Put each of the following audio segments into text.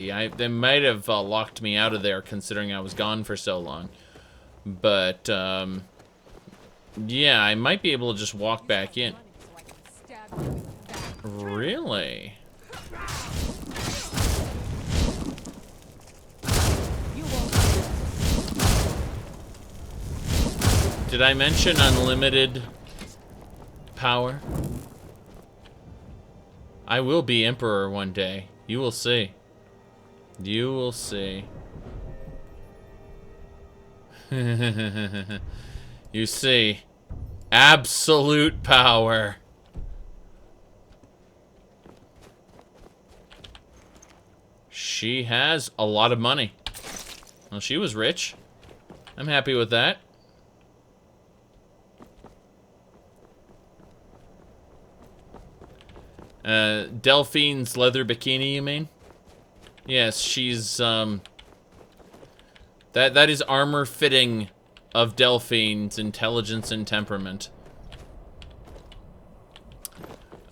They might have locked me out of there considering I was gone for so long. But, yeah, I might be able to just walk back in. Really? Did I mention unlimited power? I will be emperor one day. You will see. You will see. You see. Absolute power. She has a lot of money. Well, she was rich. I'm happy with that. Delphine's leather bikini, you mean? Yes, she's, that is armor fitting of Delphine's intelligence and temperament.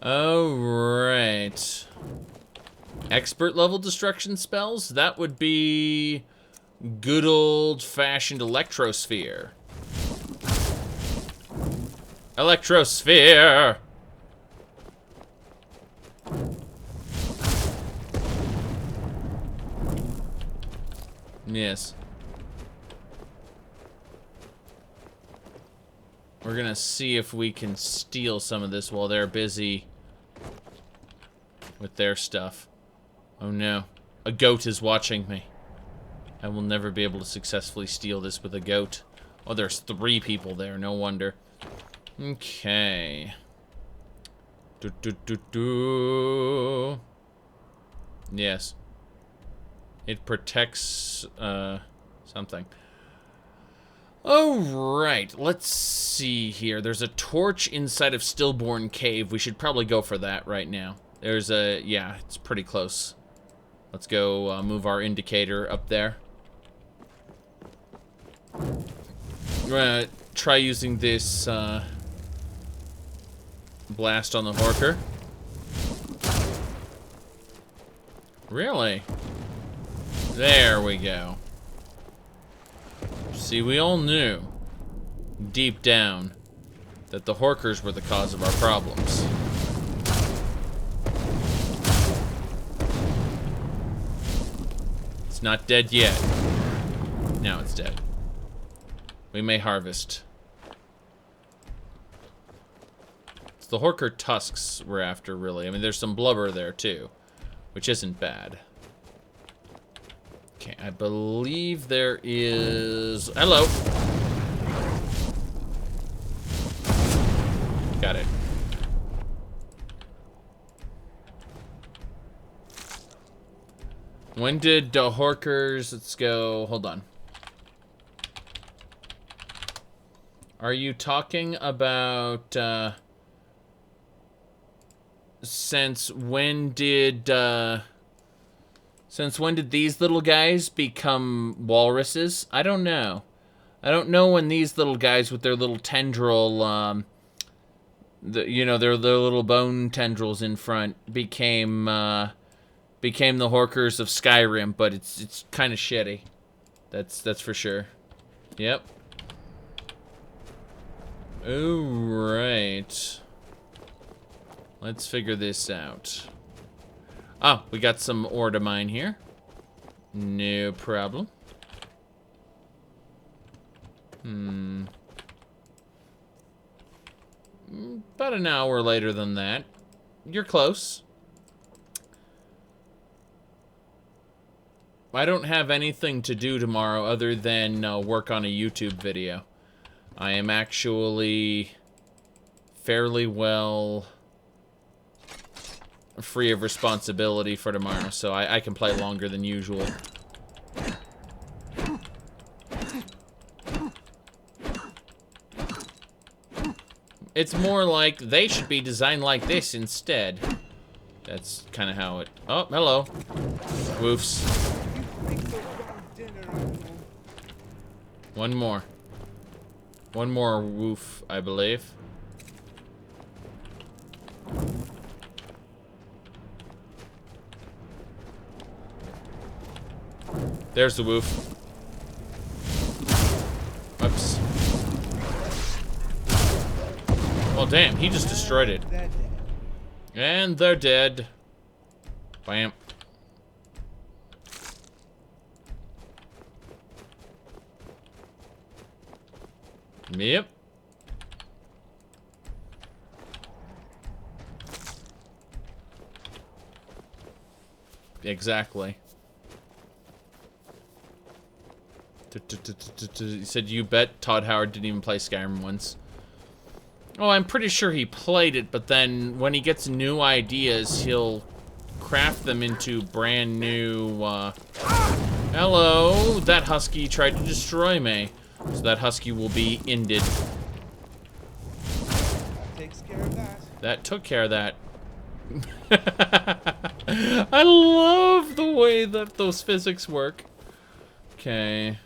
Alright. Expert level destruction spells? That would be good old-fashioned electrosphere. Electrosphere! Yes. We're gonna see if we can steal some of this while they're busy with their stuff. Oh no. A goat is watching me. I will never be able to successfully steal this with a goat. Oh, there's 3 people there. No wonder. Okay. Yes. It protects, something. Alright, let's see here. There's a torch inside of Stillborn Cave. We should probably go for that right now. There's a, yeah, it's pretty close. Let's go move our indicator up there. We're gonna try using this, blast on the Horker. Really? There we go. See, we all knew, deep down, that the Horkers were the cause of our problems. It's not dead yet. Now it's dead. We may harvest. It's the Horker tusks we're after, really. I mean, there's some blubber there, too, which isn't bad. Okay, I believe there is... Hello! Got it. When did Horkers... Let's go... Hold on. Are you talking about... Since when did these little guys become walruses? I don't know. I don't know when these little guys with their little tendril, you know, their little bone tendrils in front became the Horkers of Skyrim, but it's kind of shitty. That's for sure. Yep. Alright. Let's figure this out. Oh, we got some ore to mine here. No problem. About an hour later than that. You're close. I don't have anything to do tomorrow other than work on a YouTube video. I am actually fairly well free of responsibility for tomorrow, so I can play longer than usual. It's more like they should be designed like this instead. That's kind of how it... Oh, hello. Woofs. One more. One more woof, I believe. There's the woof. Oops. Well, damn, he just destroyed it. And they're dead. Bam. Yep. Exactly. He said, you bet Todd Howard didn't even play Skyrim once. Oh, I'm pretty sure he played it, but then when he gets new ideas, he'll craft them into brand new, hello! That husky tried to destroy me. So that husky will be ended. That takes care of that. That took care of that. I love the way that those physics work. Okay.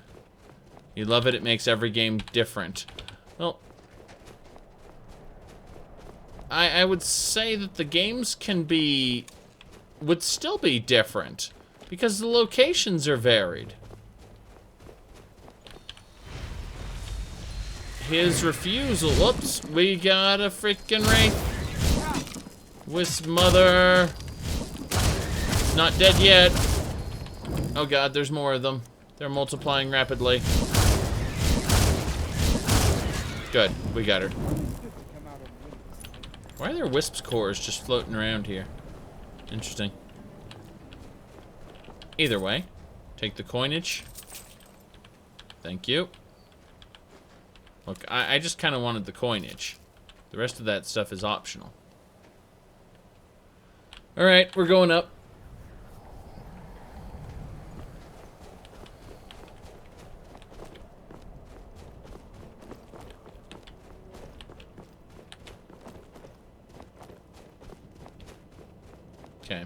You love it, it makes every game different. Well, I would say that the games would still be different, because the locations are varied. His refusal, whoops, we got a freaking wraith. Wisp mother. Not dead yet. Oh god, there's more of them. They're multiplying rapidly. Good, we got her. Why are there wisps cores just floating around here? Interesting. Either way, take the coinage. Thank you. Look, I just kind of wanted the coinage. The rest of that stuff is optional. Alright, we're going up. Okay.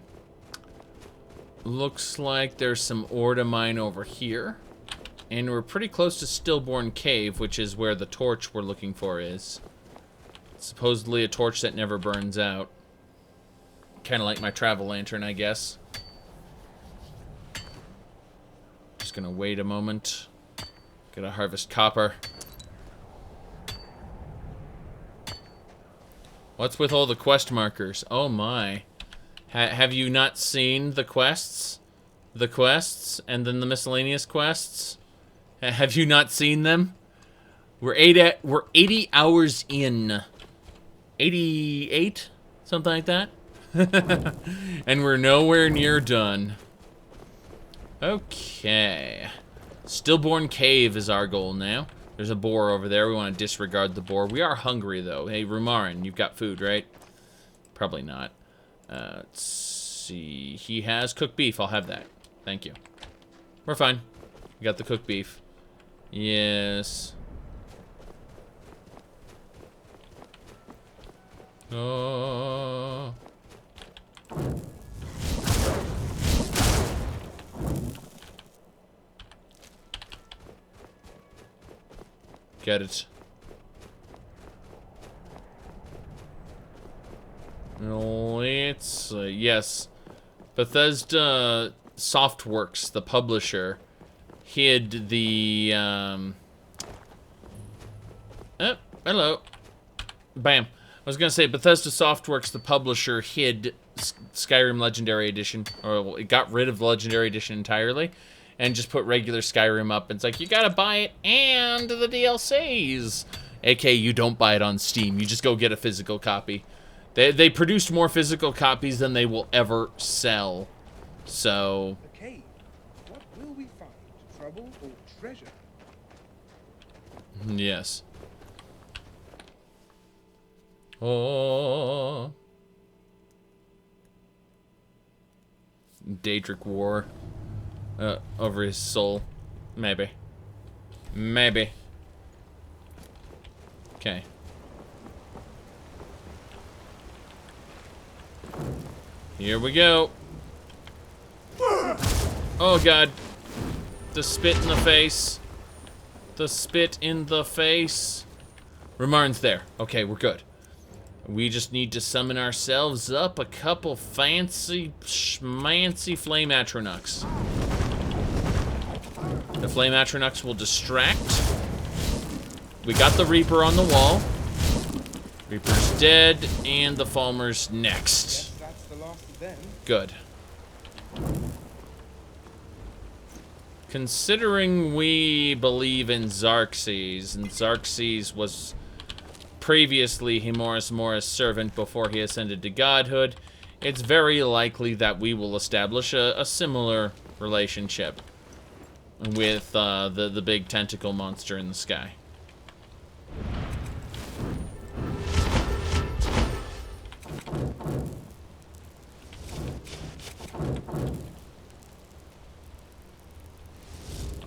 Looks like there's some ore to mine over here. And we're pretty close to Stillborn Cave, which is where the torch we're looking for is. It's supposedly a torch that never burns out. Kind of like my travel lantern, I guess. Just gonna wait a moment. Gotta harvest copper. What's with all the quest markers? Oh my. Have you not seen the quests? The quests, and then the miscellaneous quests? Have you not seen them? We're 80 hours in. 88? Something like that? And we're nowhere near done. Okay. Stillborn Cave is our goal now. There's a boar over there. We want to disregard the boar. We are hungry, though. Hey, Rumarin, you've got food, right? Probably not. Let's see. He has cooked beef. I'll have that. Thank you. We're fine. We got the cooked beef. Yes. Oh. Get it. Let's yes. Bethesda Softworks, the publisher, hid the oh, hello. Bam. I was gonna say Bethesda Softworks, the publisher, hid Skyrim Legendary Edition, or it got rid of the Legendary Edition entirely, and just put regular Skyrim up. And it's like, you gotta buy it and the DLCs. AKA, you don't buy it on Steam. You just go get a physical copy. They produced more physical copies than they will ever sell. So. The cave. What will we find? Trouble or treasure? Yes. Oh. Daedric War. Over his soul. Maybe. Maybe. Okay. Here we go. Oh god. The spit in the face. The spit in the face. Ramarn's there. Okay, we're good. We just need to summon ourselves up a couple fancy schmancy flame atronachs. The Flame Atronach will distract. We got the Reaper on the wall. Reaper's dead, and the Falmer's next. Guess that's the last of them. Good. Considering we believe in Xerxes, and Xerxes was previously Hemoris Morris' servant before he ascended to godhood, it's very likely that we will establish a similar relationship with the big tentacle monster in the sky.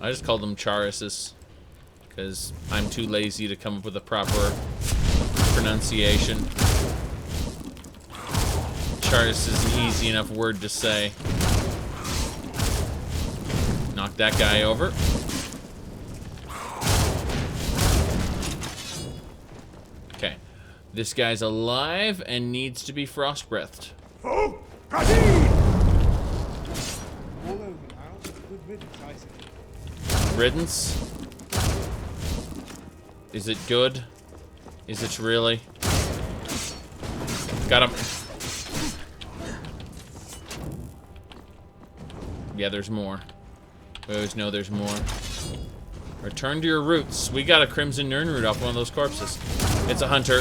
I just call them Charises, because I'm too lazy to come up with a proper pronunciation. Charis is an easy enough word to say. Knock that guy over. Okay. This guy's alive and needs to be frost-breathed. All over now. Good riddance, I say. Riddance? Is it good? Is it really? Got him. Yeah, there's more. We always know there's more. Return to your roots. We got a Crimson Nirnroot off one of those corpses. It's a hunter.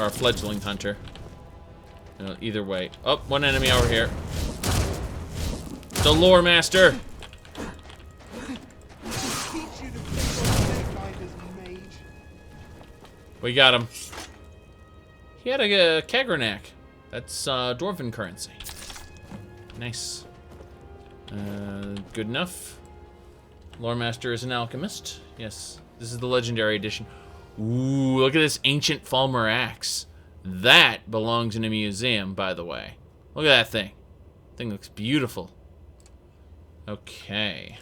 Or a fledgling hunter. Either way. Oh, one enemy over here. The Lore Master! We got him. He had a Kagranak. That's Dwarven currency. Nice. Good enough. Lore Master is an alchemist. Yes. This is the Legendary Edition. Ooh, look at this ancient Falmer axe. That belongs in a museum, by the way. Look at that thing. Thing looks beautiful. Okay.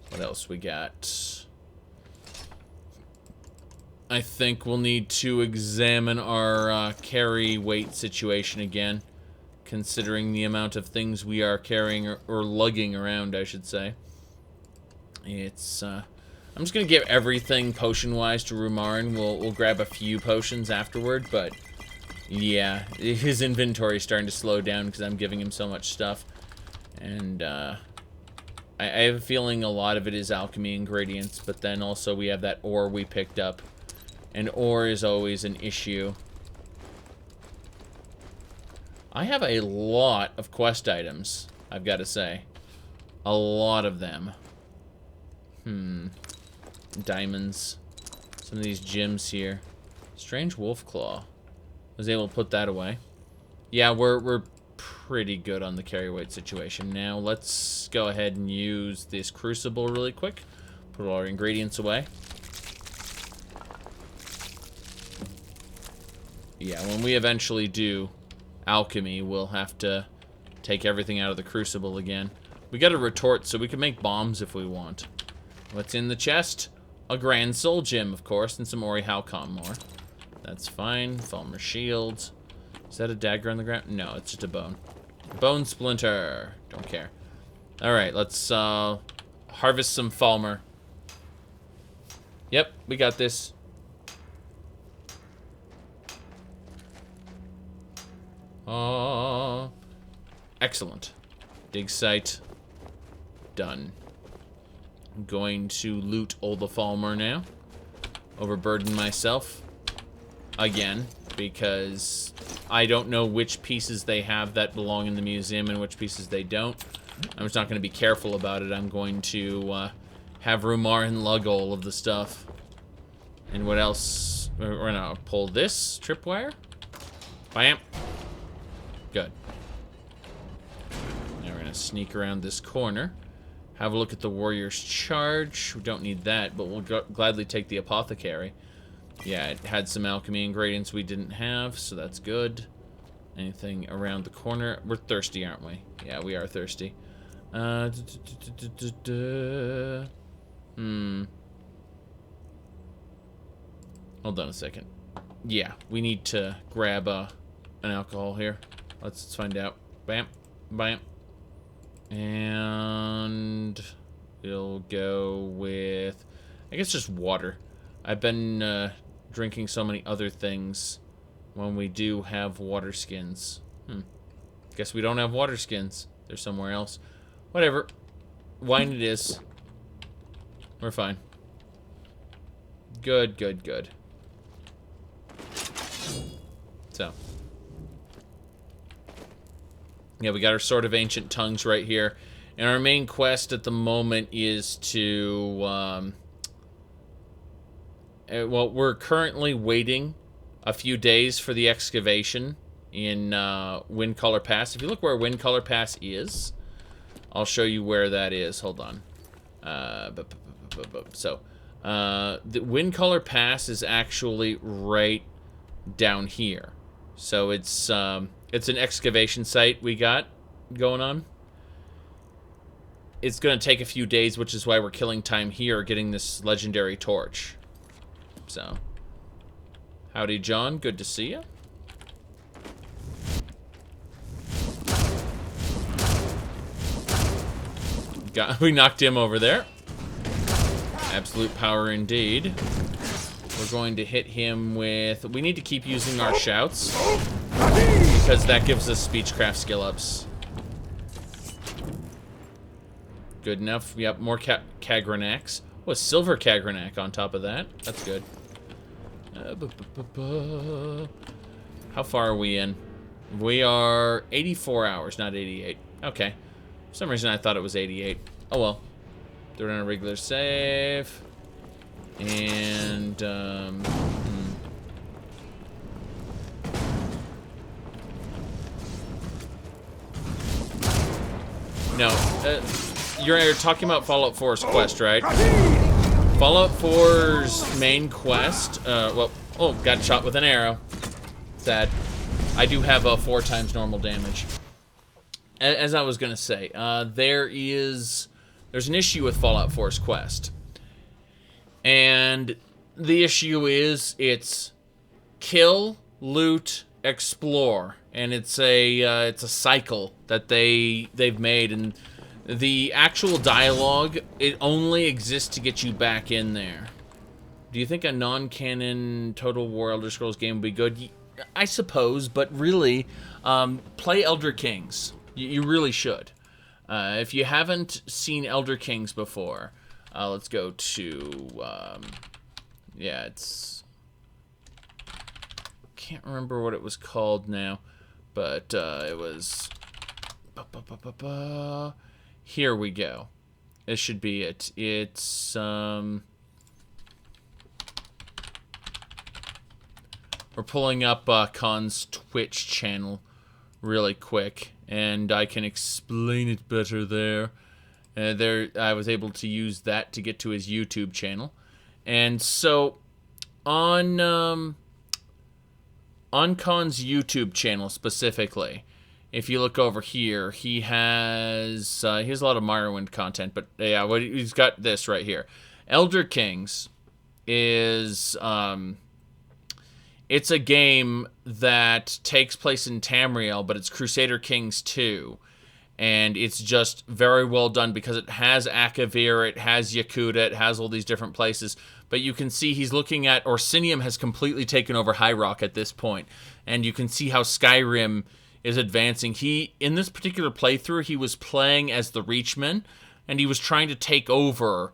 What else we got? I think we'll need to examine our carry weight situation again, considering the amount of things we are carrying or lugging around, I should say. It's I'm just gonna give everything potion-wise to Rumarin. We'll grab a few potions afterward, but yeah, his inventory is starting to slow down because I'm giving him so much stuff, and I have a feeling a lot of it is alchemy ingredients, but then also we have that ore we picked up. And ore is always an issue. I have a lot of quest items, I've got to say. A lot of them. Diamonds. Some of these gems here. Strange wolf claw. Was able to put that away. Yeah, we're pretty good on the carry weight situation. Now let's go ahead and use this crucible really quick. Put all our ingredients away. Yeah, when we eventually do alchemy, we'll have to take everything out of the crucible again. We got a retort, so we can make bombs if we want. What's in the chest? A Grand Soul Gem, of course, and some Ori Halcom more. That's fine. Falmer shield. Is that a dagger on the ground? No, it's just a bone. Bone splinter. Don't care. Alright, let's harvest some Falmer. Yep, we got this. Excellent. Dig site. Done. I'm going to loot all the Falmer now. Overburden myself. Again, because I don't know which pieces they have that belong in the museum and which pieces they don't. I'm just not going to be careful about it. I'm going to have Rumarin lug all of the stuff. And what else? We're going to pull this tripwire. Bam. Good. Now we're going to sneak around this corner. Have a look at the warrior's charge. We don't need that, but we'll gladly take the apothecary. Yeah, it had some alchemy ingredients we didn't have, so that's good. Anything around the corner? We're thirsty, aren't we? Yeah, we are thirsty. Hold on a second. Yeah, we need to grab an alcohol here. Let's find out. Bam. Bam. And we'll go with, I guess, just water. I've been drinking so many other things when we do have water skins. Guess we don't have water skins. They're somewhere else. Whatever. Wine it is. We're fine. Good, good, good. So. Yeah, we got our Sword of Ancient Tongues right here. And our main quest at the moment is to, well, we're currently waiting a few days for the excavation in Windcaller Pass. If you look where Windcaller Pass is, I'll show you where that is. Hold on. So, the Windcaller Pass is actually right down here. So it's an excavation site we got going on. It's going to take a few days, which is why we're killing time here, getting this legendary torch. So, howdy, John. Good to see you. We knocked him over there. Absolute power indeed. We're going to hit him with... We need to keep using our shouts, because that gives us speechcraft skill ups. Good enough. Yep, more Kagranaks. Oh, a silver Kagranak on top of that. That's good. How far are we in? We are 84 hours, not 88. Okay. For some reason I thought it was 88. Oh well. Throw down a regular save. And, No, you're talking about Fallout 4's quest, right? Fallout 4's main quest, well, oh, got shot with an arrow. Sad. I do have 4 times normal damage. As I was gonna say, there's an issue with Fallout 4's quest. And the issue is, it's kill, loot, explore. And it's a cycle that they've made, and the actual dialogue, it only exists to get you back in there. Do you think a non-canon Total War Elder Scrolls game would be good? I suppose, but really, play Elder Kings. You really should. If you haven't seen Elder Kings before, let's go to, yeah, it's, can't remember what it was called now, but it was, here we go. This should be it. It's, we're pulling up Khan's Twitch channel really quick, and I can explain it better there. I was able to use that to get to his YouTube channel. And so, on Khan's YouTube channel specifically, if you look over here, he has a lot of Morrowind content, but yeah, he's got this right here. Elder Kings is, it's a game that takes place in Tamriel, but it's Crusader Kings 2. And it's just very well done because it has Akavir, it has Yakuta, it has all these different places. But you can see he's looking at... Orsinium has completely taken over High Rock at this point. And you can see how Skyrim is advancing. In this particular playthrough, he was playing as the Reachman. And he was trying to take over...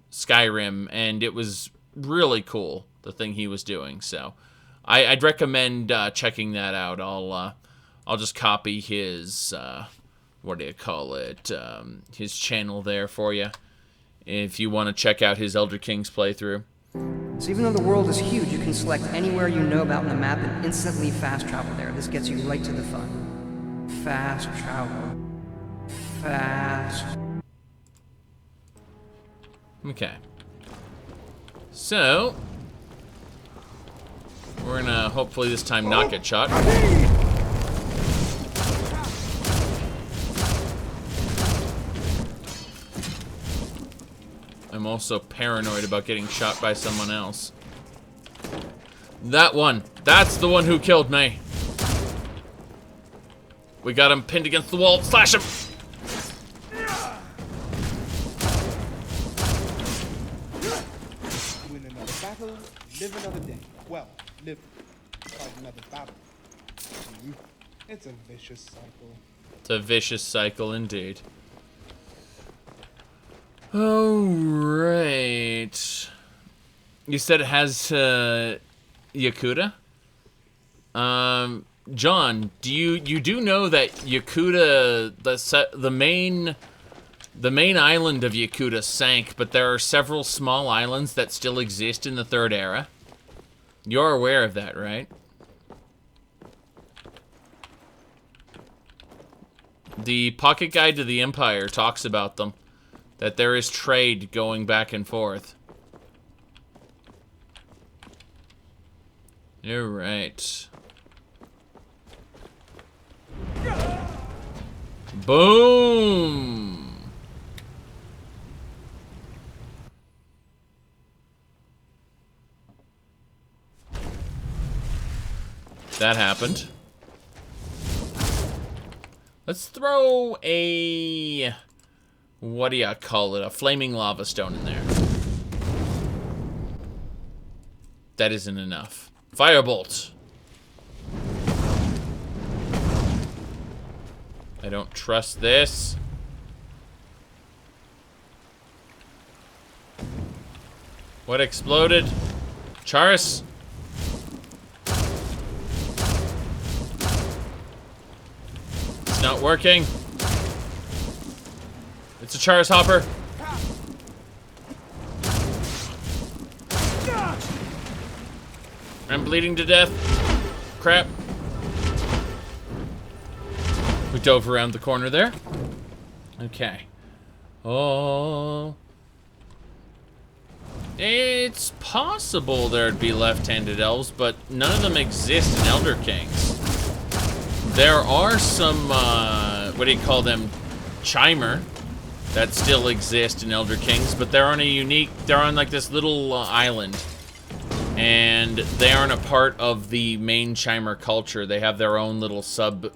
Skyrim. And it was really cool, the thing he was doing. So... I'd recommend checking that out. I'll just copy his what do you call it? His channel there for you, if you want to check out his Elder Kings playthrough. So even though the world is huge, you can select anywhere you know about in the map and instantly fast travel there. This gets you right to the fun. Fast travel. Fast. Okay. So. We're gonna hopefully this time not get shot. I'm also paranoid about getting shot by someone else. That one. That's the one who killed me. We got him pinned against the wall. Slash him! Win another battle, live another day. Well, live, fight another battle. It's a vicious cycle. It's a vicious cycle indeed. Alright. You said it has Yakuta? John, you do know that Yakuta, the main island of Yakuta sank, but there are several small islands that still exist in the Third Era. You're aware of that, right? The Pocket Guide to the Empire talks about them. That there is trade going back and forth. You're right. Boom! That happened. Let's throw a... what do you call it? A flaming lava stone in there. That isn't enough. Firebolt. I don't trust this. What exploded? Charis? It's not working. It's a Charis hopper. I'm bleeding to death. Crap. We dove around the corner there. Okay. Oh. It's possible there'd be left-handed elves, but none of them exist in Elder Kings. There are some, what do you call them? Chimer that still exist in Elder Kings, but they're on like this little island. And they aren't a part of the main Chimer culture. They have their own little sphere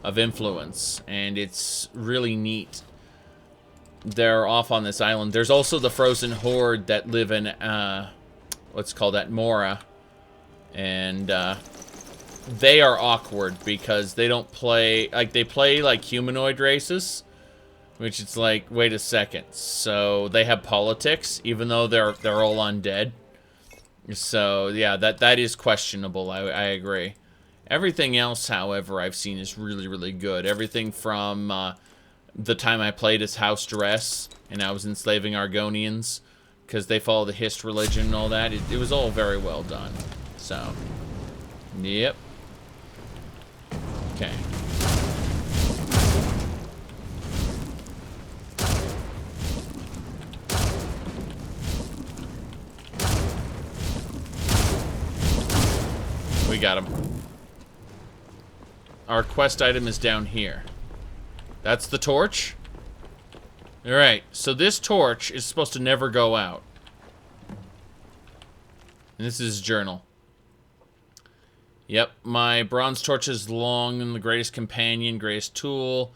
of influence, and it's really neat. They're off on this island. There's also the Frozen Horde that live in, what's called that, Mora. And, they are awkward because they don't play, like, they play like humanoid races, which it's like, wait a second. So they have politics, even though they're all undead. So yeah, that is questionable. I agree. Everything else, however, I've seen is really, really good. Everything from the time I played as House Duress and I was enslaving Argonians because they follow the Hist religion and all that. It was all very well done. So, yep. Okay. We got him. Our quest item is down here. That's the torch? Alright, so this torch is supposed to never go out. And this is his journal. Yep, my bronze torch is long and the greatest companion, greatest tool.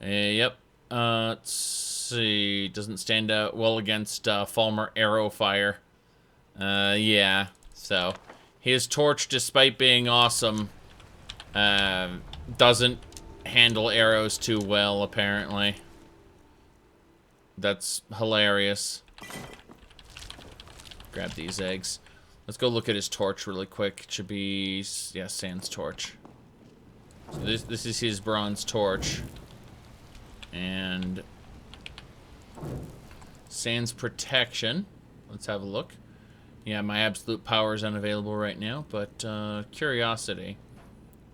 Yep. Let's see. Doesn't stand out well against Falmer arrow fire. Yeah. So, his torch, despite being awesome, doesn't handle arrows too well, apparently. That's hilarious. Grab these eggs. Let's go look at his torch really quick. It should be, yeah, Sans torch. So this is his bronze torch. And Sans protection. Let's have a look. Yeah, my absolute power is unavailable right now, but curiosity.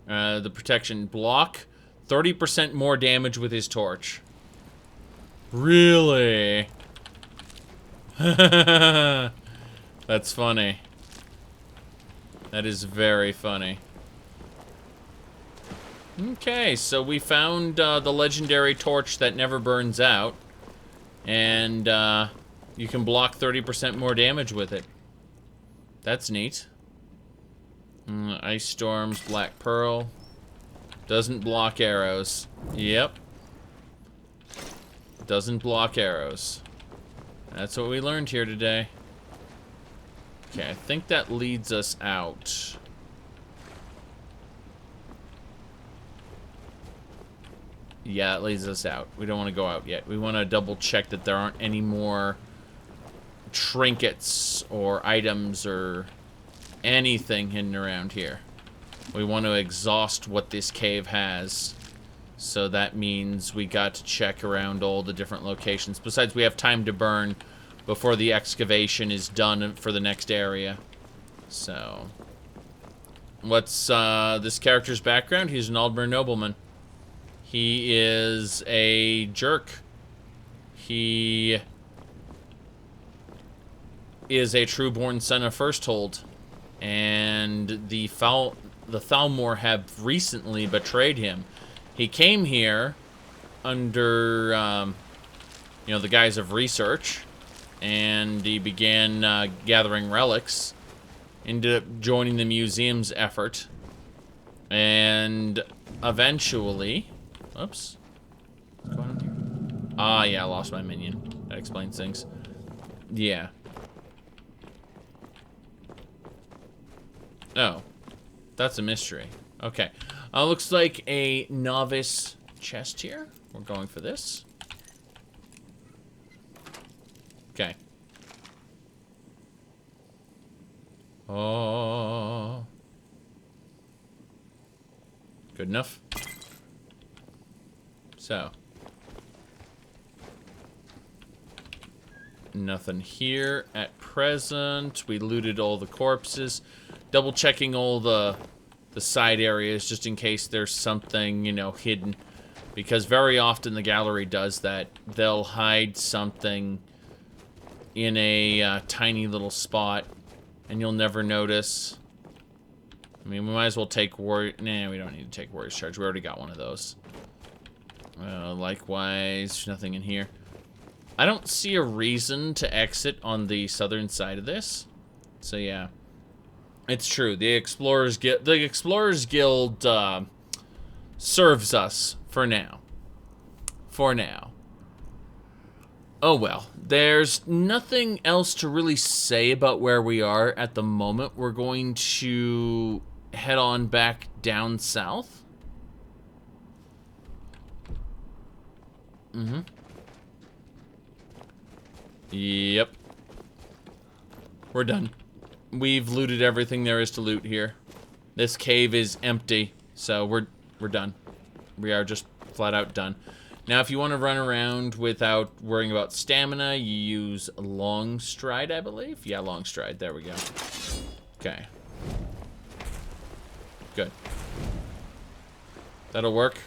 The protection block, 30% more damage with his torch. Really? That's funny. That is very funny. Okay, so we found the legendary torch that never burns out. And you can block 30% more damage with it. That's neat. Ice Storms, Black Pearl. Doesn't block arrows. Yep. Doesn't block arrows. That's what we learned here today. Okay, I think that leads us out. Yeah, it leads us out. We don't want to go out yet. We want to double check that there aren't any more trinkets or items or anything hidden around here. We want to exhaust what this cave has. So that means we got to check around all the different locations. Besides, we have time to burn before the excavation is done for the next area. So, what's this character's background? He's an Aldmeri nobleman. He is a jerk. He is a true-born son of Firsthold. And the Thalmor have recently betrayed him. He came here under, you know, the guise of research, and he began gathering relics, ended up joining the museum's effort, and eventually, oops, what's going on here? Ah, yeah, I lost my minion. That explains things. Yeah. Oh, that's a mystery. Okay. Looks like a novice chest here. We're going for this. Okay. Oh. Good enough. So. Nothing here at present. We looted all the corpses. Double checking all the side areas just in case there's something, you know, hidden. Because very often the gallery does that. They'll hide something in a tiny little spot and you'll never notice. I mean, we might as well take Warrior... Nah, we don't need to take Warrior's Charge. We already got one of those. Likewise, nothing in here. I don't see a reason to exit on the southern side of this. So, yeah. It's true. The Explorers Guild serves us for now. For now. Oh well. There's nothing else to really say about where we are at the moment. We're going to head on back down south. Mm-hmm. Yep. We're done. We've looted everything there is to loot here. This cave is empty, so we're done. We are just flat out done. Now, if you want to run around without worrying about stamina, you use long stride, I believe. Yeah, long stride. There we go. Okay. Good. That'll work.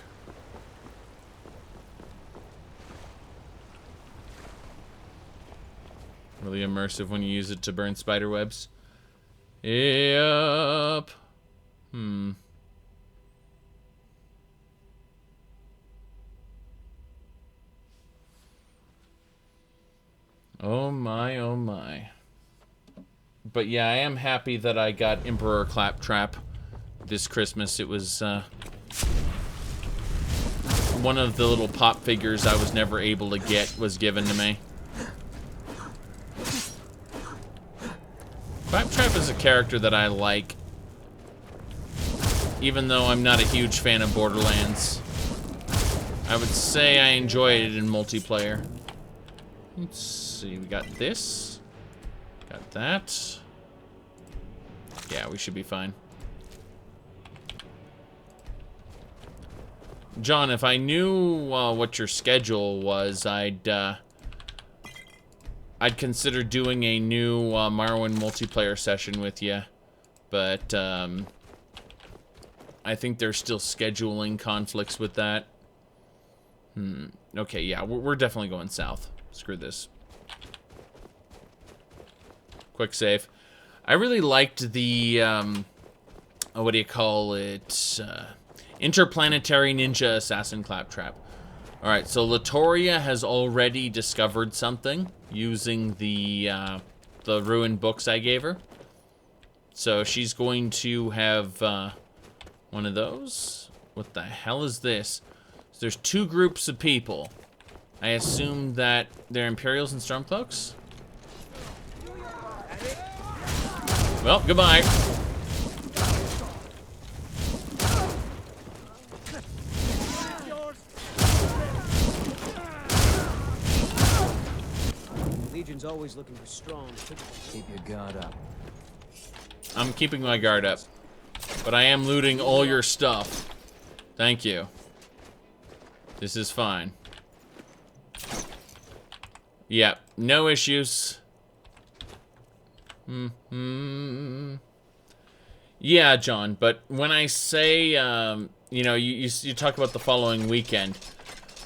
Really immersive when you use it to burn spider webs. Yep. Oh my, oh my. But yeah, I am happy that I got Emperor Claptrap this Christmas. It was one of the little pop figures I was never able to get was given to me. Claptrap is a character that I like, even though I'm not a huge fan of Borderlands. I would say I enjoyed it in multiplayer. Let's see, we got this. Got that. Yeah, we should be fine. John, if I knew what your schedule was, I'd consider doing a new Morrowind multiplayer session with you, but I think there's still scheduling conflicts with that. Okay, yeah, we're definitely going south. Screw this. Quick save. I really liked the, what do you call it? Interplanetary Ninja Assassin Claptrap. Alright, so Latoria has already discovered something using the ruined books I gave her. So she's going to have one of those. What the hell is this? So there's 2 groups of people. I assume that they're Imperials and Stormcloaks? Well, goodbye. Legion's always looking for strong. Keep your guard up. I'm keeping my guard up. But I am looting all your stuff. Thank you. This is fine. Yeah, no issues. Yeah, John, but when I say, you know, you talk about the following weekend,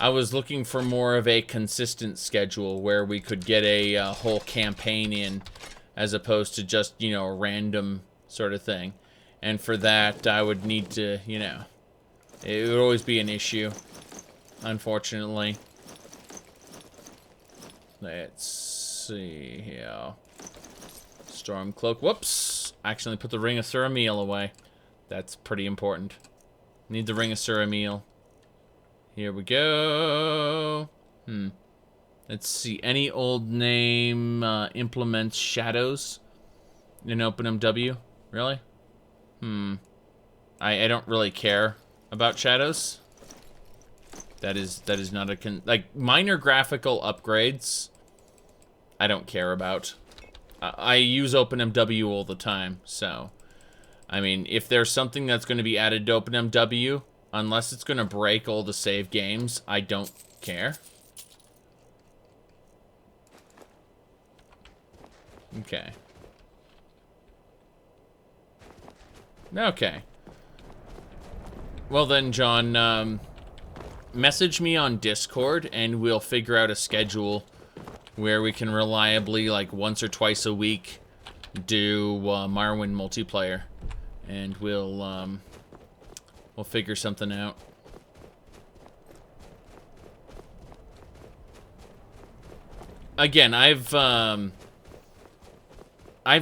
I was looking for more of a consistent schedule where we could get a whole campaign in, as opposed to just, you know, a random sort of thing. And for that, I would need to, you know, it would always be an issue, unfortunately. Let's see here. Stormcloak. Whoops! Accidentally put the Ring of Suramiel away. That's pretty important. Need the Ring of Suramiel. Here we go. Let's see. Any old name implements shadows in OpenMW? Really? I don't really care about shadows. That is not a like minor graphical upgrades. I don't care about. I use OpenMW all the time, so I mean, if there's something that's going to be added to OpenMW, unless it's going to break all the save games, I don't care. Okay. Okay. Well then, John, message me on Discord and we'll figure out a schedule where we can reliably, like once or twice a week, do Morrowind multiplayer, and we'll figure something out. Again, I've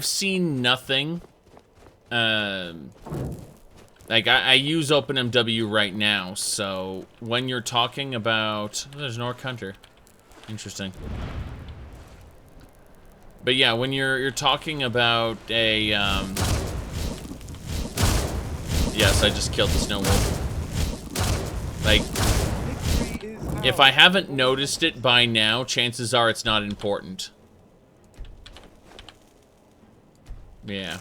seen nothing. Like I use OpenMW right now, so when you're talking about, oh, there's an Orc Hunter, interesting. But yeah, when you're talking about a, yes, I just killed the snow wolf. Like, if I haven't noticed it by now, chances are it's not important. Yeah.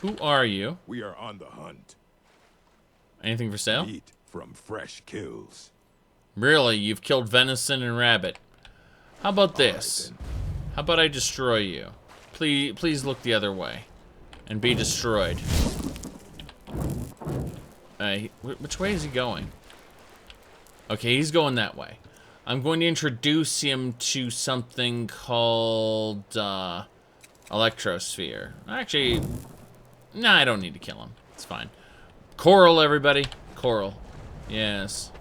Who are you? We are on the hunt. Anything for sale? Meat from fresh kills. Really? You've killed venison and rabbit. How about this? How about I destroy you? Please look the other way. And be destroyed. Which way is he going? Okay, he's going that way. I'm going to introduce him to something called Electrosphere. Actually, nah, I don't need to kill him. It's fine. Coral, everybody. Coral. Yes.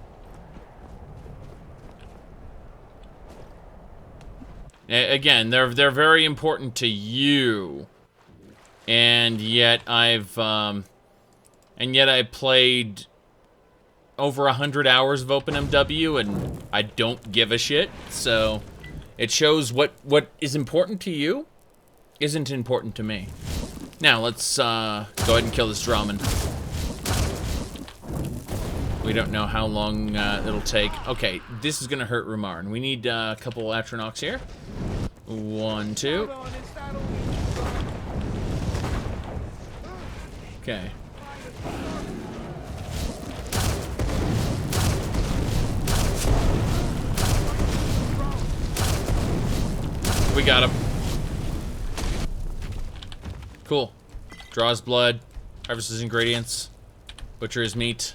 Again, they're very important to you. And yet I played over 100 hours of OpenMW and I don't give a shit. So it shows what is important to you isn't important to me. Now let's go ahead and kill this Draman. We don't know how long it'll take. Okay, this is gonna hurt Rumarn. We need a couple Atronachs here. 1, 2. Okay. We got him. Cool. Draws blood. Harvests his ingredients. Butcher his meat.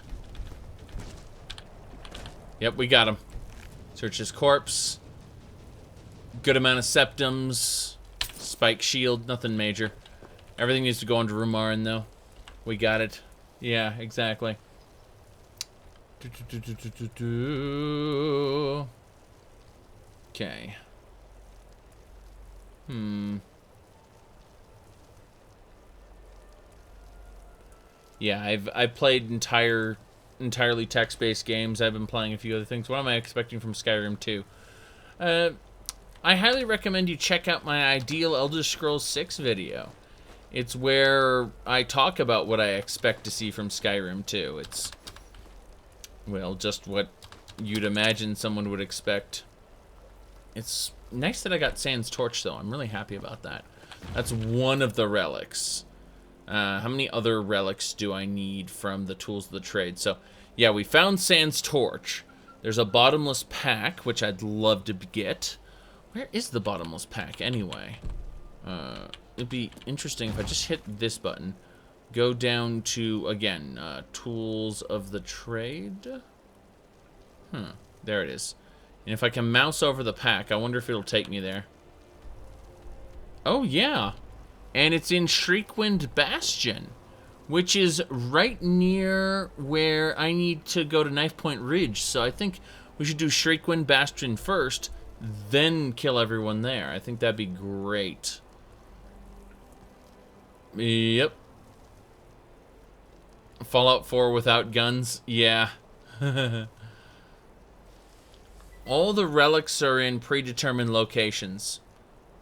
Yep, we got him. Search his corpse. Good amount of septums. Spike shield. Nothing major. Everything needs to go into Rumarin, though. We got it. Yeah, exactly. Okay. Yeah, I've played entirely text-based games. I've been playing a few other things. What am I expecting from Skyrim 2? I highly recommend you check out my Ideal Elder Scrolls 6 video. It's where I talk about what I expect to see from Skyrim 2. It's, well, just what you'd imagine someone would expect. It's nice that I got Sans Torch, though. I'm really happy about that. That's one of the relics. How many other relics do I need from the Tools of the Trade? So, yeah, we found Sans Torch. There's a Bottomless Pack, which I'd love to get. Where is the Bottomless Pack, anyway? It'd be interesting if I just hit this button. Go down to, again, Tools of the Trade. There it is. And if I can mouse over the pack, I wonder if it'll take me there. Oh, yeah. And it's in Shriekwind Bastion, which is right near where I need to go to Knife Point Ridge. So I think we should do Shriekwind Bastion first, then kill everyone there. I think that'd be great. Yep. Fallout 4 without guns? Yeah. All the relics are in predetermined locations.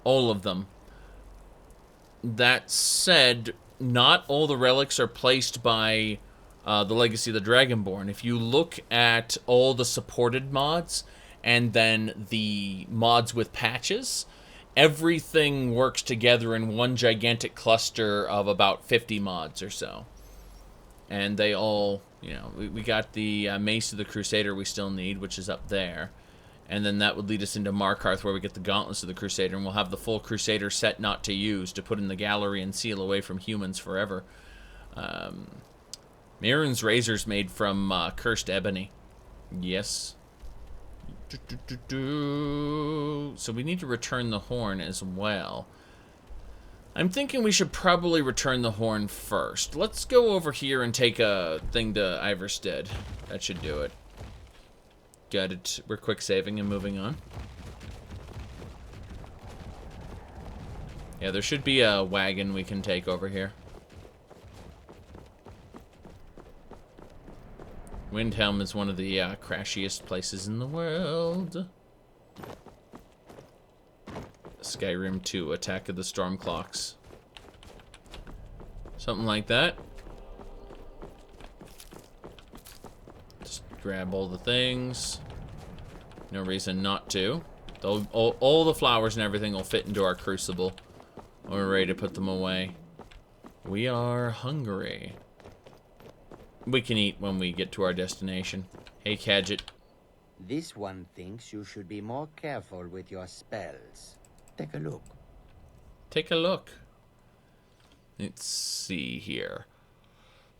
All of them. That said, not all the relics are placed by the Legacy of the Dragonborn. If you look at all the supported mods and then the mods with patches, everything works together in one gigantic cluster of about 50 mods or so. And they all, you know, we got the Mace of the Crusader we still need, which is up there. And then that would lead us into Markarth, where we get the Gauntlets of the Crusader, and we'll have the full Crusader set not to use, to put in the gallery and seal away from humans forever. Mirren's Razor's made from cursed ebony. Yes. So we need to return the horn as well. I'm thinking we should probably return the horn first. Let's go over here and take a thing to Iverstead. That should do it. Got it. We're quick saving and moving on. Yeah, there should be a wagon we can take over here. Windhelm is one of the crashiest places in the world. Skyrim 2, Attack of the Stormclocks. Something like that. Just grab all the things. No reason not to. All the flowers and everything will fit into our crucible. We're ready to put them away. We are hungry. We can eat when we get to our destination. Hey, Cadget. This one thinks you should be more careful with your spells. Take a look. Take a look. Let's see here.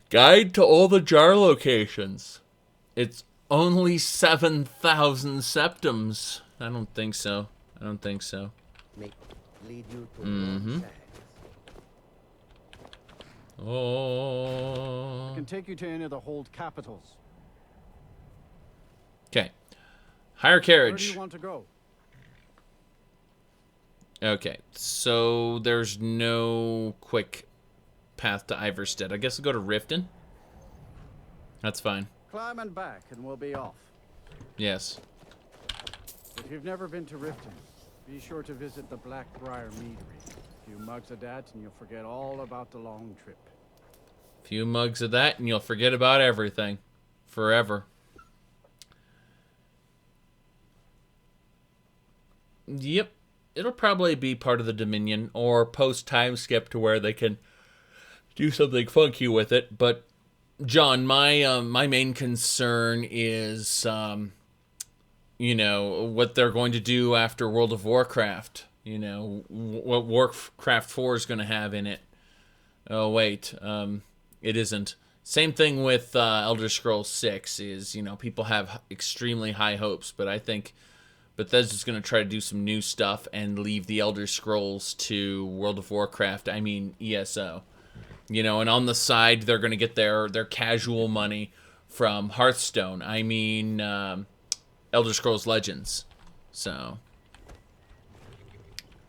Guide to all the jar locations. It's only 7,000 septums. I don't think so. I don't think so. May lead you to mm-hmm. Oh. I can take you to any of the hold capitals. Okay. Hire carriage. Where do you want to go? Okay, so there's no quick path to Iverstead. I guess I'll go to Riften. That's fine. Climb and back, and we'll be off. Yes. If you've never been to Riften, be sure to visit the Blackbriar Meadery. A few mugs of that, and you'll forget all about the long trip. A few mugs of that, and you'll forget about everything. Forever. Yep. It'll probably be part of the Dominion, or post-time skip to where they can do something funky with it. But, John, my main concern is, you know, what they're going to do after World of Warcraft. You know, what Warcraft 4 is going to have in it. Oh, wait, it isn't. Same thing with Elder Scrolls 6 is, you know, people have extremely high hopes, but I think Bethesda's going to try to do some new stuff and leave the Elder Scrolls to World of Warcraft. I mean, ESO. You know, and on the side, they're going to get their casual money from Hearthstone. I mean, Elder Scrolls Legends. So,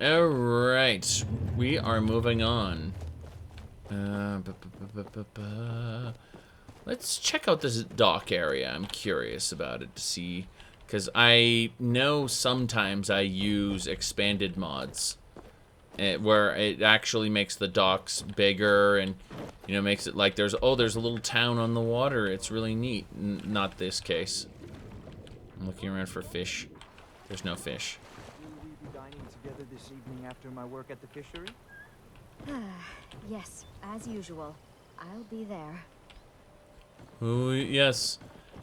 Alright, we are moving on. Let's check out this dock area. I'm curious about it to see, because I know sometimes I use expanded mods where it actually makes the docks bigger and, you know, makes it like there's a little town on the water. It's really neat. Not this case. I'm looking around for fish. There's no fish. Will we be dining together this evening after my work at the fishery? Yes, as usual. I'll be there. Oh, yes.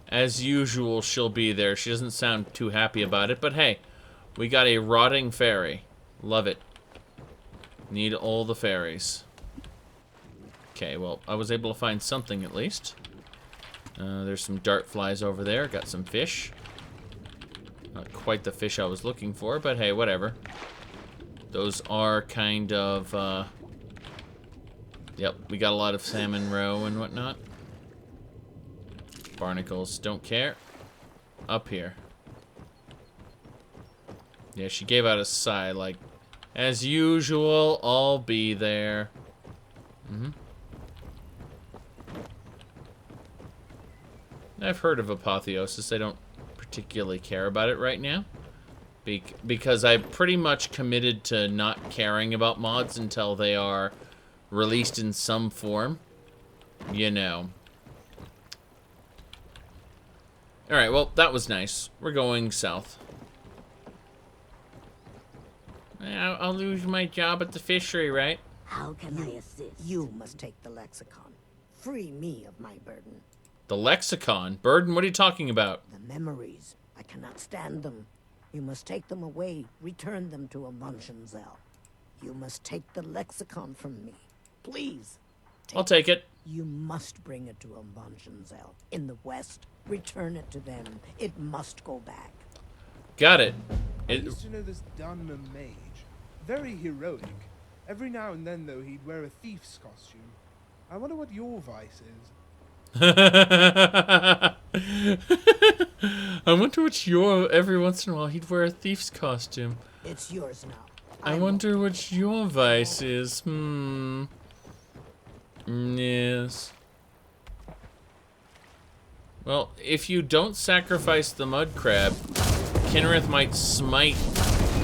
As usual, she'll be there. She doesn't sound too happy about it, but hey, we got a rotting fairy. Love it. Need all the fairies. Okay, well, I was able to find something at least. There's some dart flies over there. Got some fish. Not quite the fish I was looking for, but hey, whatever. Those are kind of, yep, we got a lot of salmon roe and whatnot. Barnacles, don't care. Up here. Yeah, she gave out a sigh, like, as usual, I'll be there. I've heard of apotheosis. I don't particularly care about it right now. Because I pretty much committed to not caring about mods until they are released in some form. You know. Alright, well, that was nice. We're going south. I'll lose my job at the fishery, right? How can I assist? You must take the lexicon. Free me of my burden. The lexicon? Burden? What are you talking about? The memories. I cannot stand them. You must take them away. Return them to Avanshenzell. You must take the lexicon from me. Please. I'll take it. You must bring it to Avanshenzell. In the west, return it to them. It must go back. Got it. I used to know this Dwemer mage. Very heroic. Every now and then, though, he'd wear a thief's costume. I wonder what your vice is. I wonder what your... Every once in a while, he'd wear a thief's costume. It's yours now. I wonder what your vice is. Yes. Well, if you don't sacrifice the mud crab, Kinnereth might smite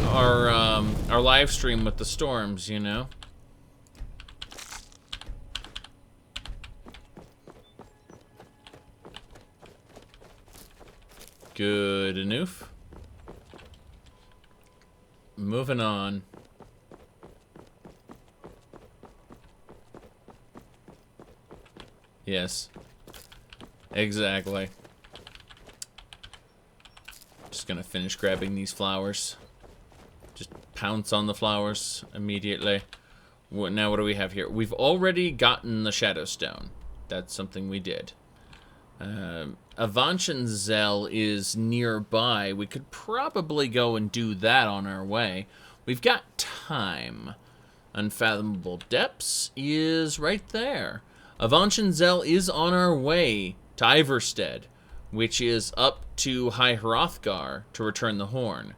our live stream with the storms, you know? Good enough. Moving on. Yes. Exactly. Just gonna finish grabbing these flowers. Just pounce on the flowers immediately. Now what do we have here? We've already gotten the Shadow Stone. That's something we did. Avanshenzell is nearby. We could probably go and do that on our way. We've got time. Unfathomable Depths is right there. Avanshenzell is on our way to Iverstead, which is up to High Hrothgar to return the horn.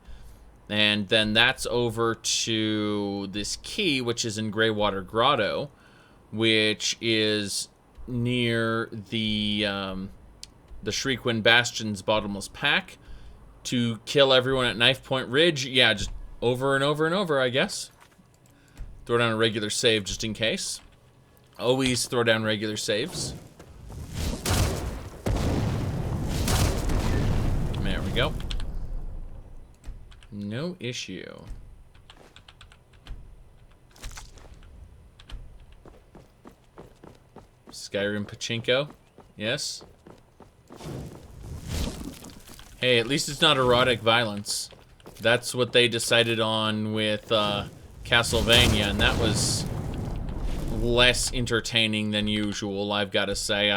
And then that's over to this key, which is in Greywater Grotto, which is near the Shriekwind Bastion's bottomless pack to kill everyone at Knife Point Ridge. Yeah, just over and over and over, I guess. Throw down a regular save just in case. Always throw down regular saves. There we go. No issue. Skyrim Pachinko. Yes. Hey, at least it's not erotic violence. That's what they decided on with Castlevania, and that was less entertaining than usual, I've got to say.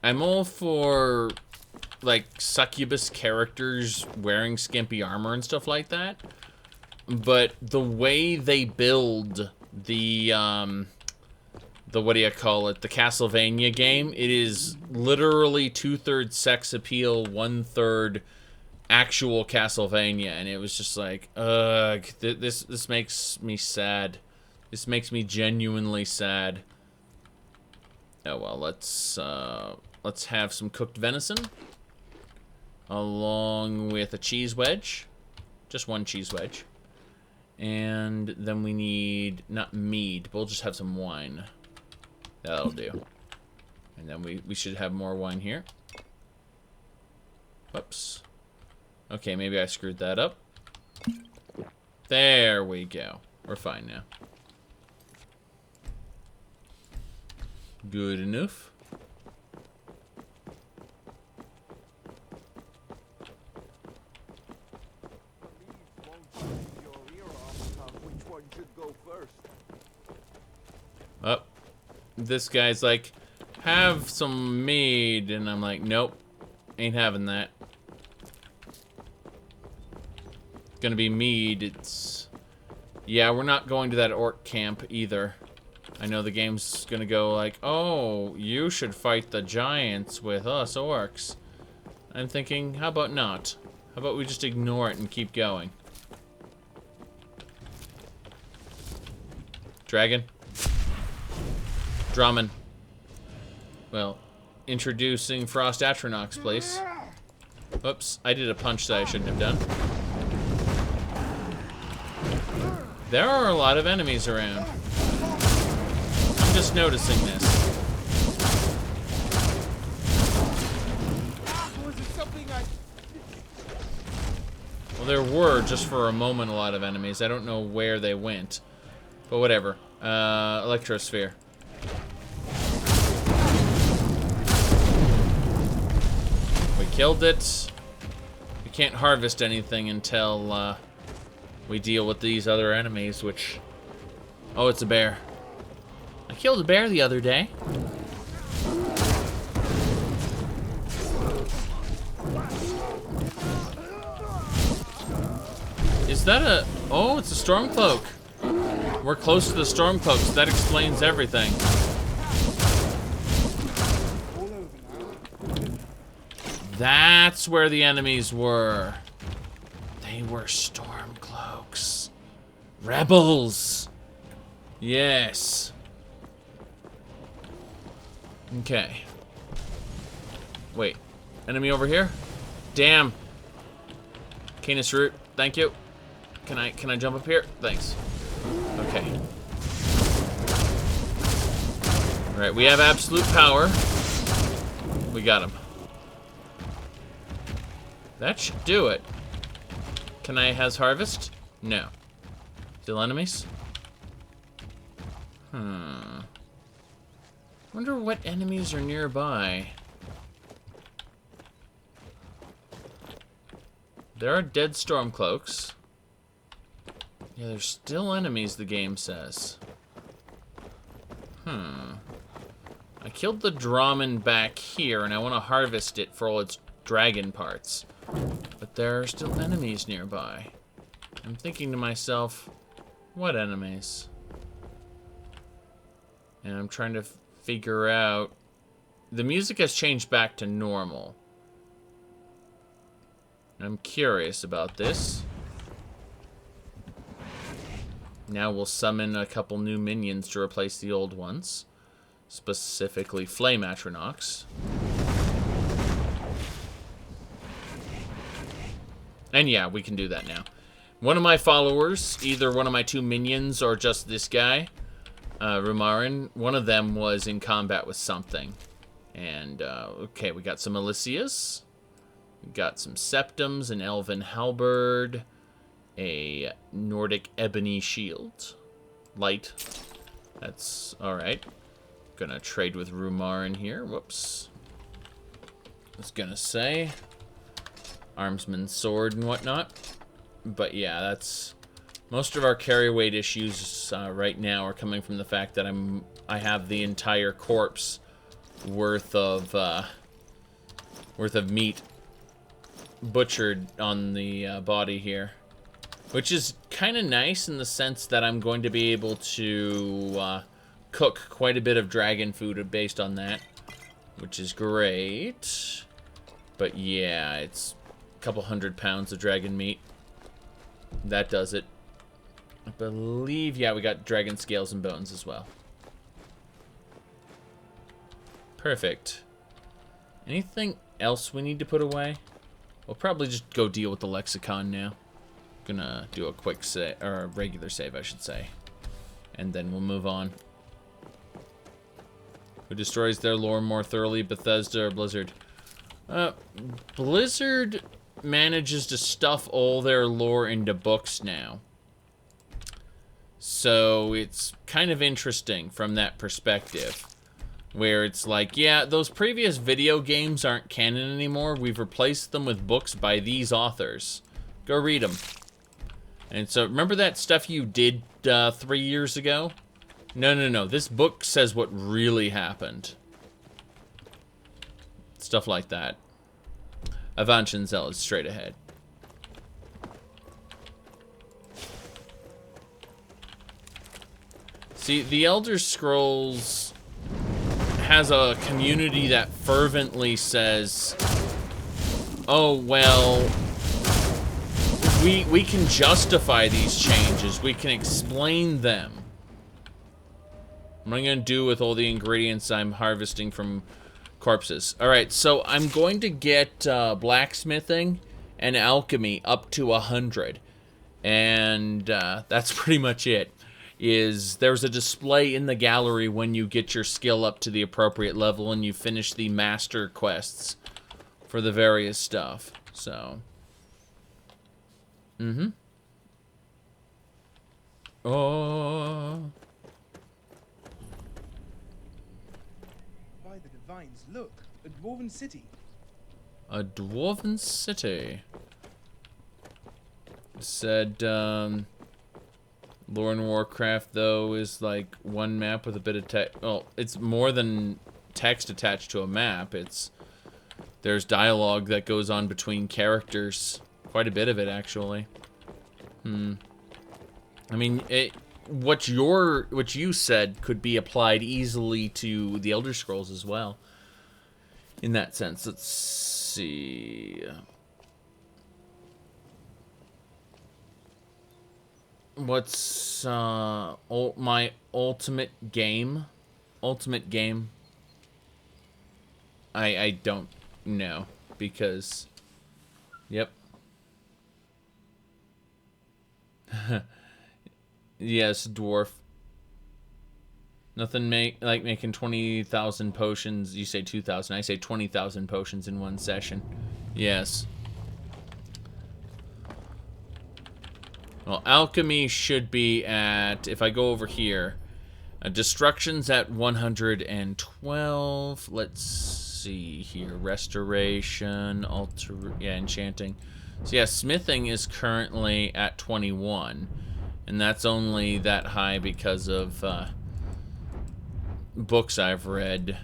I'm all for, like, succubus characters wearing skimpy armor and stuff like that, but the way they build the what do you call it, the Castlevania game, it is literally 2/3 sex appeal, 1/3 actual Castlevania, and it was just like, ugh, this makes me sad. This makes me genuinely sad. Oh well, let's have some cooked venison, along with a cheese wedge, just one cheese wedge, and then we need not mead, but we'll just have some wine. That'll do. And then we should have more wine here. Whoops. Okay, maybe I screwed that up. There we go. We're fine now. Good enough. Oh, this guy's like, have some mead, and I'm like, nope, ain't having that. It's gonna be mead. It's, yeah, we're not going to that orc camp either. I know the game's gonna go like, oh, you should fight the giants with us orcs. I'm thinking, how about not? How about we just ignore it and keep going? Dragon? Drummond. Well, introducing Frost Atronox, please. Oops, I did a punch that I shouldn't have done. There are a lot of enemies around. I'm just noticing this. Well, there were, just for a moment, a lot of enemies. I don't know where they went. But whatever. Electrosphere. We killed it. We can't harvest anything until we deal with these other enemies, which... Oh, it's a bear. I killed a bear the other day. Is that a... Oh, it's a storm cloak. We're close to the storm cloaks. That explains everything. That's where the enemies were. They were storm cloaks. Rebels. Yes. Okay. Wait. Enemy over here? Damn. Canis root. Thank you. Can I jump up here? Thanks. Okay. Alright, we have absolute power. We got him. That should do it. Can I has harvest? No. Still enemies? Wonder what enemies are nearby. There are dead stormcloaks. Yeah, there's still enemies, the game says. I killed the Drummond back here, and I want to harvest it for all its dragon parts. But there are still enemies nearby. I'm thinking to myself, what enemies? And I'm trying to figure out... The music has changed back to normal. I'm curious about this. Now we'll summon a couple new minions to replace the old ones. Specifically Flame Atronox. And yeah, we can do that now. One of my followers, either one of my two minions or just this guy, Rumarin, one of them was in combat with something. And, okay, we got some Alicias. We got some Septums, an Elven Halberd, a Nordic Ebony Shield. Light. That's alright. Gonna trade with Rumarin here. Whoops. I was gonna say Armsman's Sword and whatnot. But yeah, that's... Most of our carry weight issues right now are coming from the fact that I have the entire corpse worth of meat butchered on the body here. Which is kind of nice in the sense that I'm going to be able to cook quite a bit of dragon food based on that. Which is great. But yeah, it's couple 100 pounds of dragon meat. That does it. I believe, yeah, we got dragon scales and bones as well. Perfect. Anything else we need to put away? We'll probably just go deal with the lexicon now. Gonna do a quick save, or a regular save, I should say. And then we'll move on. Who destroys their lore more thoroughly, Bethesda or Blizzard? Blizzard manages to stuff all their lore into books now. So it's kind of interesting from that perspective. Where it's like, yeah, those previous video games aren't canon anymore. We've replaced them with books by these authors. Go read them. And so, remember that stuff you did 3 years ago? No. This book says what really happened. Stuff like that. Avanchanzel is straight ahead. See, the Elder Scrolls has a community that fervently says, oh, well, we can justify these changes. We can explain them. What am I going to do with all the ingredients I'm harvesting from corpses? Alright, so I'm going to get blacksmithing and alchemy up to 100. And that's pretty much it. There's a display in the gallery when you get your skill up to the appropriate level and you finish the master quests for the various stuff. So, oh. By the divines, look, a dwarven city. A dwarven city. It said, Lore in Warcraft, though, is like one map with a bit of text. Well, it's more than text attached to a map. There's dialogue that goes on between characters. Quite a bit of it, actually. I mean, what you said could be applied easily to the Elder Scrolls as well. In that sense, let's see. What's my ultimate game? Ultimate game? I don't know because yep. Yes, dwarf. Nothing like making 20,000 potions. You say 2,000. I say 20,000 potions in one session. Yes. Well, alchemy should be at, if I go over here, destruction's at 112. Let's see here. Restoration, enchanting. So yeah, smithing is currently at 21. And that's only that high because of books I've read.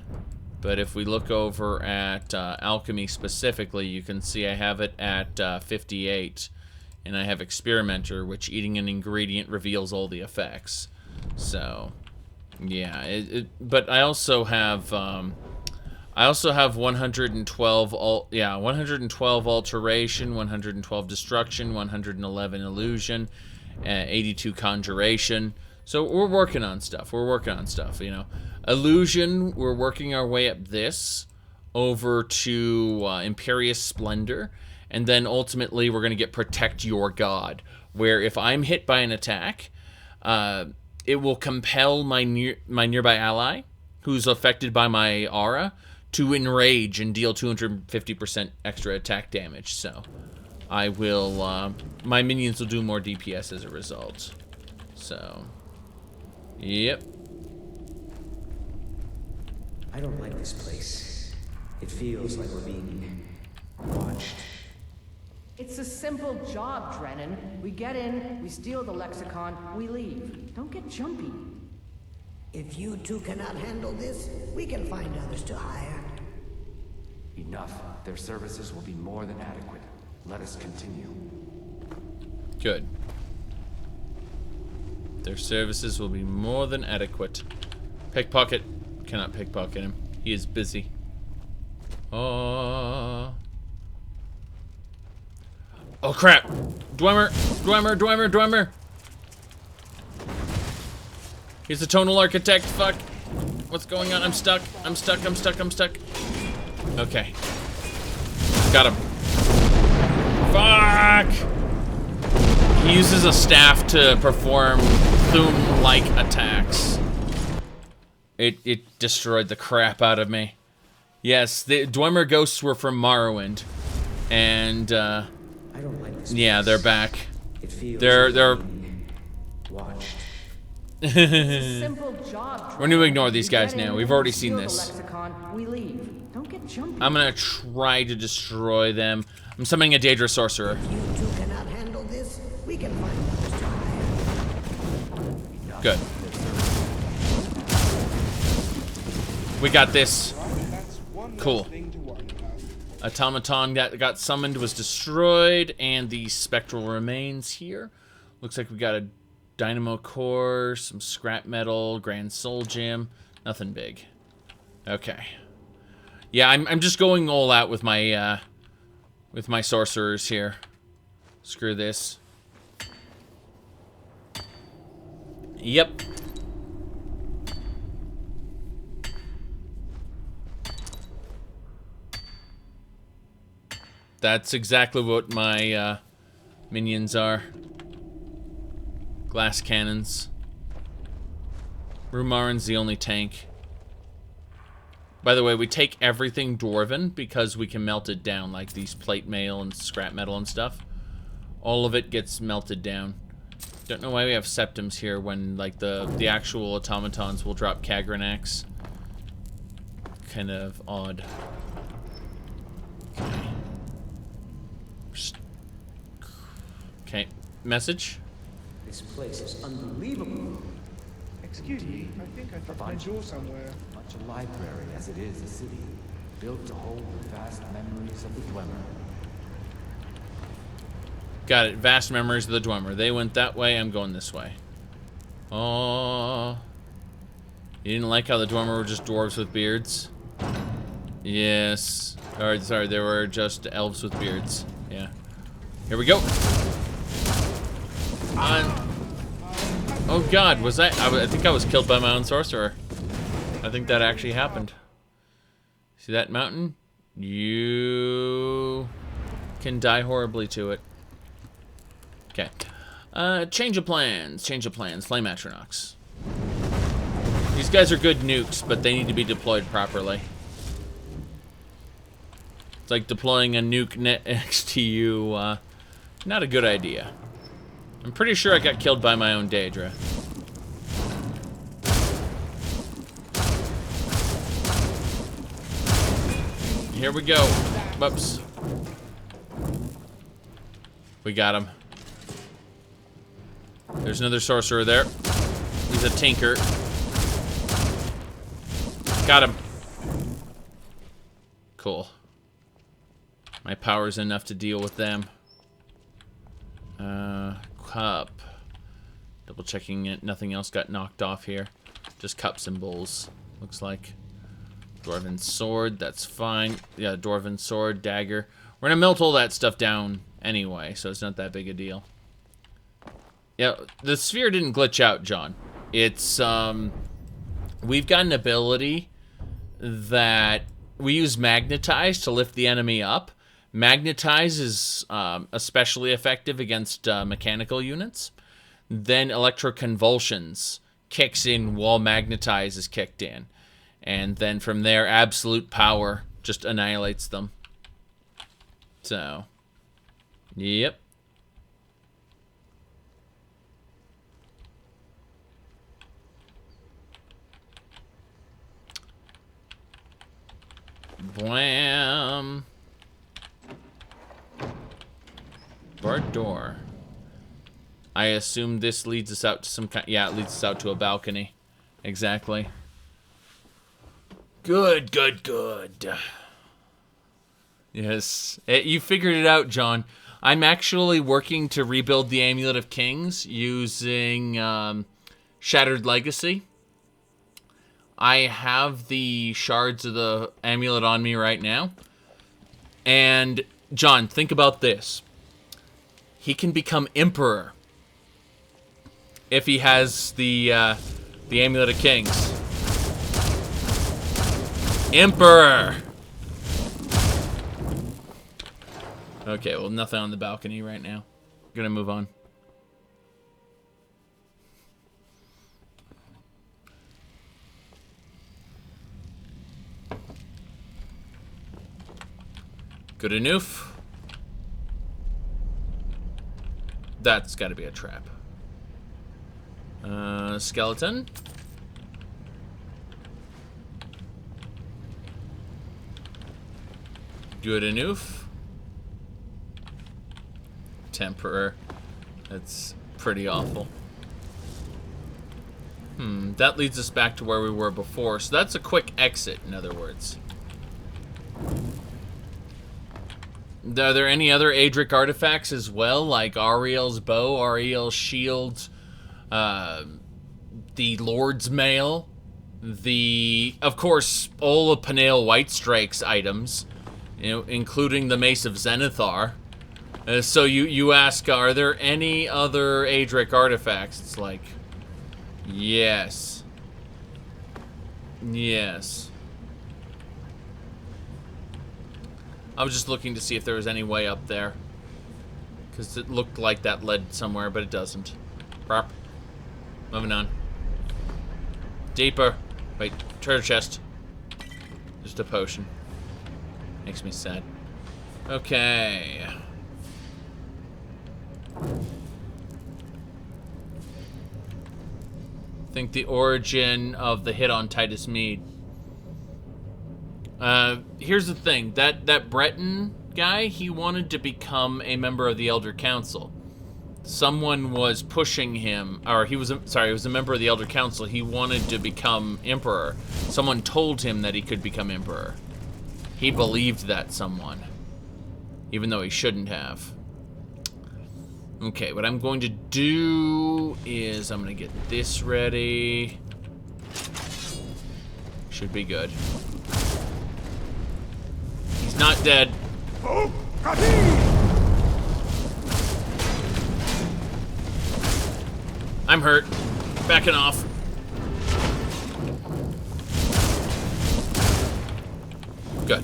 But if we look over at alchemy specifically, you can see I have it at 58. And I have Experimenter, which eating an ingredient reveals all the effects. So, yeah. But I also have 112 112 alteration, 112 destruction, 111 illusion, 82 conjuration. So we're working on stuff. You know, illusion. We're working our way up this over to Imperious Splendor. And then ultimately we're going to get Protect Your God, where if I'm hit by an attack, it will compel my nearby ally, who's affected by my aura, to enrage and deal 250% extra attack damage. So I will, my minions will do more DPS as a result. So, yep. I don't like this place. It feels like we're being watched. It's a simple job, Drennan. We get in, we steal the lexicon, we leave. Don't get jumpy. If you two cannot handle this, we can find others to hire. Enough. Their services will be more than adequate. Let us continue. Good. Their services will be more than adequate. Pickpocket. Cannot pickpocket him. He is busy. Oh. Oh, crap. Dwemer. He's the tonal architect. Fuck. What's going on? I'm stuck. Okay. Got him. Fuck! He uses a staff to perform Thum-like attacks. It destroyed the crap out of me. Yes, the Dwemer ghosts were from Morrowind. And, I don't like this yeah, place. they're back. It feels They're watched. Simple job. We're gonna ignore these guys We get now. in, We've already steal seen the this. lexicon, we leave. Don't get jumpy. I'm gonna try to destroy them. I'm summoning a Daedra Sorcerer. You two cannot handle this. We can find others to hire. Good. We got this. That's one Cool. less thing to worry about. Automaton that got summoned was destroyed, and the spectral remains here. Looks like we got a dynamo core, some scrap metal, grand soul gem. Nothing big. Okay. Yeah, I'm just going all out with my sorcerers here. Screw this. Yep. That's exactly what my minions are. Glass cannons. Rumarin's the only tank. By the way, we take everything Dwarven because we can melt it down, like these plate mail and scrap metal and stuff. All of it gets melted down. Don't know why we have septums here when, like, the actual automatons will drop Kagranax. Kind of odd. Okay. Okay, message? This place is unbelievable. Excuse me, I think I dropped my jaw somewhere. Much a library as it is a city, built to hold the vast memories of the Dwemer. Got it. Vast memories of the Dwemer. They went that way, I'm going this way. Oh. You didn't like how the Dwemer were just dwarves with beards? Yes. Or, sorry, they were just elves with beards. Yeah. Here we go. Oh god, was I think I was killed by my own sorcerer. I think that actually happened. See that mountain? You can die horribly to it. Okay. Change of plans. Flame Atronachs. These guys are good nukes, but they need to be deployed properly. It's like deploying a nuke next to you, not a good idea. I'm pretty sure I got killed by my own Daedra. Here we go. Whoops. We got him. There's another sorcerer there. He's a tinker. Got him. Cool. My power's enough to deal with them. Cup. Double checking it. Nothing else got knocked off here. Just cups and bowls. Looks like. Dwarven sword. That's fine. Yeah, Dwarven sword, dagger. We're gonna melt all that stuff down anyway, so it's not that big a deal. Yeah, the sphere didn't glitch out, John. It's, we've got an ability that we use Magnetize to lift the enemy up. Magnetize is especially effective against mechanical units. Then Electroconvulsions kicks in while Magnetize is kicked in. And then from there, Absolute Power just annihilates them. So, yep. Blam. Barred door. I assume this leads us out to some kind... Yeah, it leads us out to a balcony. Exactly. Good, good, good. Yes. You figured it out, John. I'm actually working to rebuild the Amulet of Kings using Shattered Legacy. I have the shards of the amulet on me right now. And, John, think about this. he can become Emperor. If he has the Amulet of Kings. Emperor! Okay, well, nothing on the balcony right now. Gonna move on. Good enough. That's gotta be a trap. Skeleton. Good enough. Temperer. That's pretty awful. That leads us back to where we were before. So that's a quick exit, in other words. Are there any other Adric artifacts as well, like Ariel's bow, Ariel's shield, the Lord's mail, of course, all of Panael Whitestrike's items, including the Mace of Zenithar. So you ask, are there any other Adric artifacts? It's like, yes. Yes. I was just looking to see if there was any way up there. Because it looked like that led somewhere, but it doesn't. Prop. Moving on. Deeper. Wait, treasure chest. Just a potion. Makes me sad. Okay. I think the origin of the hit on Titus Mead. Here's the thing. That Breton guy, he wanted to become a member of the Elder Council. Someone was pushing him, or he was a member of the Elder Council. He wanted to become Emperor. Someone told him that he could become Emperor. He believed that someone, even though he shouldn't have. Okay, what I'm going to do is I'm going to get this ready. Should be good. He's not dead. I'm hurt. Backing off. Good.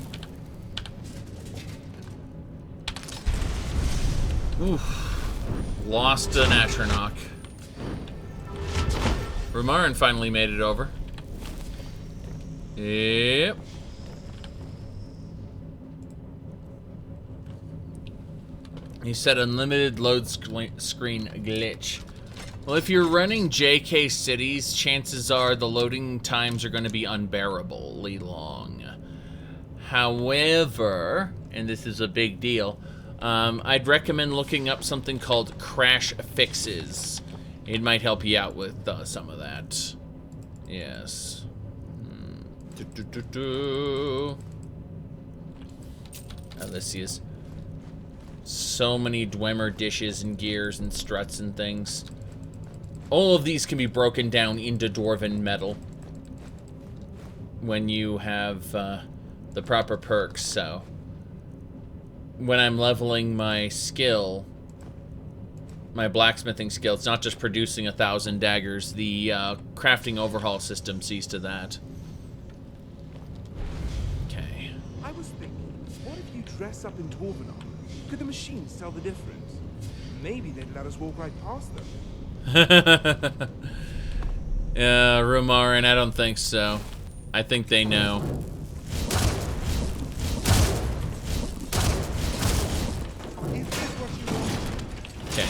Oof. Lost an Atronach. Rumarin finally made it over. Yep. He said unlimited load screen glitch. Well, if you're running JK cities, chances are the loading times are going to be unbearably long. However, and this is a big deal, I'd recommend looking up something called crash fixes. It might help you out with some of that. Yes. Alicia's. So many Dwemer dishes and gears and struts and things. All of these can be broken down into Dwarven metal when you have the proper perks, so when I'm leveling my skill, my blacksmithing skill, it's not just producing 1,000 daggers. The crafting overhaul system sees to that. Okay. I was thinking, what if you dress up in Dwarven armor? Could the machines tell the difference? Maybe they'd let us walk right past them. Yeah, Rumarin, I don't think so. I think they know. Okay.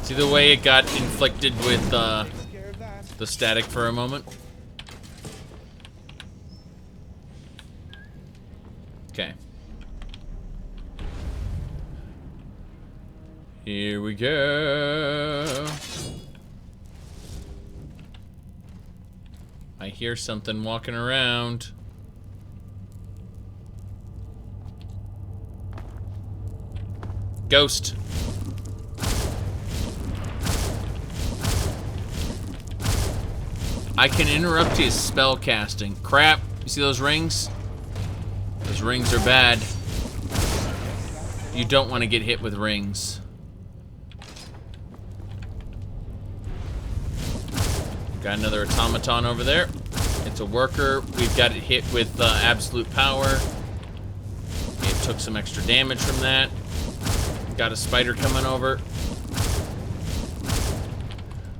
See the way it got inflicted with the static for a moment? Okay. Here we go. I hear something walking around. Ghost. I can interrupt his spell casting. Crap. You see those rings? Those rings are bad. You don't want to get hit with rings. Got another automaton over there. It's a worker. We've got it hit with absolute power. It took some extra damage from that. Got a spider coming over.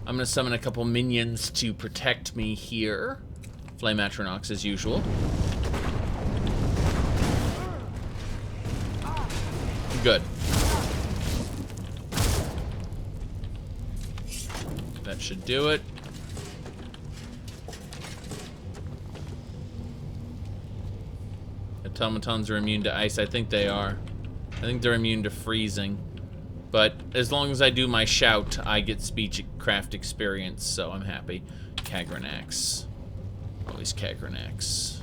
I'm gonna summon a couple minions to protect me here. Flame Atronox as usual. Good. That should do it. Automatons are immune to ice. I think they are. I think they're immune to freezing. But as long as I do my shout, I get speechcraft experience, so I'm happy. Kagranax. Always Kagranax.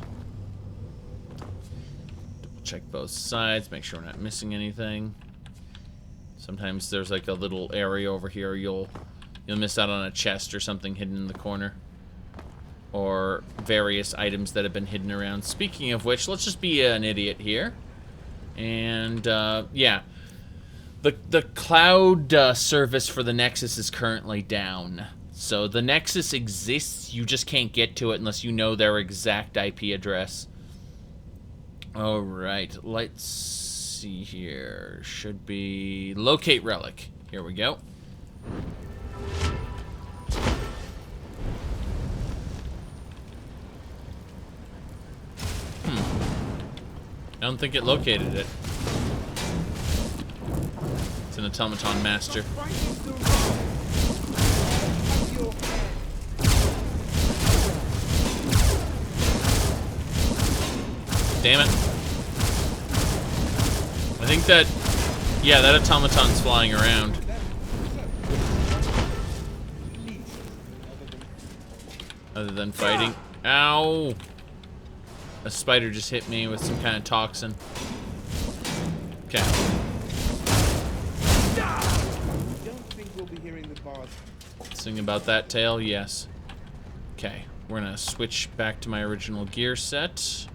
Double check both sides, make sure we're not missing anything. Sometimes there's like a little area over here you'll miss out on a chest or something hidden in the corner. Or various items that have been hidden around. Speaking of which, let's just be an idiot here. And, yeah. The cloud service for the Nexus is currently down. So the Nexus exists, you just can't get to it unless you know their exact IP address. Alright, let's see here. Should be locate relic. Here we go. I don't think it located it. It's an automaton master. Damn it. I think that... yeah, that automaton's flying around. Other than fighting. Ow! A spider just hit me with some kind of toxin. Okay. Don't think we'll be hearing the bard. Sing about that tale, yes. Okay, we're gonna switch back to my original gear set.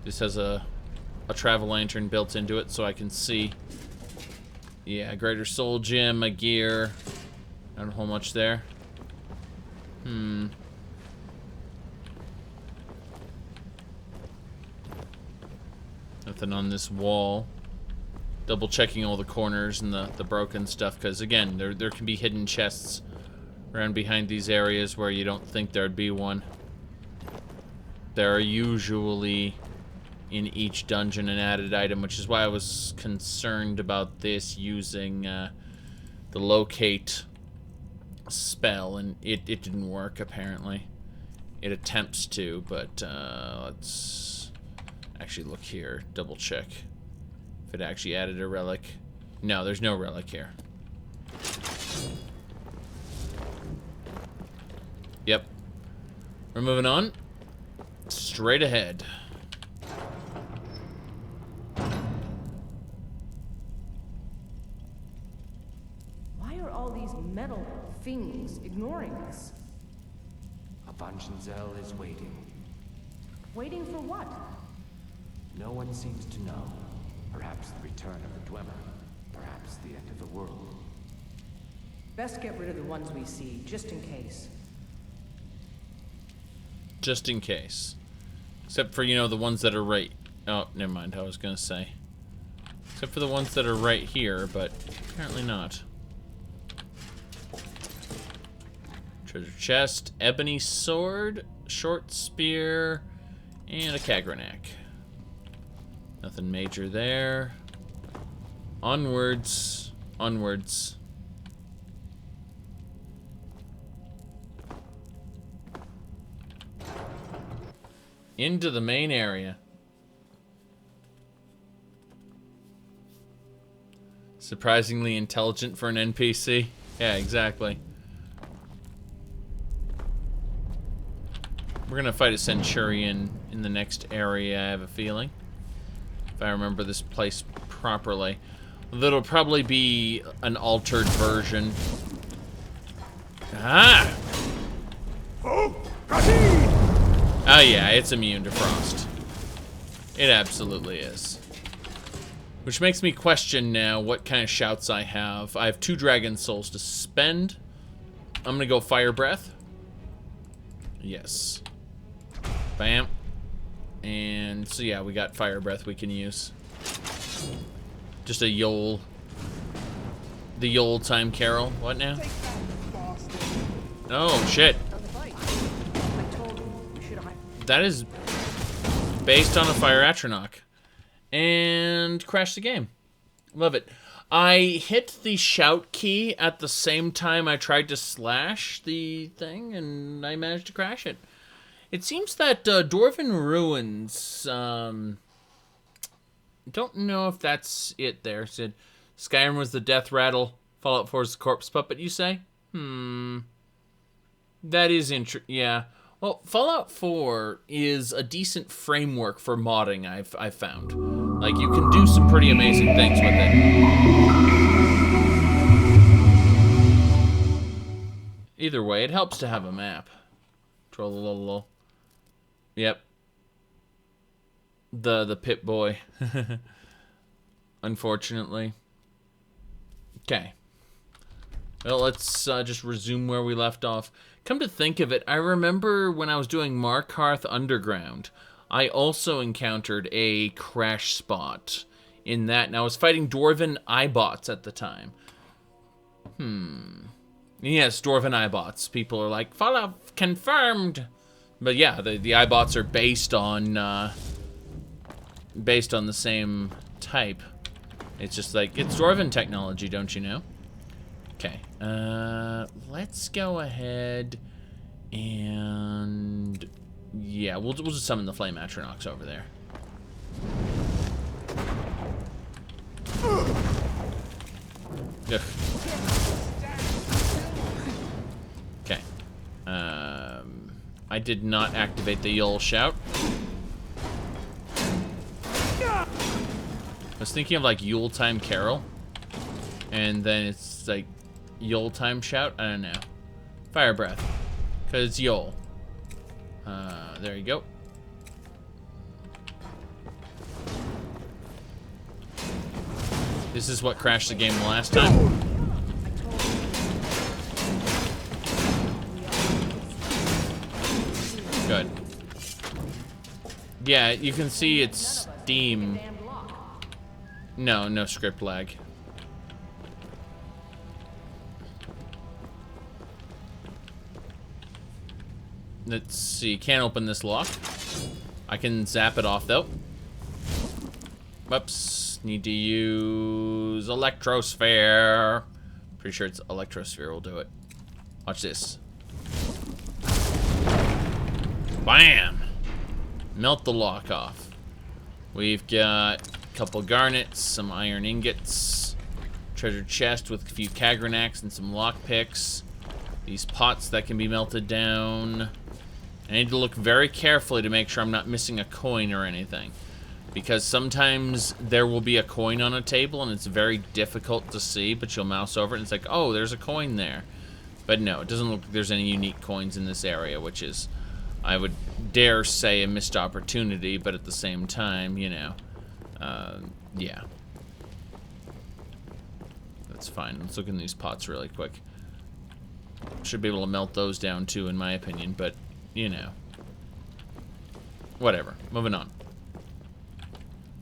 This has a travel lantern built into it so I can see. Yeah, Greater Soul Gem, my gear. Not a whole much there. Nothing on this wall. Double checking all the corners and the broken stuff, because again, there can be hidden chests around behind these areas where you don't think there'd be one. There are usually in each dungeon an added item, which is why I was concerned about this using the locate spell, and it didn't work apparently. It attempts to, but let's actually look here, double check if it actually added a relic. No, there's no relic here. Yep. We're moving on. Straight ahead. Why are all these metal things ignoring us? Avangenzel is waiting. Waiting for what? No one seems to know. Perhaps the return of the Dwemer. Perhaps the end of the world. Best get rid of the ones we see, just in case. Just in case. Except for, you know, the ones that are right... oh, never mind, I was gonna say. Except for the ones that are right here, but apparently not. Treasure chest, ebony sword, short spear, and a Kagranak. Nothing major there. Onwards. Onwards. Into the main area. Surprisingly intelligent for an NPC. Yeah, exactly. We're gonna fight a Centurion in the next area, I have a feeling. If I remember this place properly. That'll probably be an altered version. Ah! Oh yeah, it's immune to frost. It absolutely is. Which makes me question now what kind of shouts I have. I have 2 dragon souls to spend. I'm gonna go fire breath. Yes. Bam. And so yeah, we got fire breath we can use. Just a Yol. The Yol time carol. What now? Oh shit. That is based on a fire atronach. And crash the game. Love it. I hit the shout key at the same time I tried to slash the thing, and I managed to crash it. It seems that Dwarven Ruins, don't know if that's it there. It said, Skyrim was the death rattle, Fallout 4 is the corpse puppet, you say? That is yeah. Well, Fallout 4 is a decent framework for modding, I've found. Like, you can do some pretty amazing things with it. Either way, it helps to have a map. Trollololo. Yep. The Pit Boy. Unfortunately. Okay. Well, let's just resume where we left off. Come to think of it, I remember when I was doing Markarth Underground, I also encountered a crash spot in that, and I was fighting Dwarven Eyebots at the time. Yes, Dwarven Eyebots. People are like, Fallout confirmed! But yeah, the Eyebots are based on the same type. It's just like, it's Dwarven technology, don't you know? Okay, let's go ahead and yeah, we'll just summon the Flame Atronachs over there. Ugh. Okay, I did not activate the Yol shout. I was thinking of like Yule Time Carol, and then it's like Yule Time Shout? I don't know. Fire Breath. Because it's Yule. There you go. This is what crashed the game last time. Good. Yeah, you can see it's Steam. No script lag. Let's see, can't open this lock. I can zap it off though. Whoops, need to use Electrosphere. Pretty sure it's Electrosphere will do it. Watch this. Bam! Melt the lock off. We've got a couple garnets, some iron ingots, treasure chest with a few Kagranaks and some lockpicks. These pots that can be melted down. I need to look very carefully to make sure I'm not missing a coin or anything. Because sometimes there will be a coin on a table and it's very difficult to see, but you'll mouse over it and it's like, oh, there's a coin there. But no, it doesn't look like there's any unique coins in this area, which is, I would dare say, a missed opportunity, but at the same time, you know, yeah. That's fine. Let's look in these pots really quick. Should be able to melt those down too, in my opinion, but you know. Whatever. Moving on.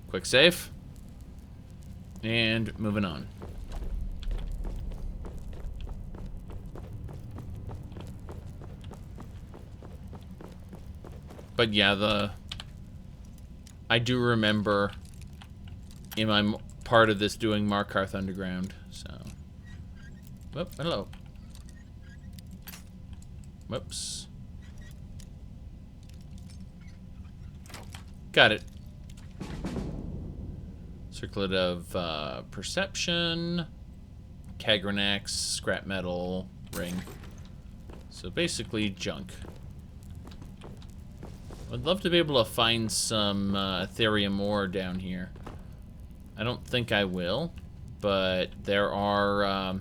Quick save. And moving on. But yeah, I do remember in my part of this doing Markarth Underground, so. Whoop, hello. Whoops. Got it. Circlet of Perception, Kagranaks, Scrap Metal, Ring. So basically junk. I'd love to be able to find some Ethereum ore down here. I don't think I will, but there are...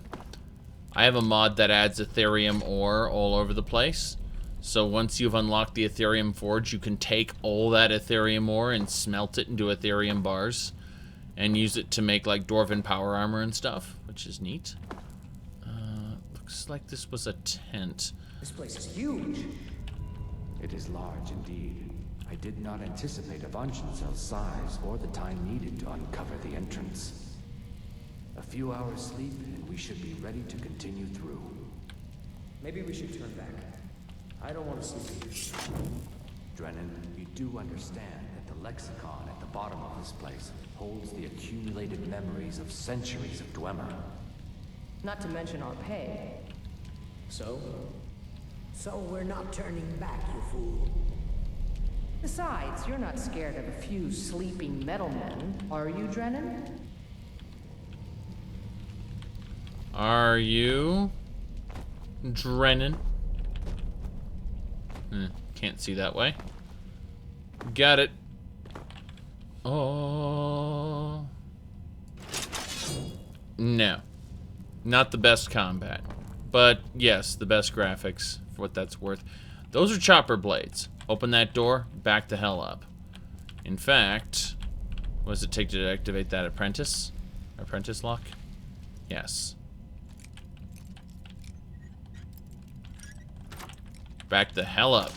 I have a mod that adds Ethereum ore all over the place. So once you've unlocked the Ethereum Forge, you can take all that Ethereum ore and smelt it into Ethereum bars. and use it to make like dwarven power armor and stuff, which is neat. Looks like this was a tent. This place is huge. It is large indeed. I did not anticipate a Vanshenzel's size or the time needed to uncover the entrance. A few hours sleep and we should be ready to continue through. Maybe we should turn back. I don't want to sleep here. Drennan, you do understand that the lexicon at the bottom of this place holds the accumulated memories of centuries of Dwemer. Not to mention our pay. So? So we're not turning back, you fool. Besides, you're not scared of a few sleeping metalmen, are you, Drennan? Are you, Drennan? Can't see that way. Got it. Oh. No. Not the best combat. But, yes, the best graphics, for what that's worth. Those are chopper blades. Open that door, back the hell up. In fact, what does it take to activate that apprentice? Apprentice lock? Yes. Back the hell up.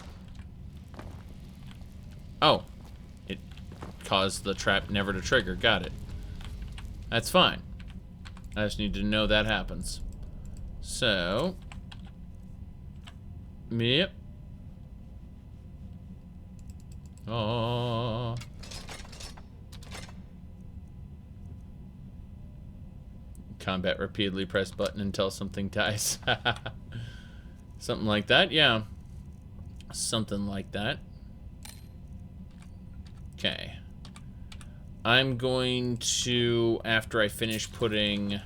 Oh. It caused the trap never to trigger. Got it. That's fine. I just need to know that happens. So. Yep. Oh. Combat repeatedly press button until something dies. Something like that, yeah. Something like that. Okay. I'm going to, after I finish putting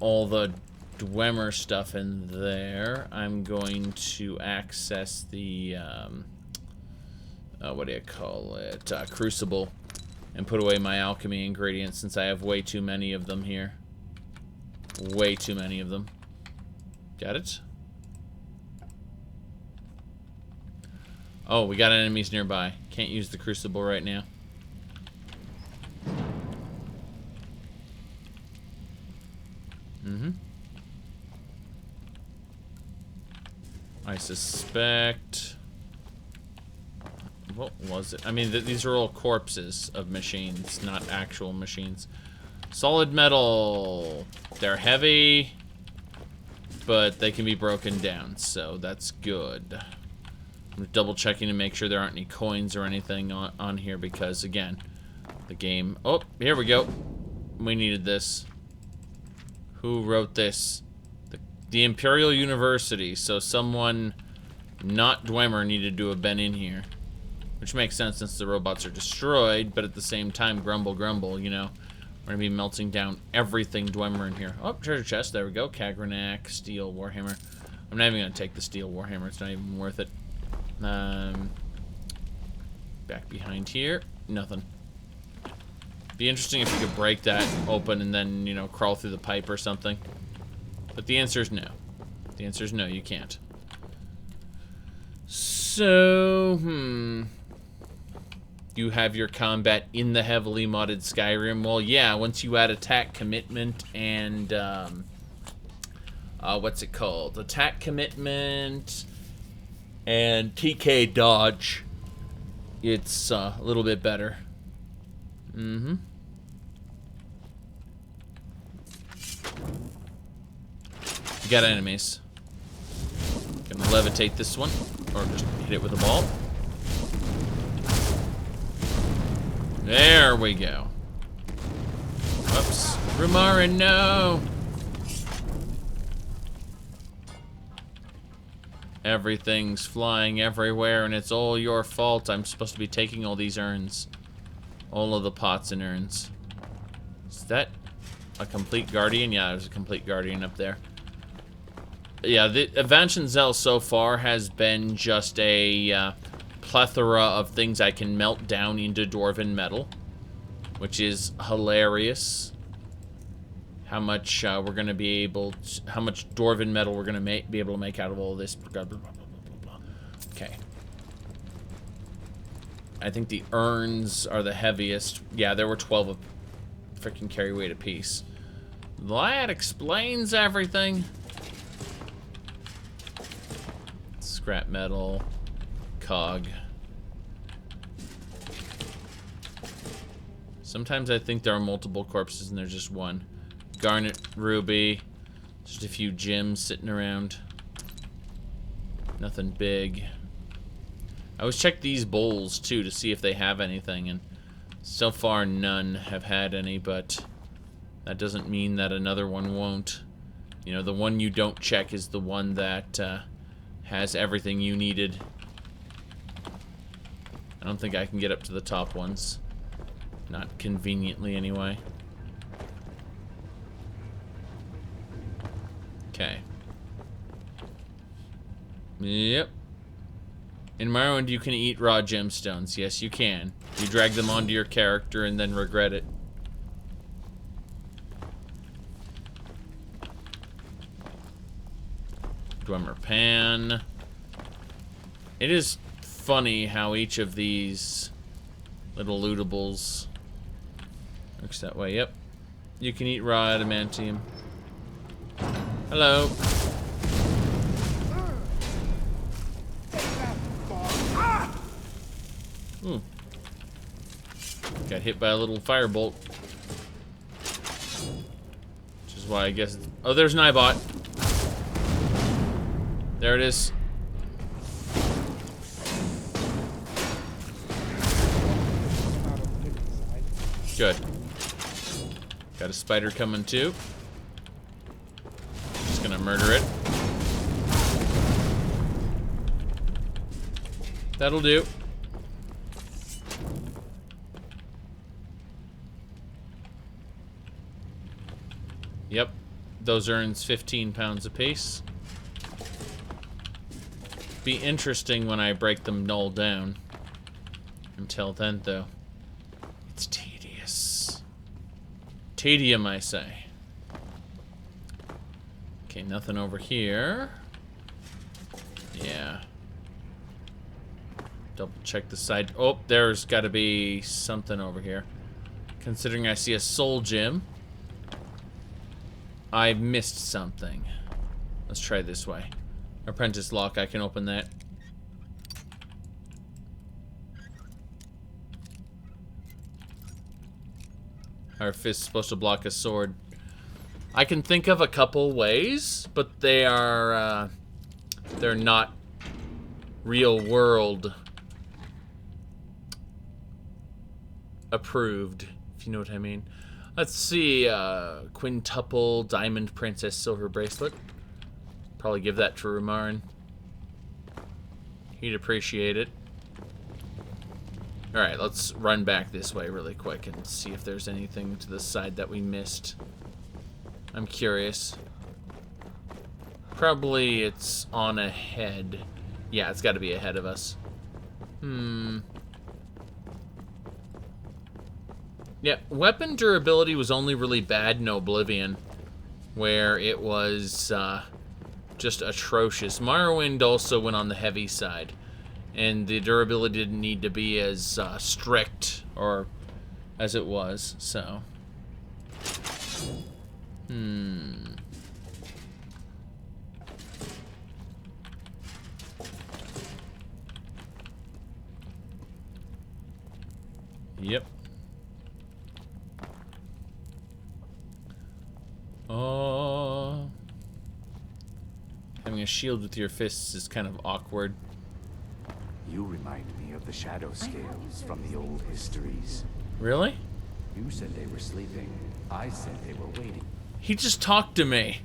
all the Dwemer stuff in there, I'm going to access the, what do you call it? Crucible. And put away my alchemy ingredients since I have way too many of them here. Way too many of them. Got it? Oh, we got enemies nearby. Can't use the crucible right now. I suspect... What was it? I mean, these are all corpses of machines, not actual machines. Solid metal. They're heavy, but they can be broken down, so that's good. I'm double checking to make sure there aren't any coins or anything on here because, again, the game... Oh, here we go. We needed this. Who wrote this? The Imperial University. So someone not Dwemer needed to have been in here. Which makes sense since the robots are destroyed, but at the same time, grumble, grumble, you know. We're going to be melting down everything Dwemer in here. Oh, treasure chest. There we go. Kagranak, steel, warhammer. I'm not even going to take the steel warhammer. It's not even worth it. Back behind here. Nothing. Be interesting if you could break that open and then, you know, crawl through the pipe or something. But the answer is no. The answer is no, you can't. So, you have your combat in the heavily modded Skyrim. Well, yeah, once you add attack commitment and, what's it called? Attack commitment and TK dodge, it's a little bit better. You got enemies. Gonna levitate this one, or just hit it with a ball. There we go. Whoops. Rumarin, no! Everything's flying everywhere, and it's all your fault. I'm supposed to be taking all these urns. All of the pots and urns. Is that a complete guardian? Yeah, there's a complete guardian up there. Yeah, the Vanshenzel so far has been just a plethora of things I can melt down into dwarven metal, which is hilarious. How much we're gonna be able to, how much dwarven metal we're gonna be able to make out of all this. Blah, blah, blah, blah, blah, blah. Okay. I think the urns are the heaviest. Yeah, there were 12 of freaking carry weight apiece. That explains everything. Scrap metal, cog. Sometimes I think there are multiple corpses and there's just one. Garnet, ruby, just a few gems sitting around. Nothing big. I always check these bowls too to see if they have anything, and so far none have had any, but that doesn't mean that another one won't. You know, the one you don't check is the one that has everything you needed. I don't think I can get up to the top ones. Not conveniently, anyway. Okay. Yep. In Morrowind, you can eat raw gemstones. Yes, you can. You drag them onto your character and then regret it. Dwemer pan. It is funny how each of these little lootables works that way. Yep. You can eat raw adamantium. Hello. Ooh. Got hit by a little firebolt. Which is why I guess it's... Oh, there's an eyebot. There it is. Good. Got a spider coming too. Just gonna murder it. That'll do. Yep. Those urns 15 pounds apiece. Be interesting when I break them null down. Until then, though, it's tedious. Tedium, I say. Okay, nothing over here. Yeah. Double check the side. Oh, there's got to be something over here. Considering I see a soul gem, I missed something. Let's try this way. Apprentice lock, I can open that. Our fist is supposed to block a sword. I can think of a couple ways, but they are, they're not real world approved, if you know what I mean. Let's see, quintuple diamond princess silver bracelet. Probably give that to Rumarin. He'd appreciate it. Alright, let's run back this way really quick and see if there's anything to the side that we missed. I'm curious. Probably it's on ahead. Yeah, it's got to be ahead of us. Yeah, weapon durability was only really bad in Oblivion, where it was just atrocious. Morrowind also went on the heavy side, and the durability didn't need to be as strict or as it was, so. Yep. Oh. Having a shield with your fists is kind of awkward. You remind me of the shadow scales from the old histories. Really? You said they were sleeping. I said they were waiting. He just talked to me.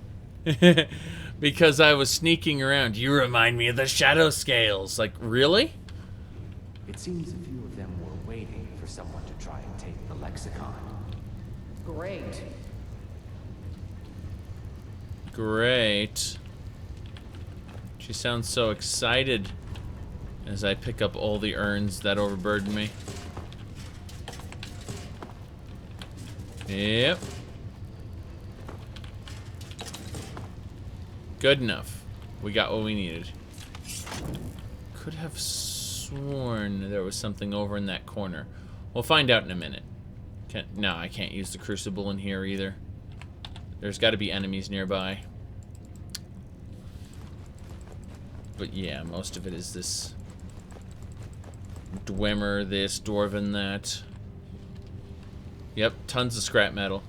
Because I was sneaking around. You remind me of the shadow scales. Like, really? It seems a few of them were waiting for someone to try and take the lexicon. Great. Great. She sounds so excited as I pick up all the urns that overburden me. Yep. Good enough. We got what we needed. Could have sworn there was something over in that corner. We'll find out in a minute. No, I can't use the crucible in here either. There's got to be enemies nearby. But yeah, most of it is this Dwemer, this, Dwarven, that. Yep, tons of scrap metal.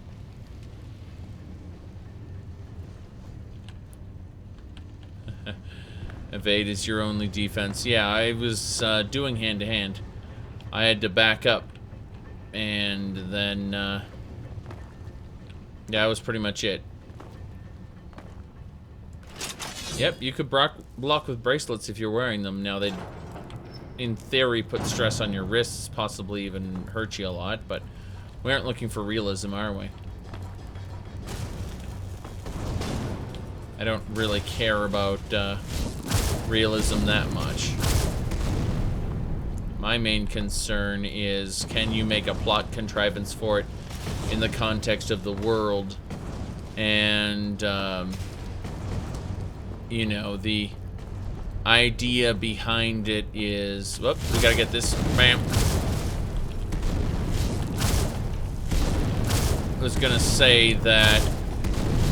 Evade is your only defense. Yeah, I was doing hand-to-hand. I had to back up. And then, yeah, that was pretty much it. Yep, you could block with bracelets if you're wearing them. Now, they'd, in theory, put stress on your wrists, possibly even hurt you a lot, but we aren't looking for realism, are we? I don't really care about realism that much. My main concern is, can you make a plot contrivance for it in the context of the world? And, you know, the idea behind it is... Whoop, we gotta get this. Bam. I was gonna say that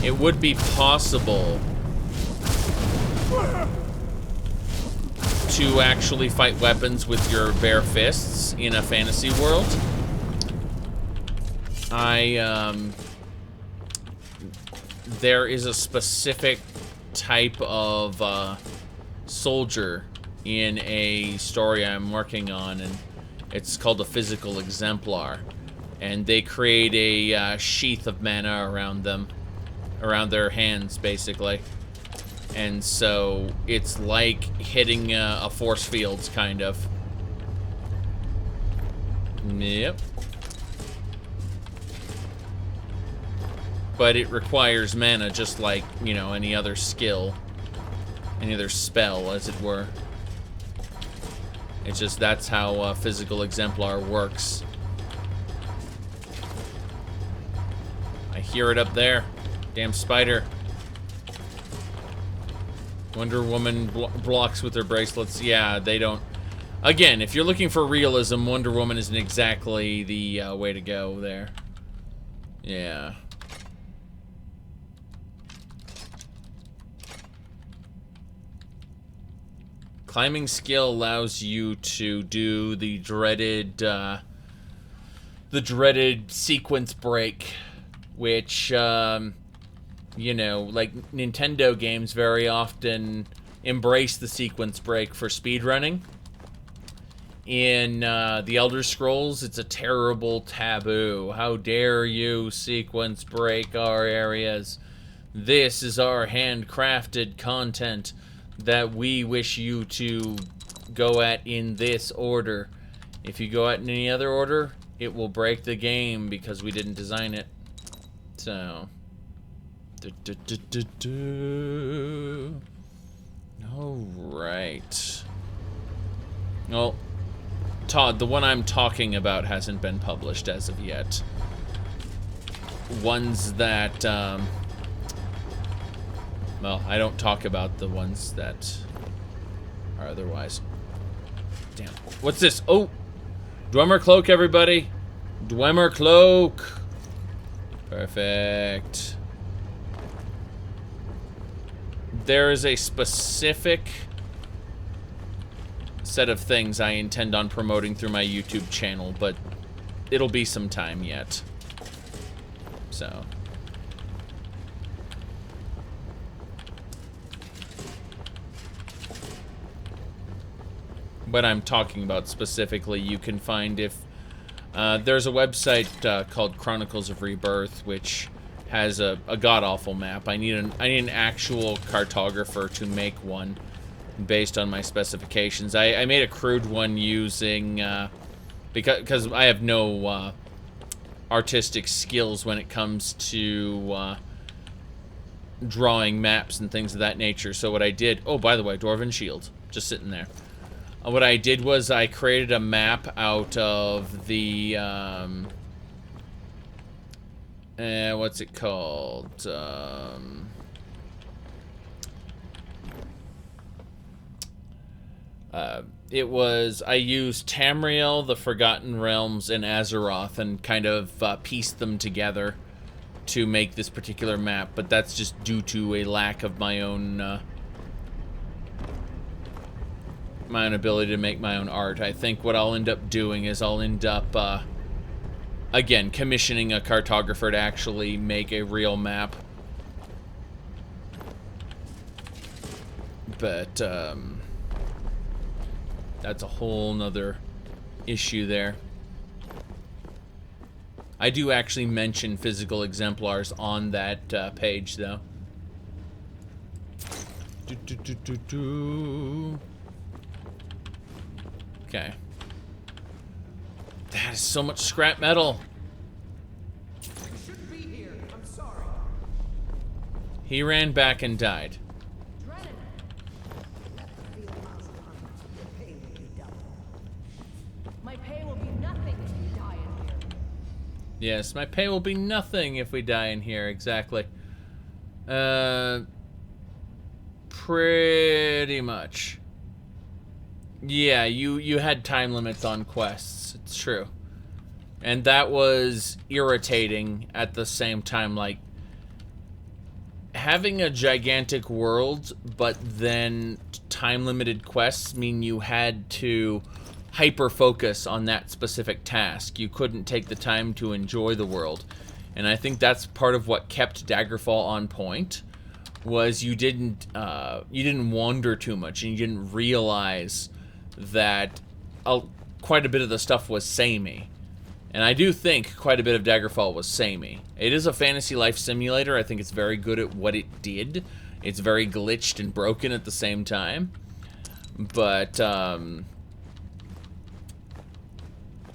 it would be possible to actually fight weapons with your bare fists in a fantasy world. There is a specific type of soldier in a story I'm working on, and it's called a physical exemplar. And they create a sheath of mana around them, around their hands, basically. And so it's like hitting a force field, kind of. Yep. But it requires mana just like, you know, any other skill. Any other spell, as it were. It's just that's how Physical Exemplar works. I hear it up there. Damn spider. Wonder Woman blocks with her bracelets. Yeah, they don't... Again, if you're looking for realism, Wonder Woman isn't exactly the way to go there. Yeah. Climbing skill allows you to do the dreaded sequence break, which, you know, like Nintendo games very often embrace the sequence break for speedrunning. In the Elder Scrolls, it's a terrible taboo. How dare you sequence break our areas? This is our handcrafted content that we wish you to go at in this order. If you go at in any other order, it will break the game because we didn't design it. So... Alright. Well, Todd, the one I'm talking about hasn't been published as of yet. Ones that, well, I don't talk about the ones that are otherwise. Damn. What's this? Oh! Dwemer Cloak, everybody! Dwemer Cloak! Perfect. There is a specific set of things I intend on promoting through my YouTube channel, but it'll be some time yet. So. What I'm talking about specifically, you can find if there's a website called Chronicles of Rebirth, which has a god-awful map. I need an actual cartographer to make one based on my specifications. I made a crude one using because I have no artistic skills when it comes to drawing maps and things of that nature. So what I did, oh, by the way, Dwarven Shield, just sitting there. What I did was I created a map out of the, what's it called? I used Tamriel, the Forgotten Realms, and Azeroth, and kind of pieced them together to make this particular map, but that's just due to a lack of my own ability to make my own art. I think what I'll end up doing is I'll end up, again, commissioning a cartographer to actually make a real map. But, that's a whole nother issue there. I do actually mention physical exemplars on that page, though. Okay. That is so much scrap metal. Shouldn't be here. I'm sorry. He ran back and died. My pay will be nothing if you die in here. Yes, my pay will be nothing if we die in here, exactly. Pretty much. Yeah, you had time limits on quests, it's true. And that was irritating at the same time, like, having a gigantic world, but then time-limited quests mean you had to hyper-focus on that specific task. You couldn't take the time to enjoy the world. And I think that's part of what kept Daggerfall on point, was you didn't wander too much, and you didn't realize that quite a bit of the stuff was samey. And I do think quite a bit of Daggerfall was samey. It is a fantasy life simulator. I think it's very good at what it did. It's very glitched and broken at the same time. But,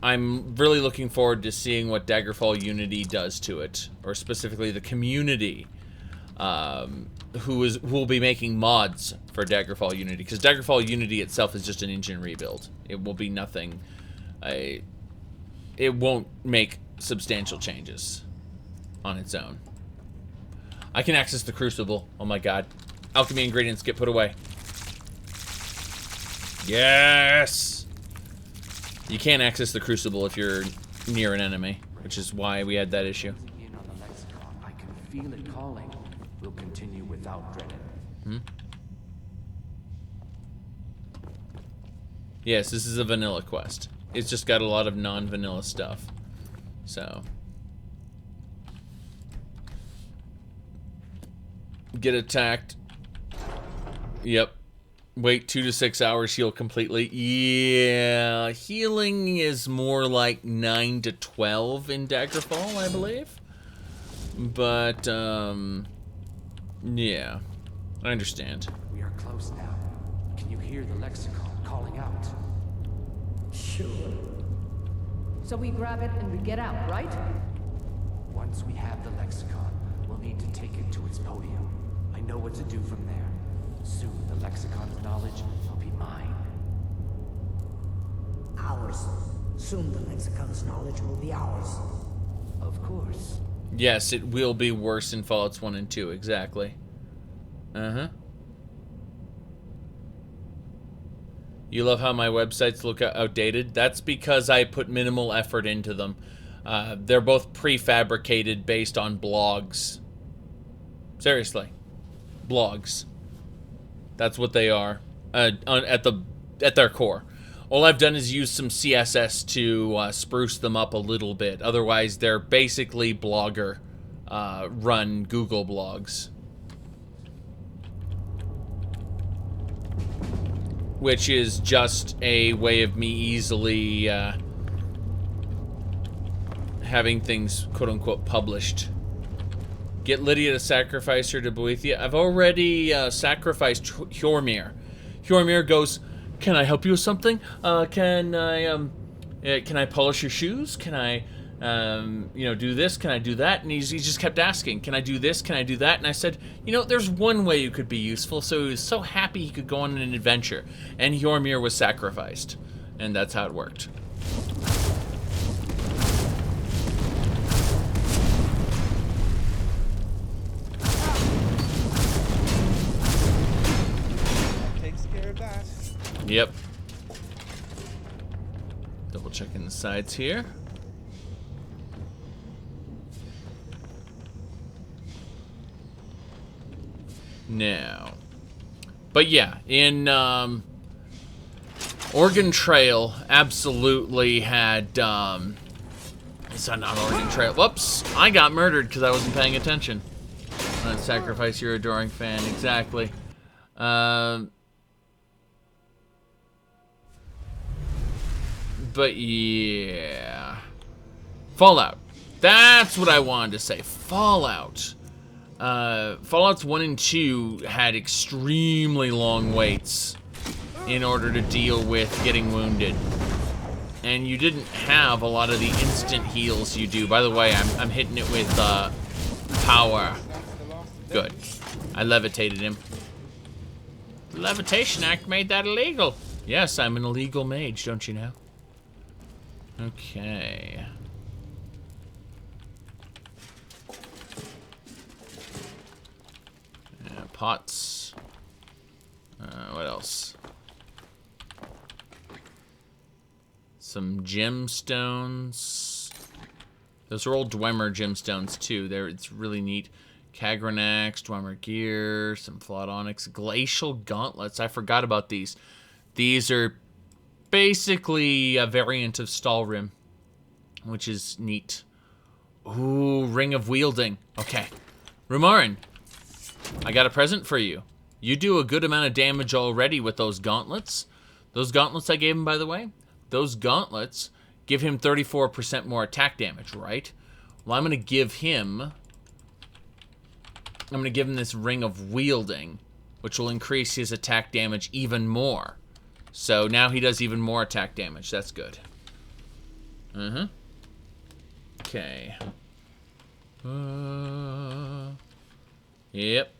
I'm really looking forward to seeing what Daggerfall Unity does to it. Or specifically the community, who will be making mods for Daggerfall Unity. Because Daggerfall Unity itself is just an engine rebuild. It will be nothing... It won't make substantial changes on its own. I can access the Crucible. Oh my god. Alchemy ingredients get put away. Yes! You can't access the Crucible if you're near an enemy, which is why we had that issue. In on the lexicon, I can feel it calling. We'll continue without Drennan. Hmm? Yes, this is a vanilla quest. It's just got a lot of non-vanilla stuff. So. Get attacked. Yep. Wait 2 to 6 hours, heal completely. Yeah, healing is more like 9 to 12 in Daggerfall, I believe. But, yeah. I understand. We are close now. Can you hear the lexicon calling out? Sure. So we grab it and we get out, right? Once we have the lexicon, we'll need to take it to its podium. I know what to do from there. Soon the lexicon's knowledge will be mine. Ours. Soon the lexicon's knowledge will be ours. Of course. Yes, it will be worse in Fallouts 1 and 2, exactly. Uh-huh. You love how my websites look outdated? That's because I put minimal effort into them. They're both prefabricated based on blogs. Seriously. Blogs. That's what they are. At their core. All I've done is use some CSS to spruce them up a little bit. Otherwise, they're basically blogger run Google blogs. Which is just a way of me easily having things quote-unquote published. Get Lydia to sacrifice her to Boethiah. I've already sacrificed Hjormir. Hjormir goes, can I help you with something? Can I polish your shoes? Can I, do this? Can I do that? And he just kept asking, can I do this? Can I do that? And I said, there's one way you could be useful. So he was so happy he could go on an adventure. And Hjormir was sacrificed. And that's how it worked. That takes care of that. Yep. Checking the sides here. No. But yeah, in Oregon Trail absolutely had it's not Oregon Trail. Whoops, I got murdered because I wasn't paying attention. Sacrifice your adoring fan, exactly. But yeah. Fallout. That's what I wanted to say. Fallout. Fallouts 1 and 2 had extremely long waits in order to deal with getting wounded. And you didn't have a lot of the instant heals you do. By the way, I'm hitting it with power. Good. I levitated him. The Levitation Act made that illegal. Yes, I'm an illegal mage, don't you know? Okay. Pots. What else? Some gemstones. Those are all Dwemer gemstones too. It's really neat. Chagrin Axe, Dwemer gear, some flawed Onyx, Glacial Gauntlets. I forgot about these. These are basically a variant of Stalrim, which is neat. Ooh, Ring of Wielding. Okay. Rumarin, I got a present for you. You do a good amount of damage already with those gauntlets. Those gauntlets I gave him, by the way, those gauntlets give him 34% more attack damage, right? Well, I'm going to give him this Ring of Wielding, which will increase his attack damage even more. So now he does even more attack damage. That's good. Okay. Yep.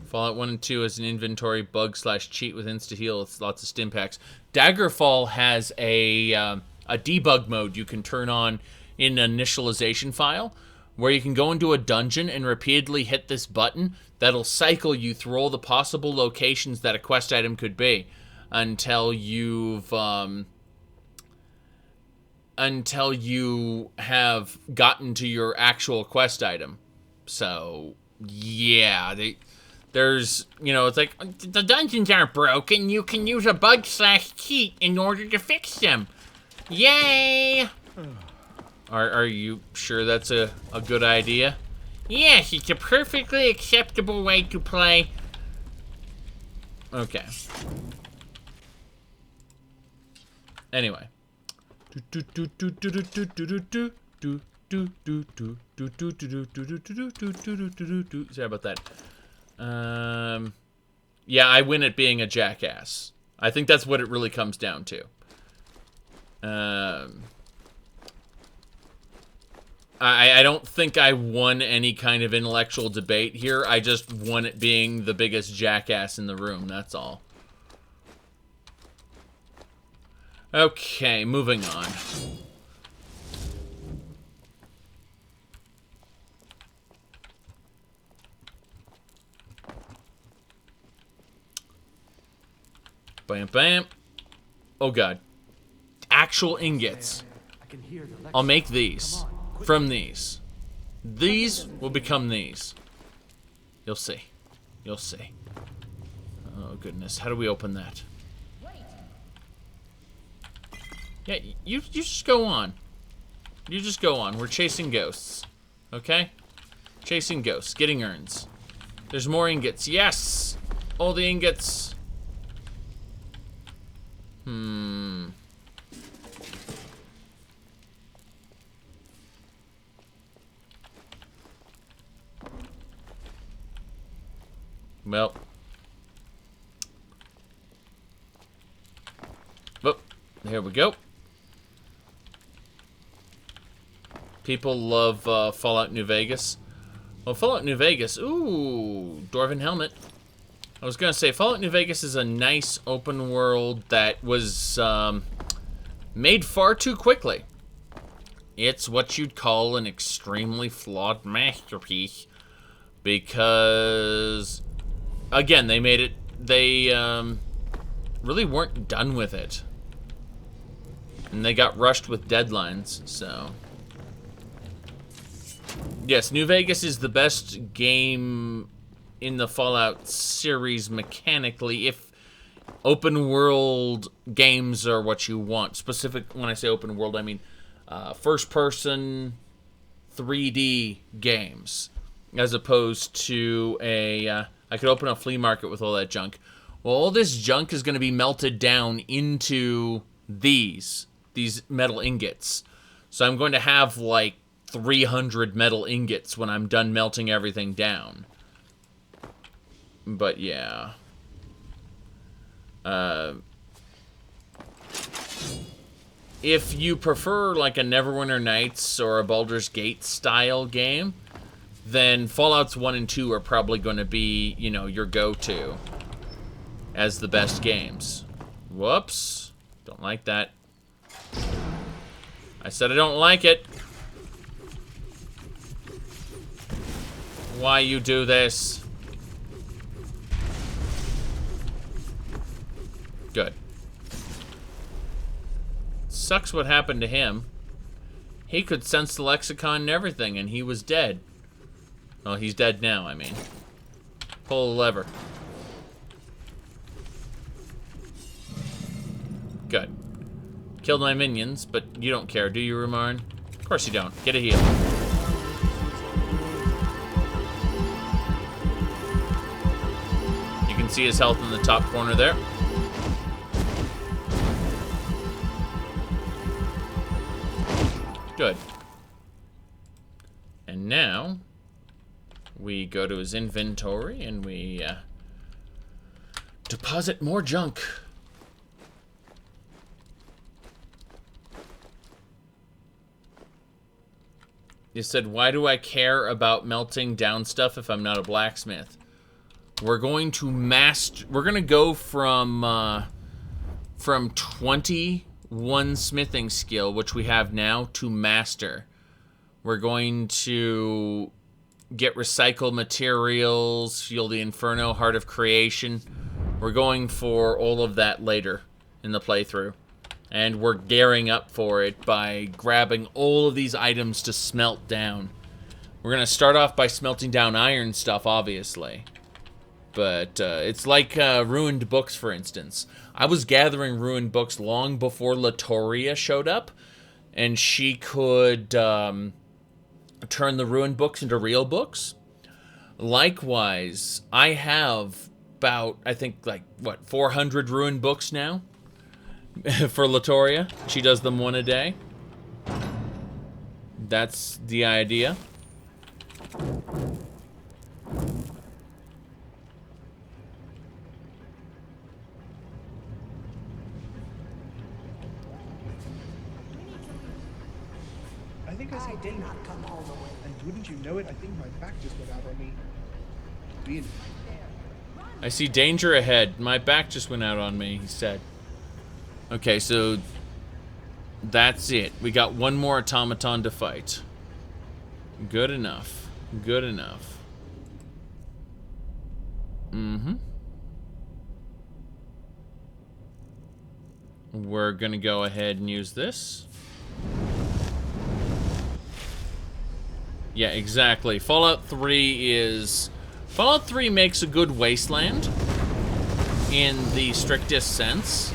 Fallout 1 and 2 has an inventory bug / cheat with insta-heal with lots of stim packs. Daggerfall has a debug mode you can turn on in an initialization file, where you can go into a dungeon and repeatedly hit this button that'll cycle you through all the possible locations that a quest item could be until you have gotten to your actual quest item. So, yeah, there's, it's like, the dungeons aren't broken. You can use a bug / cheat in order to fix them. Yay! Are you sure that's a good idea? Yes, it's a perfectly acceptable way to play. Okay. Anyway. Sorry about that. Yeah, I win at being a jackass. I think that's what it really comes down to. I don't think I won any kind of intellectual debate here. I just won at being the biggest jackass in the room, that's all. Okay, moving on. Bam, bam. Oh, God. Actual ingots. I'll make these. From these. These will become these. You'll see. You'll see. Oh, goodness. How do we open that? Yeah, you just go on. You just go on. We're chasing ghosts. Okay? Chasing ghosts. Getting urns. There's more ingots. Yes! All the ingots. Well. Oh, here we go. People love Fallout New Vegas. Well, Fallout New Vegas, ooh, Dwarven Helmet. I was gonna say, Fallout New Vegas is a nice open world that was made far too quickly. It's what you'd call an extremely flawed masterpiece, because, again, they made it, really weren't done with it. And they got rushed with deadlines, so... Yes, New Vegas is the best game in the Fallout series mechanically, if open world games are what you want. When I say open world, I mean first person 3D games, as opposed to I could open a flea market with all that junk. Well, all this junk is going to be melted down into these metal ingots. So I'm going to have like 300 metal ingots when I'm done melting everything down. But yeah. If you prefer like a Neverwinter Nights or a Baldur's Gate style game, then Fallouts 1 and 2 are probably going to be, you know, your go-to as the best games. Whoops. Don't like that. I said I don't like it. Why you do this? Good. Sucks what happened to him. He could sense the lexicon and everything, and he was dead. Well, he's dead now, I mean. Pull the lever. Good. Killed my minions, but you don't care, do you, Rumarn? Of course you don't. Get a heal. You can see his health in the top corner there. Good. And now, we go to his inventory and we deposit more junk. You said, why do I care about melting down stuff if I'm not a blacksmith? We're going to we're going to go from 21 smithing skill, which we have now, to master. We're going to get recycled materials, fuel the Inferno, Heart of Creation. We're going for all of that later in the playthrough. And we're gearing up for it by grabbing all of these items to smelt down. We're going to start off by smelting down iron stuff, obviously. But it's like ruined books, for instance. I was gathering ruined books long before Latoria showed up. And she could turn the ruined books into real books. Likewise, I have about, I think, like, what, 400 ruined books now? For Latoria. She does them one a day. That's the idea. I think I see Danger. Not come all the way. And wouldn't you know it, I think my back just went out on me. Really? I see danger ahead. My back just went out on me, he said. Okay, so that's it. We got one more automaton to fight. Good enough. Good enough. Mm-hmm. We're gonna go ahead and use this. Yeah, exactly. Fallout 3 makes a good wasteland in the strictest sense.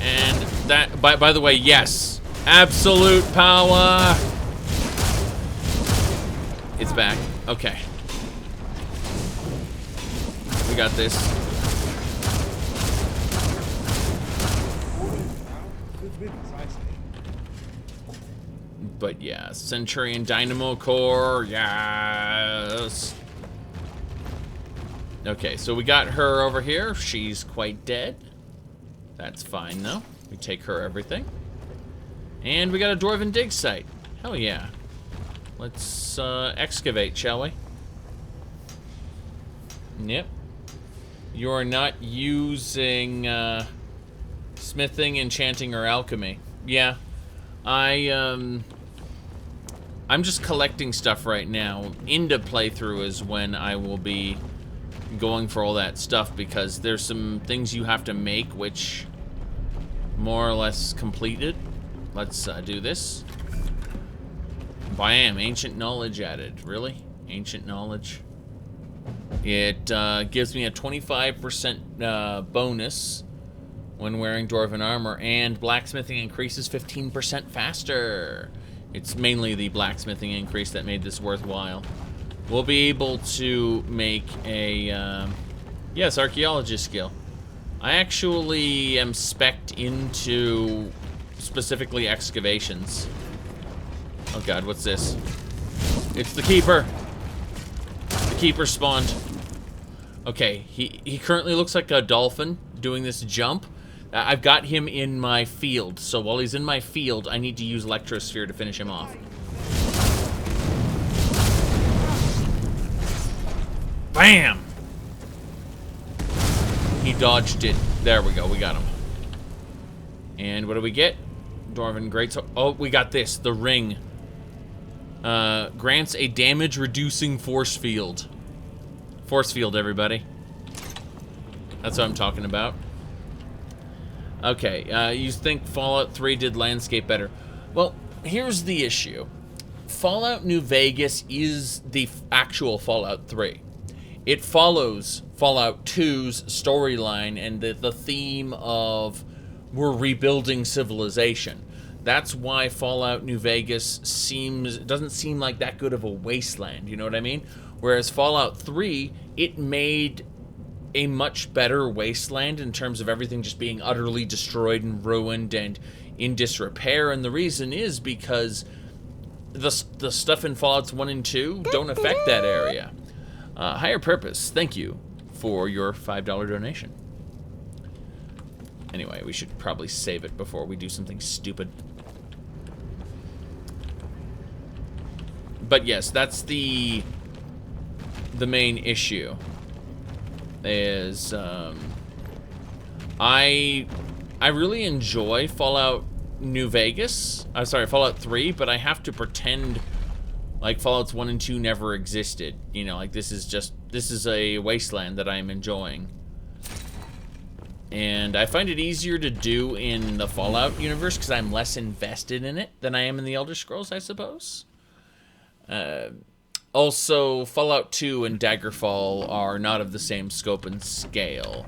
And that, by the way, yes. Absolute power! It's back. Okay. We got this. But yeah, Centurion Dynamo Core, yes. Okay, so we got her over here. She's quite dead. That's fine, though. We take her everything. And we got a Dwarven dig site. Hell yeah. Let's excavate, shall we? Yep. You are not using smithing, enchanting, or alchemy. Yeah. I'm just collecting stuff right now. Into playthrough is when I will be going for all that stuff, because there's some things you have to make which more or less completed. Let's do this. Bam, ancient knowledge added. Really? Ancient knowledge. It gives me a 25% bonus when wearing dwarven armor, and blacksmithing increases 15% faster. It's mainly the blacksmithing increase that made this worthwhile. We'll be able to make a, yes, archaeologist skill. I actually am spec'd into specifically excavations. Oh god, what's this? It's the Keeper. The Keeper spawned. Okay, he currently looks like a dolphin doing this jump. I've got him in my field, so while he's in my field, I need to use Electrosphere to finish him off. Bam! He dodged it. There we go, we got him. And what do we get? Dwarven Greatsword. Oh, we got this, the ring. Grants a damage-reducing force field. Force field, everybody. That's what I'm talking about. Okay, you think Fallout 3 did landscape better? Well, here's the issue. Fallout New Vegas is the actual Fallout 3. It follows Fallout 2's storyline and the theme of we're rebuilding civilization. That's why Fallout New Vegas doesn't seem like that good of a wasteland, you know what I mean? Whereas Fallout 3, it made a much better wasteland in terms of everything just being utterly destroyed and ruined and in disrepair, and the reason is because the stuff in Fallouts 1 and 2 don't affect that area. Higher Purpose, thank you for your $5 donation. Anyway, we should probably save it before we do something stupid. But yes, that's the main issue. Is I really enjoy Fallout New Vegas. I'm sorry, Fallout 3, but I have to pretend like Fallouts 1 and 2 never existed. You know, like this is a wasteland that I'm enjoying. And I find it easier to do in the Fallout universe because I'm less invested in it than I am in the Elder Scrolls, I suppose. Also, Fallout 2 and Daggerfall are not of the same scope and scale.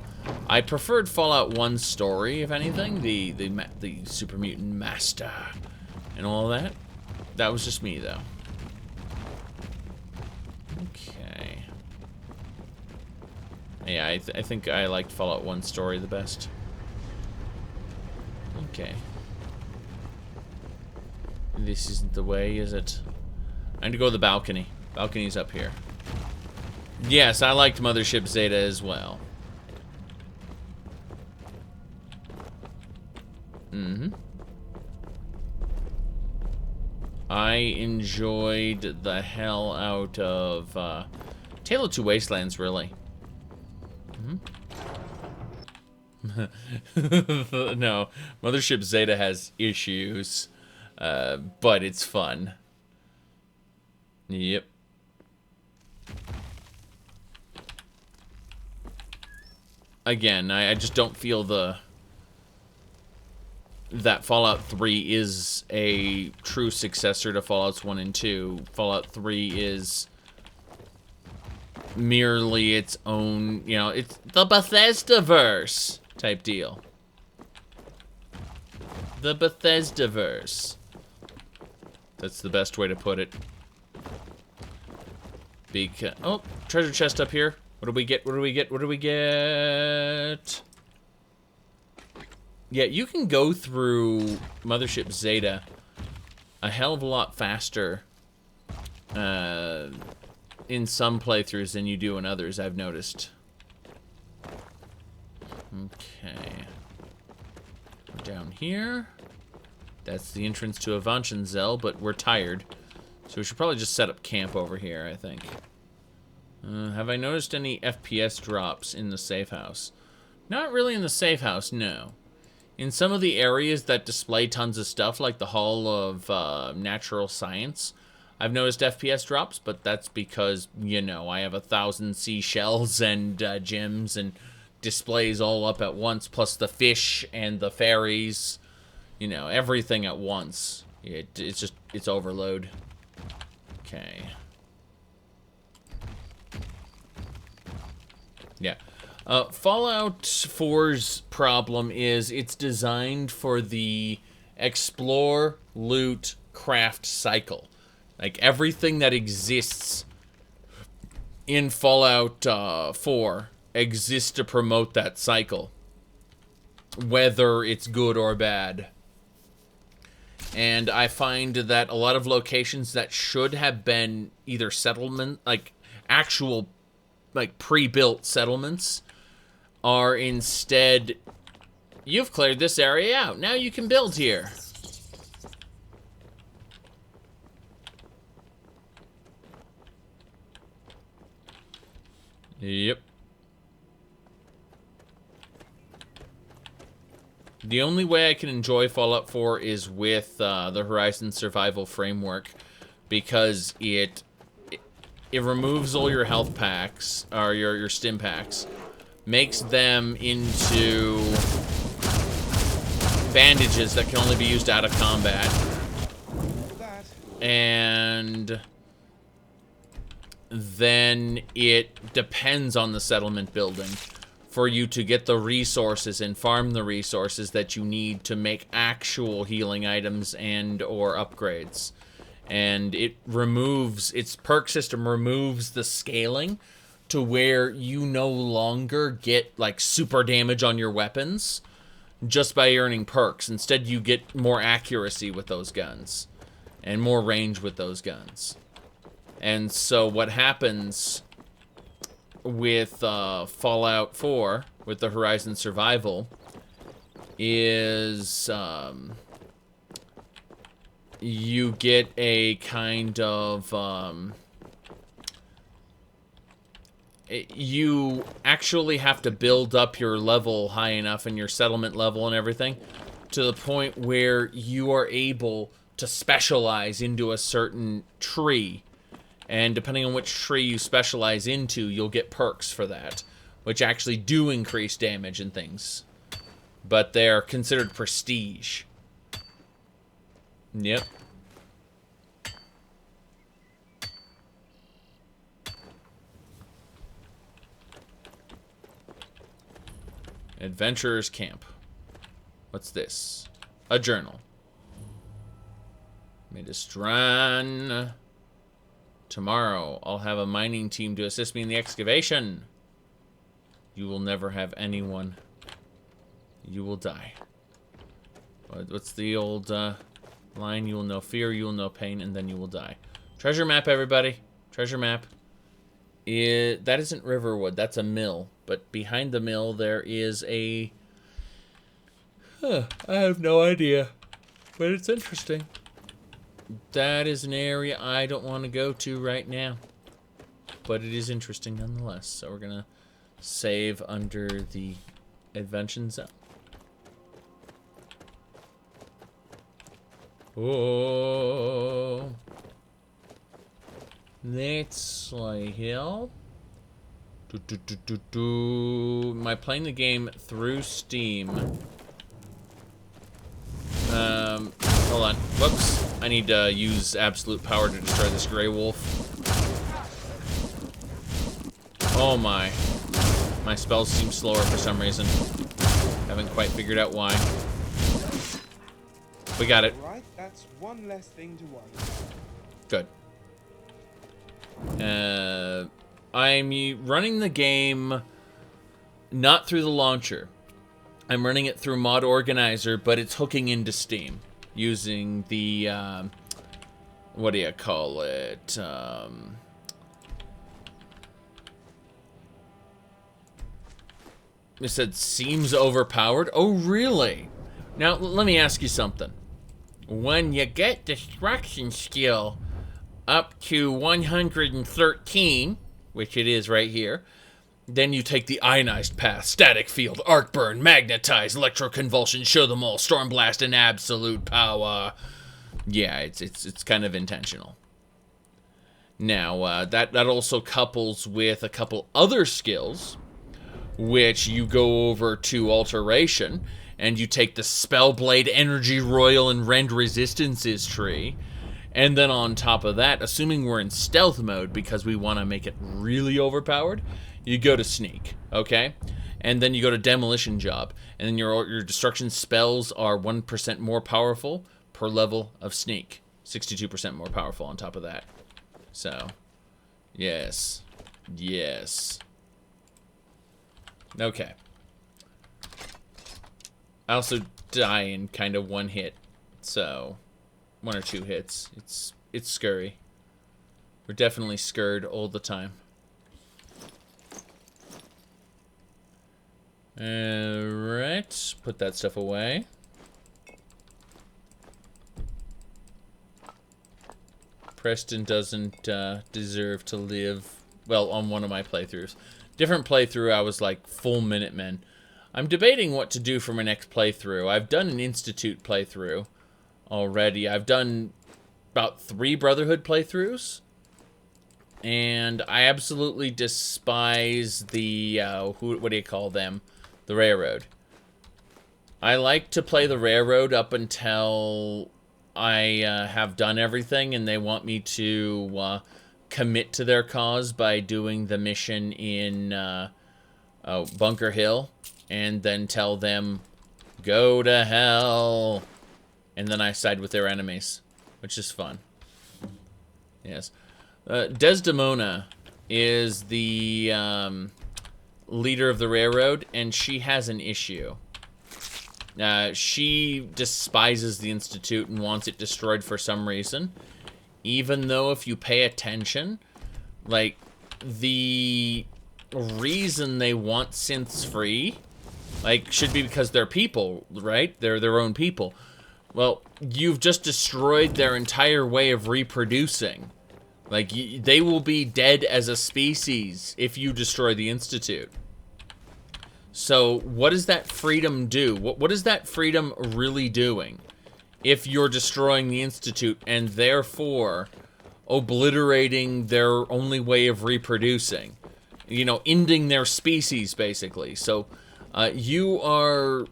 I preferred Fallout 1's story, if anything, the Super Mutant Master and all that. That was just me, though. Okay. Yeah, I think I liked Fallout 1's story the best. Okay. This isn't the way, is it? I need to go to the balcony. Balcony's up here. Yes, I liked Mothership Zeta as well. I enjoyed the hell out of Tale of Two Wastelands, really. No, Mothership Zeta has issues, but it's fun. Yep. Again, I just don't feel that Fallout 3 is a true successor to Fallouts 1 and 2. Fallout 3 is merely its own, you know, it's the Bethesda-verse type deal. The Bethesda-verse. That's the best way to put it. Because, oh, treasure chest up here. What do we get? What do we get? What do we get? Yeah, you can go through Mothership Zeta a hell of a lot faster in some playthroughs than you do in others, I've noticed. Okay. Down here. That's the entrance to Avanchenzel, but we're tired. So we should probably just set up camp over here, I think. Have I noticed any FPS drops in the safe house? Not really in the safe house, no. In some of the areas that display tons of stuff, like the Hall of Natural Science, I've noticed FPS drops, but that's because, you know, I have 1,000 seashells and gems and displays all up at once, plus the fish and the fairies, you know, everything at once. It's overload. Okay. Yeah. Fallout 4's problem is it's designed for the explore, loot, craft cycle. Like, everything that exists in Fallout 4 exists to promote that cycle, whether it's good or bad. And I find that a lot of locations that should have been either settlement, like actual, like pre-built settlements, are instead, you've cleared this area out, now you can build here. Yep. The only way I can enjoy Fallout 4 is with the Horizon Survival Framework, because it removes all your health packs, or your stim packs, makes them into bandages that can only be used out of combat, and then it depends on the settlement building for you to get the resources and farm the resources that you need to make actual healing items and or upgrades. And it removes, its perk system removes the scaling to where you no longer get like super damage on your weapons just by earning perks. Instead, you get more accuracy with those guns and more range with those guns. And so what happens with Fallout 4, with the Horizon Survival, is you get a kind of... you actually have to build up your level high enough and your settlement level and everything to the point where you are able to specialize into a certain tree. And depending on which tree you specialize into, you'll get perks for that, which actually do increase damage and things. But they're considered prestige. Yep. Adventurer's Camp. What's this? A journal. Midistran. Tomorrow, I'll have a mining team to assist me in the excavation. You will never have anyone. You will die. What's the old line? You will know fear, you will know pain, and then you will die. Treasure map, everybody. Treasure map. That isn't Riverwood, that's a mill. But behind the mill, there is a... I have no idea. But it's interesting. That is an area I don't want to go to right now. But it is interesting nonetheless. So we're going to save under the Adventure Zone. Oh. Let's play here. Am I playing the game through Steam? Hold on. Whoops. I need to use absolute power to destroy this gray wolf. Oh my. My spells seem slower for some reason. Haven't quite figured out why. We got it. Right, that's one less thing to worry. Good. I'm running the game not through the launcher. I'm running it through Mod Organizer, but it's hooking into Steam using the, what do you call it? It said seems overpowered. Oh, really? Now, let me ask you something. When you get destruction skill up to 113, which it is right here, then you take the ionized path, static field, arc burn, magnetize, electroconvulsion, show them all, storm blast, and absolute power. Yeah, it's kind of intentional. Now, that also couples with a couple other skills, which you go over to Alteration, and you take the Spellblade, Energy, Royal, and Rend Resistances tree. And then on top of that, assuming we're in stealth mode because we want to make it really overpowered, you go to Sneak, okay? And then you go to Demolition Job. And then your destruction spells are 1% more powerful per level of Sneak. 62% more powerful on top of that. So, yes. Yes. Okay. I also die in kind of one hit, so 1 or 2 hits. It's scurry. We're definitely scurred all the time. Alright, put that stuff away. Preston doesn't deserve to live, well, on one of my playthroughs. Different playthrough, I was like full Minutemen. I'm debating what to do for my next playthrough. I've done an Institute playthrough already. I've done about 3 Brotherhood playthroughs. And I absolutely despise the, what do you call them? The Railroad. I like to play the Railroad up until I have done everything and they want me to commit to their cause by doing the mission in Bunker Hill. And then tell them, go to hell. And then I side with their enemies, which is fun. Yes. Desdemona is the leader of the Railroad, and she has an issue. She despises the Institute and wants it destroyed for some reason. Even though if you pay attention, like, the reason they want synths free, like, should be because they're people, right? They're their own people. Well, you've just destroyed their entire way of reproducing. Like, they will be dead as a species if you destroy the Institute. So, what does that freedom do? What is that freedom really doing? If you're destroying the Institute and therefore obliterating their only way of reproducing. You know, ending their species, basically. So, you are,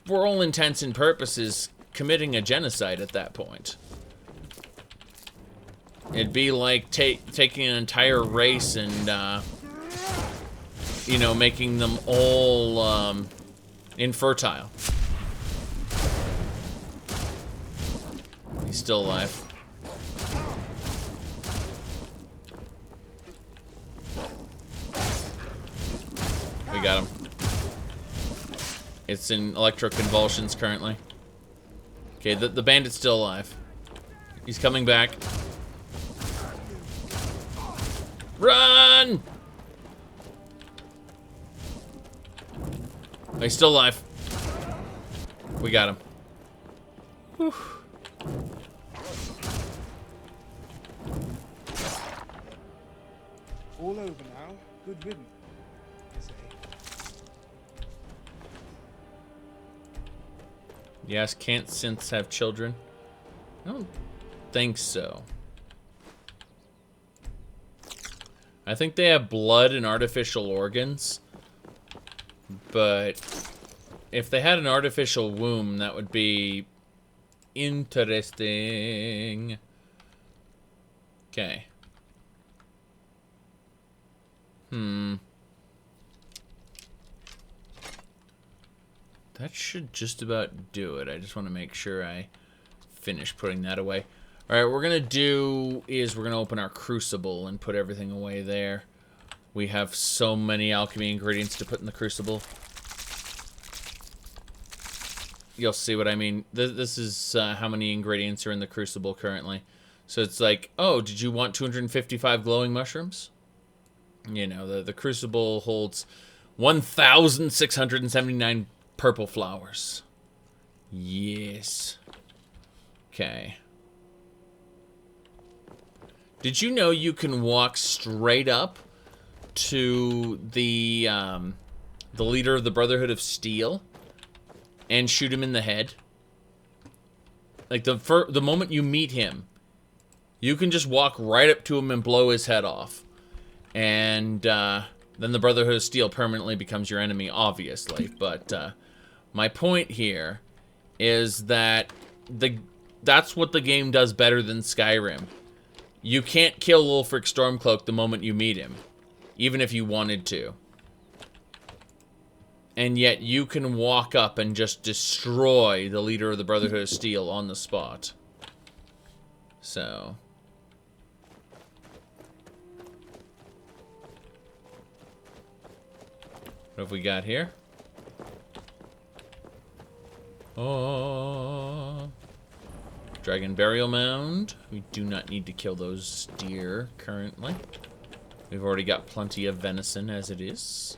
for all intents and purposes, committing a genocide at that point. It'd be like taking an entire race and, you know, making them all infertile. He's still alive. We got him. It's in electroconvulsions currently. Okay, the bandit's still alive. He's coming back. Run! Oh, he's still alive. We got him. Whew. All over now. Good riddance, I say. Yes, can't synths have children? I don't think so. I think they have blood and artificial organs. But if they had an artificial womb, that would be interesting. Okay. That should just about do it. I just want to make sure I finish putting that away. Alright, what we're going to do is we're going to open our crucible and put everything away there. We have so many alchemy ingredients to put in the crucible. You'll see what I mean. This is how many ingredients are in the crucible currently. So it's like, oh, did you want 255 glowing mushrooms? You know, the crucible holds 1,679 purple flowers. Yes. Okay. Did you know you can walk straight up to the leader of the Brotherhood of Steel and shoot him in the head? Like, the moment you meet him, You can just walk right up to him and blow his head off. And then the Brotherhood of Steel permanently becomes your enemy, obviously. But my point here is that that's what the game does better than Skyrim. You can't kill Ulfric Stormcloak the moment you meet him, even if you wanted to. And yet you can walk up and just destroy the leader of the Brotherhood of Steel on the spot. So... what have we got here? Oh, Dragon Burial Mound. We do not need to kill those deer currently. We've already got plenty of venison as it is.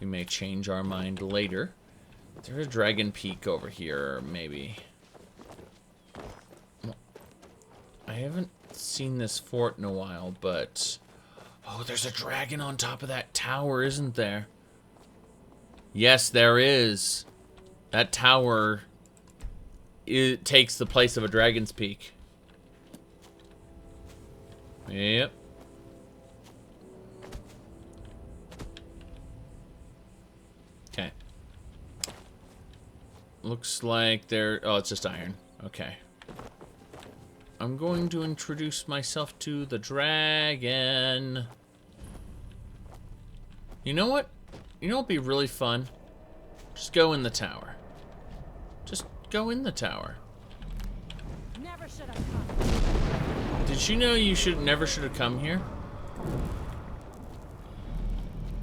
We may change our mind later. There's a Dragon Peak over here, maybe. I haven't seen this fort in a while, but... oh, there's a dragon on top of that tower, isn't there? Yes, there is. That tower, it takes the place of a Dragon's Peak. Yep. Okay. Looks like there... oh, it's just iron. Okay. I'm going to introduce myself to the dragon. You know what? You know what would be really fun? Just go in the tower. Just go in the tower. Never should have come. Did you know you never should have come here?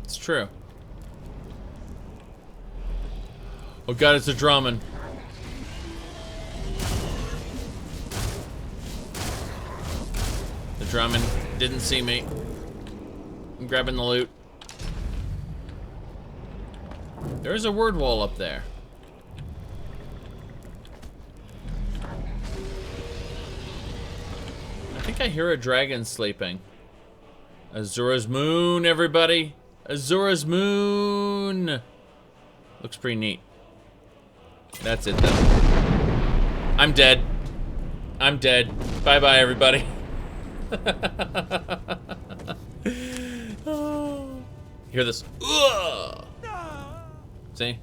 It's true. Oh god, it's a Drummond. The Drummond didn't see me. I'm grabbing the loot. There's a word wall up there. I think I hear a dragon sleeping. Azura's Moon, everybody. Azura's Moon. Looks pretty neat. That's it, though. I'm dead. I'm dead. Bye-bye, everybody. Hear this? Ugh! See?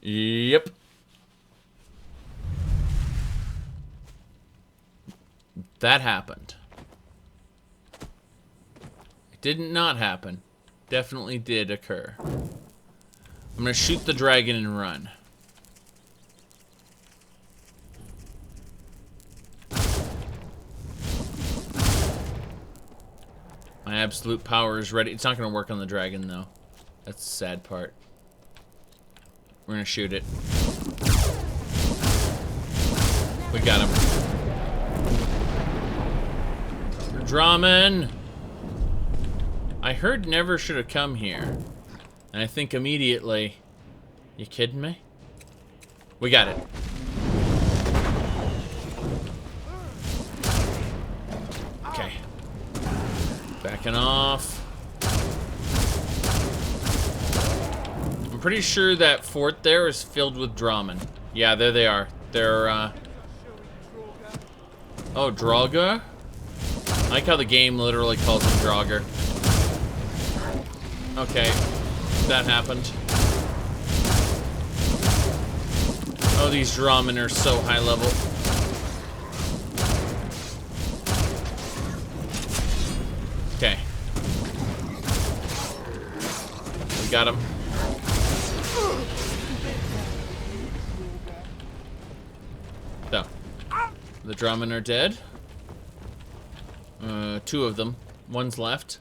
Yep. That happened. It didn't not happen. Definitely did occur. I'm gonna shoot the dragon and run. My absolute power is ready. It's not gonna work on the dragon though. That's the sad part. We're gonna shoot it. We got him. Drummond! I heard never should have come here. And I think immediately, you kidding me? We got it. Okay. Backing off. I'm pretty sure that fort there is filled with Drummond. Yeah, there they are. They're, oh, Draugr? I like how the game literally calls him Draugr. Okay, that happened. Oh, these Drummond are so high level. Okay. We got him. So, the Drummond are dead. Two of them. One's left.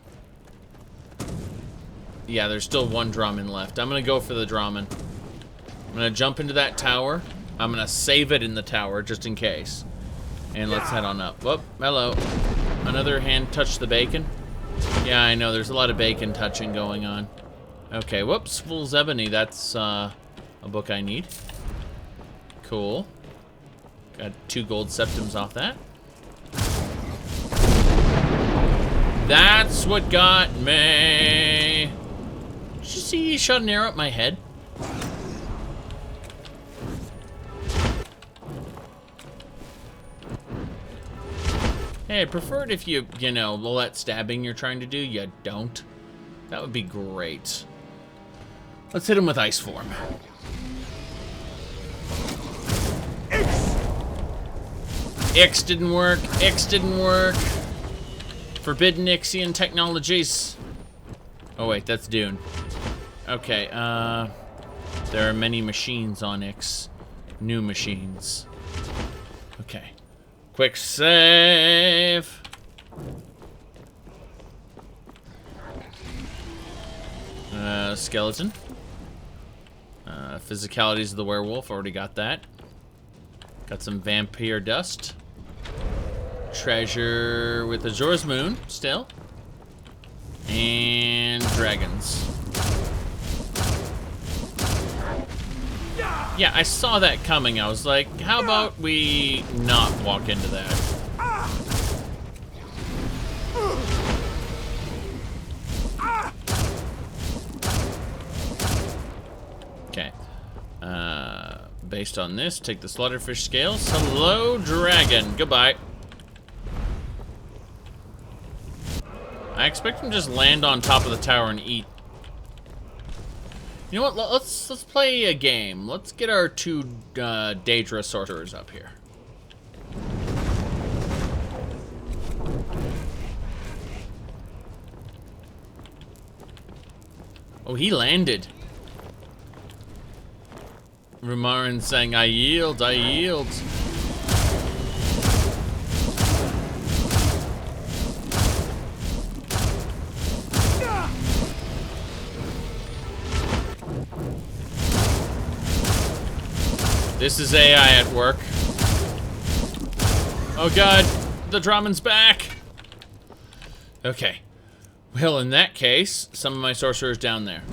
Yeah, there's still one Drummond left. I'm gonna go for the Drummond. I'm gonna jump into that tower. I'm gonna save it in the tower, just in case. And let's head on up. Whoop, hello. Another hand touched the bacon. Yeah, I know, there's a lot of bacon touching going on. Okay, whoops, Fool's Ebony. That's, a book I need. Cool. Got 2 gold septims off that. That's what got me. Did you see he shot an arrow at my head? Hey, I'd prefer it if you know, all that stabbing you're trying to do, you don't. That would be great. Let's hit him with Ice Form. X didn't work. X didn't work. Forbidden Ixian technologies. Oh wait, that's Dune. Okay, there are many machines on Ix. New machines. Okay. Quick save. Skeleton. Physicalities of the werewolf, already got that. Got some vampire dust. Treasure with Azure's Moon, still. And dragons. Yeah, I saw that coming. I was like, how about we not walk into that? Okay. Based on this, take the slaughterfish scales. Hello, dragon. Goodbye. I expect him to just land on top of the tower and eat. You know what? Let's play a game. Let's get our two Daedra sorcerers up here. Oh, he landed. Rumarin saying, I yield, I yield. This is AI at work. Oh god, the Dramon's back. Okay. Well, in that case, some of my sorcerers down there.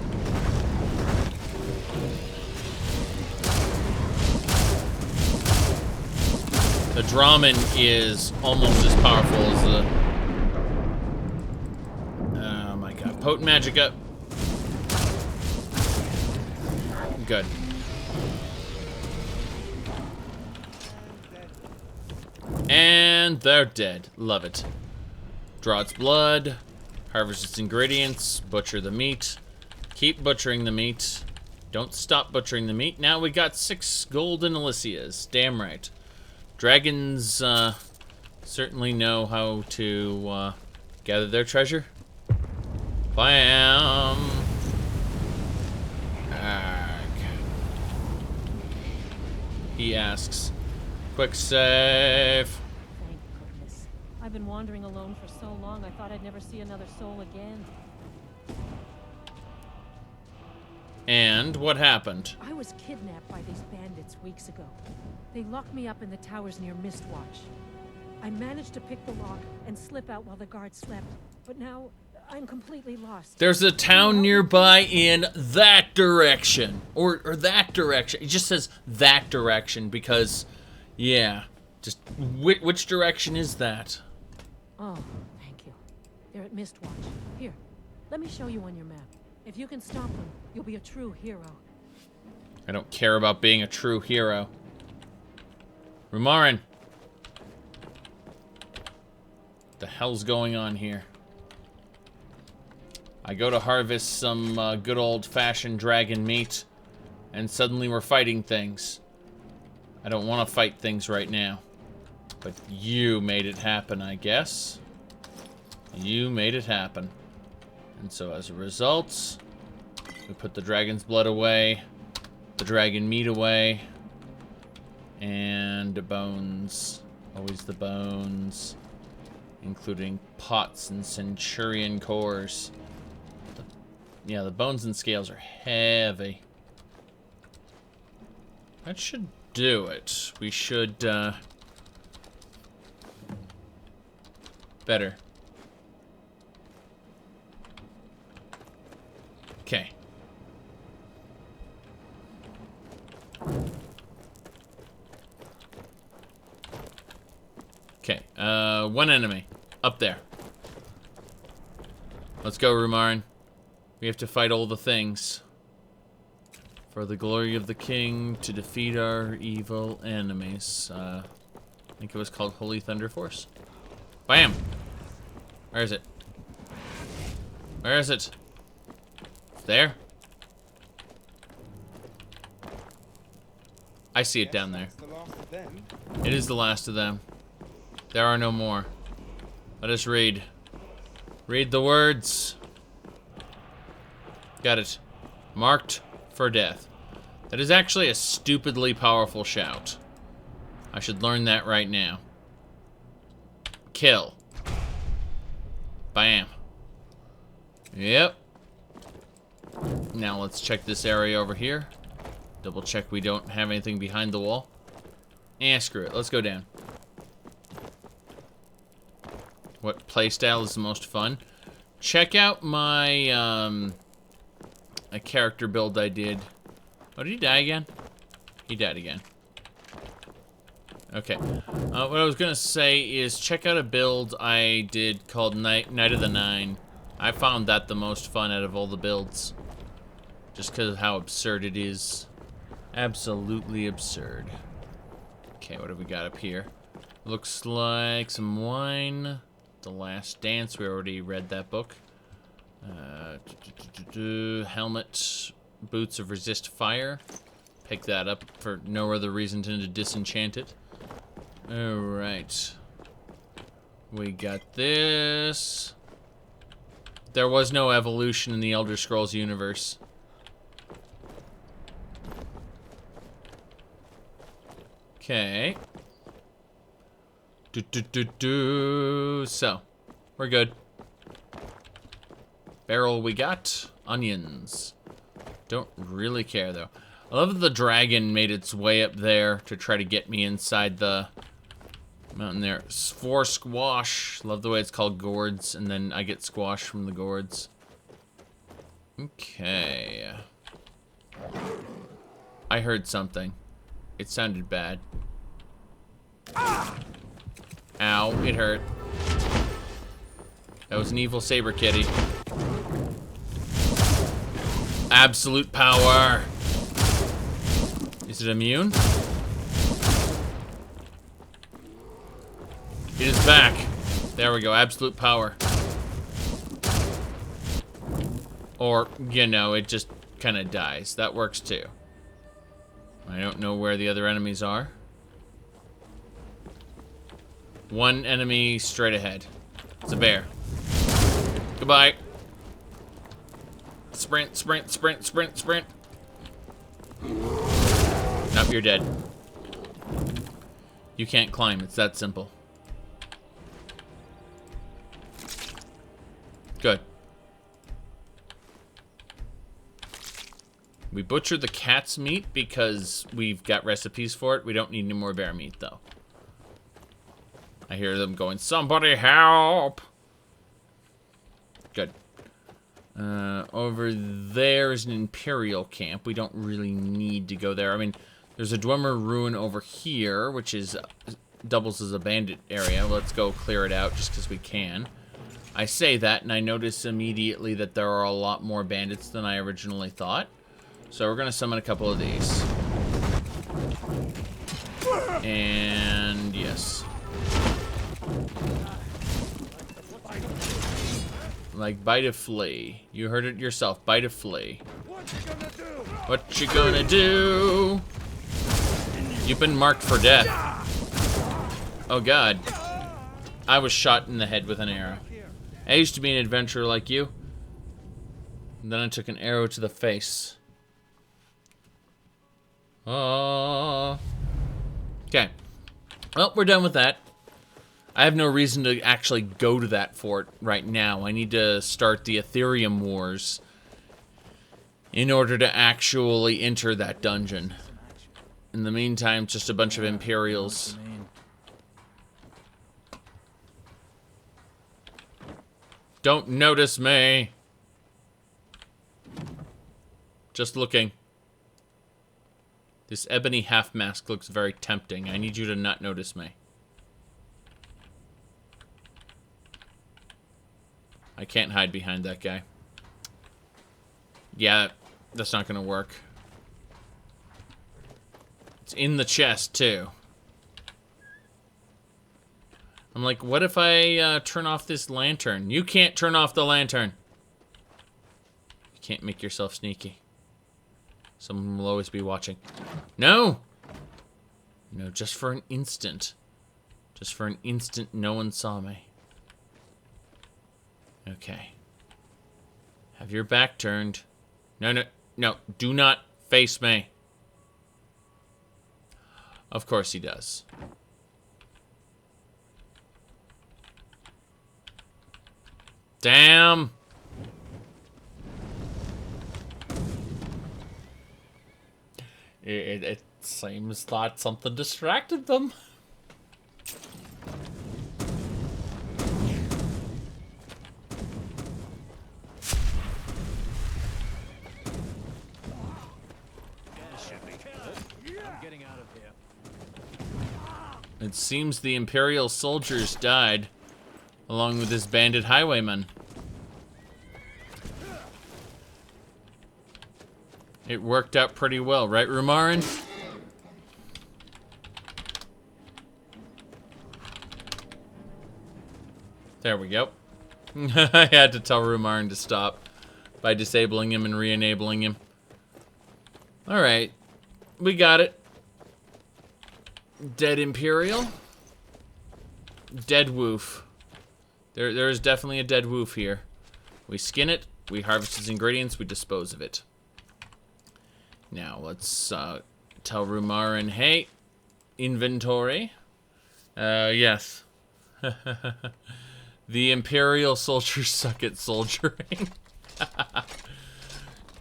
The Dramon is almost as powerful as the... Oh my god. Potent magic up. Good. And they're dead. Love it. Draw its blood. Harvest its ingredients. Butcher the meat. Keep butchering the meat. Don't stop butchering the meat. Now we got 6 golden Alyssias. Damn right. Dragons certainly know how to gather their treasure. Bam! He asks. Quick save. Thank goodness. I've been wandering alone for so long, I thought I'd never see another soul again. And what happened? I was kidnapped by these bandits weeks ago. They locked me up in the towers near Mistwatch. I managed to pick the lock and slip out while the guards slept, but now I'm completely lost. There's a town nearby in that direction. Or that direction. It just says that direction because, yeah. Just, which direction is that? Oh, thank you. They're at Mistwatch. Here, let me show you on your map. If you can stop them, you'll be a true hero. I don't care about being a true hero. Rumarin. What the hell's going on here? I go to harvest some good old-fashioned dragon meat, and suddenly we're fighting things. I don't want to fight things right now. But you made it happen, I guess. You made it happen. And so as a result, we put the dragon's blood away, the dragon meat away, and the bones. Always the bones. Including pots and centurion cores. Yeah, the bones and scales are heavy. That should do it. We should, better. Okay. Okay, one enemy. Up there. Let's go, Rumarin. We have to fight all the things. For the glory of the king, to defeat our evil enemies. I think it was called Holy Thunder Force. Bye. Bam! Where is it? Where is it? There? I see it down there. That's the last of them. It is the last of them. There are no more. Let us read. Read the words. Got it. Marked for death. That is actually a stupidly powerful shout. I should learn that right now. Kill. Bam. Yep. Now let's check this area over here. Double check we don't have anything behind the wall. Screw it. Let's go down. What playstyle is the most fun? Check out my, a character build I did. Oh, did he die again? He died again. Okay. What I was gonna say is check out a build I did called Night of the Nine. I found that the most fun out of all the builds. Just because of how absurd it is. Absolutely absurd. Okay, what have we got up here? Looks like some wine. The Last Dance, we already read that book. Helmet, boots of resist fire. Pick that up for no other reason than to disenchant it. Alright. We got this. There was no evolution in the Elder Scrolls universe. Okay. So, we're good. Barrel we got. Onions. Don't really care, though. I love that the dragon made its way up there to try to get me inside the mountain there. For squash. Love the way it's called gourds, and then I get squash from the gourds. Okay. I heard something. It sounded bad. Ow, it hurt. That was an evil saber kitty. Absolute power. Is it immune? It is back. There we go, absolute power. Or, you know, it just kind of dies. That works too. I don't know where the other enemies are. One enemy straight ahead. It's a bear. Goodbye. Sprint, sprint, sprint, sprint, sprint. Nope, you're dead. You can't climb, it's that simple. Good. We butchered the cat's meat because we've got recipes for it. We don't need any more bear meat, though. I hear them going, somebody help! Good. Over there is an Imperial camp. We don't really need to go there. I mean, there's a Dwemer ruin over here, which is doubles as a bandit area. Let's go clear it out just because we can. I say that, and I notice immediately that there are a lot more bandits than I originally thought. So we're going to summon a couple of these. And yes. Like bite a flea. You heard it yourself. Bite a flea. What you gonna do? You've been marked for death. Oh god. I was shot in the head with an arrow. I used to be an adventurer like you. And then I took an arrow to the face. Oh. Okay. Well, we're done with that. I have no reason to actually go to that fort right now. I need to start the Ethereum Wars in order to actually enter that dungeon. In the meantime, just a bunch of Imperials. Don't notice me. Just looking. This ebony half mask looks very tempting. I need you to not notice me. I can't hide behind that guy. Yeah, that's not gonna work. It's in the chest, too. I'm like, what if I turn off this lantern? You can't turn off the lantern. You can't make yourself sneaky. Someone will always be watching. No! No, just for an instant. Just for an instant, no one saw me. Okay. Have your back turned. No, no, no. Do not face me. Of course he does. Damn! It seems that something distracted them. It seems the Imperial soldiers died, along with this bandit highwayman. It worked out pretty well, right, Rumarin? There we go. I had to tell Rumarin to stop by disabling him and re-enabling him. Alright. We got it. Dead Imperial. Dead Woof. There is definitely a dead Woof here. We skin it, we harvest its ingredients, we dispose of it. Now, let's tell Rumarin, hey, inventory. Yes. The Imperial soldiers suck at soldiering.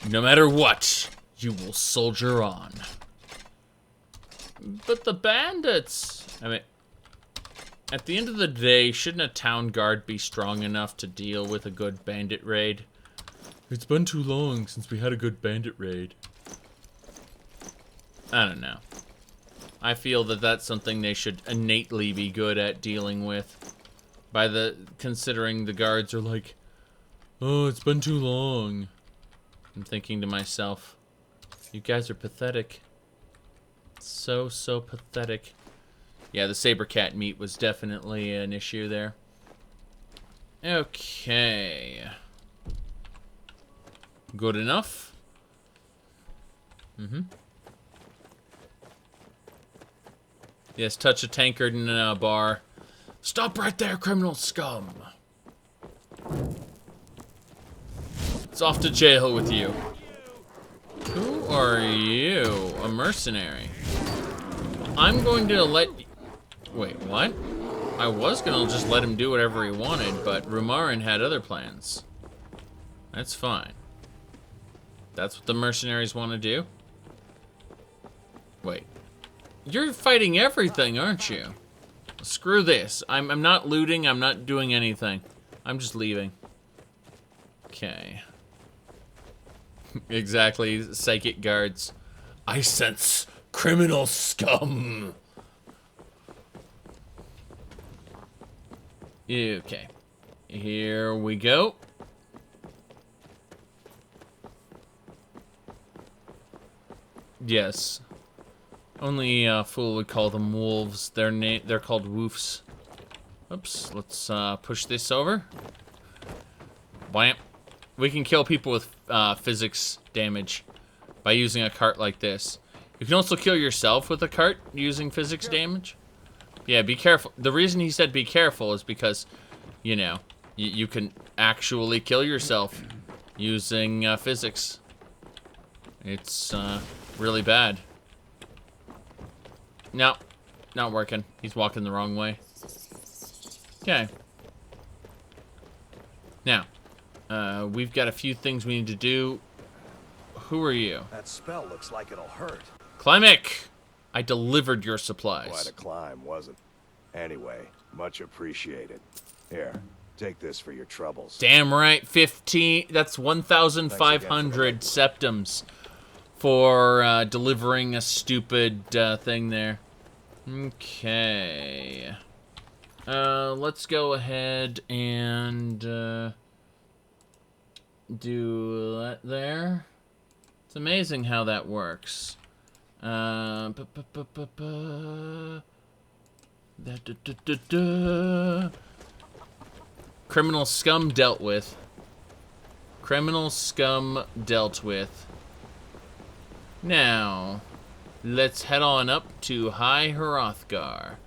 No matter what, you will soldier on. But the bandits... I mean, at the end of the day, shouldn't a town guard be strong enough to deal with a good bandit raid? It's been too long since we had a good bandit raid. I don't know. I feel that that's something they should innately be good at dealing with. Considering the guards are like, oh, it's been too long. I'm thinking to myself, you guys are pathetic. So pathetic. Yeah, the saber cat meat was definitely an issue there. Okay. Good enough. Mm-hmm. Yes, touch a tankard in a bar. Stop right there, criminal scum. It's off to jail with you. Who are you? A mercenary. I'm going to let... Wait, what? I was going to just let him do whatever he wanted, but Rumarin had other plans. That's fine. That's what the mercenaries want to do? Wait. You're fighting everything, aren't you? Screw this. I'm not looting, I'm not doing anything. I'm just leaving. Okay. Exactly, psychic guards. I sense criminal scum. Okay. Here we go. Yes. Only a fool would call them wolves. They're called woofs. Oops. Let's push this over. Blam. We can kill people with physics damage by using a cart like this. You can also kill yourself with a cart using physics damage. Yeah, be careful. The reason he said be careful is because, you know, you can actually kill yourself using physics. It's really bad. No, not working. He's walking the wrong way. Okay. Now, we've got a few things we need to do. Who are you? That spell looks like it'll hurt. Climic! I delivered your supplies. Quite a climb, wasn't it? Anyway, much appreciated. Here, take this for your troubles. Damn right, 15. That's 1,500 septums for delivering a stupid thing there. Okay. Let's go ahead and do that there. It's amazing how that works. Criminal scum dealt with. Criminal scum dealt with. Now, let's head on up to High Hrothgar.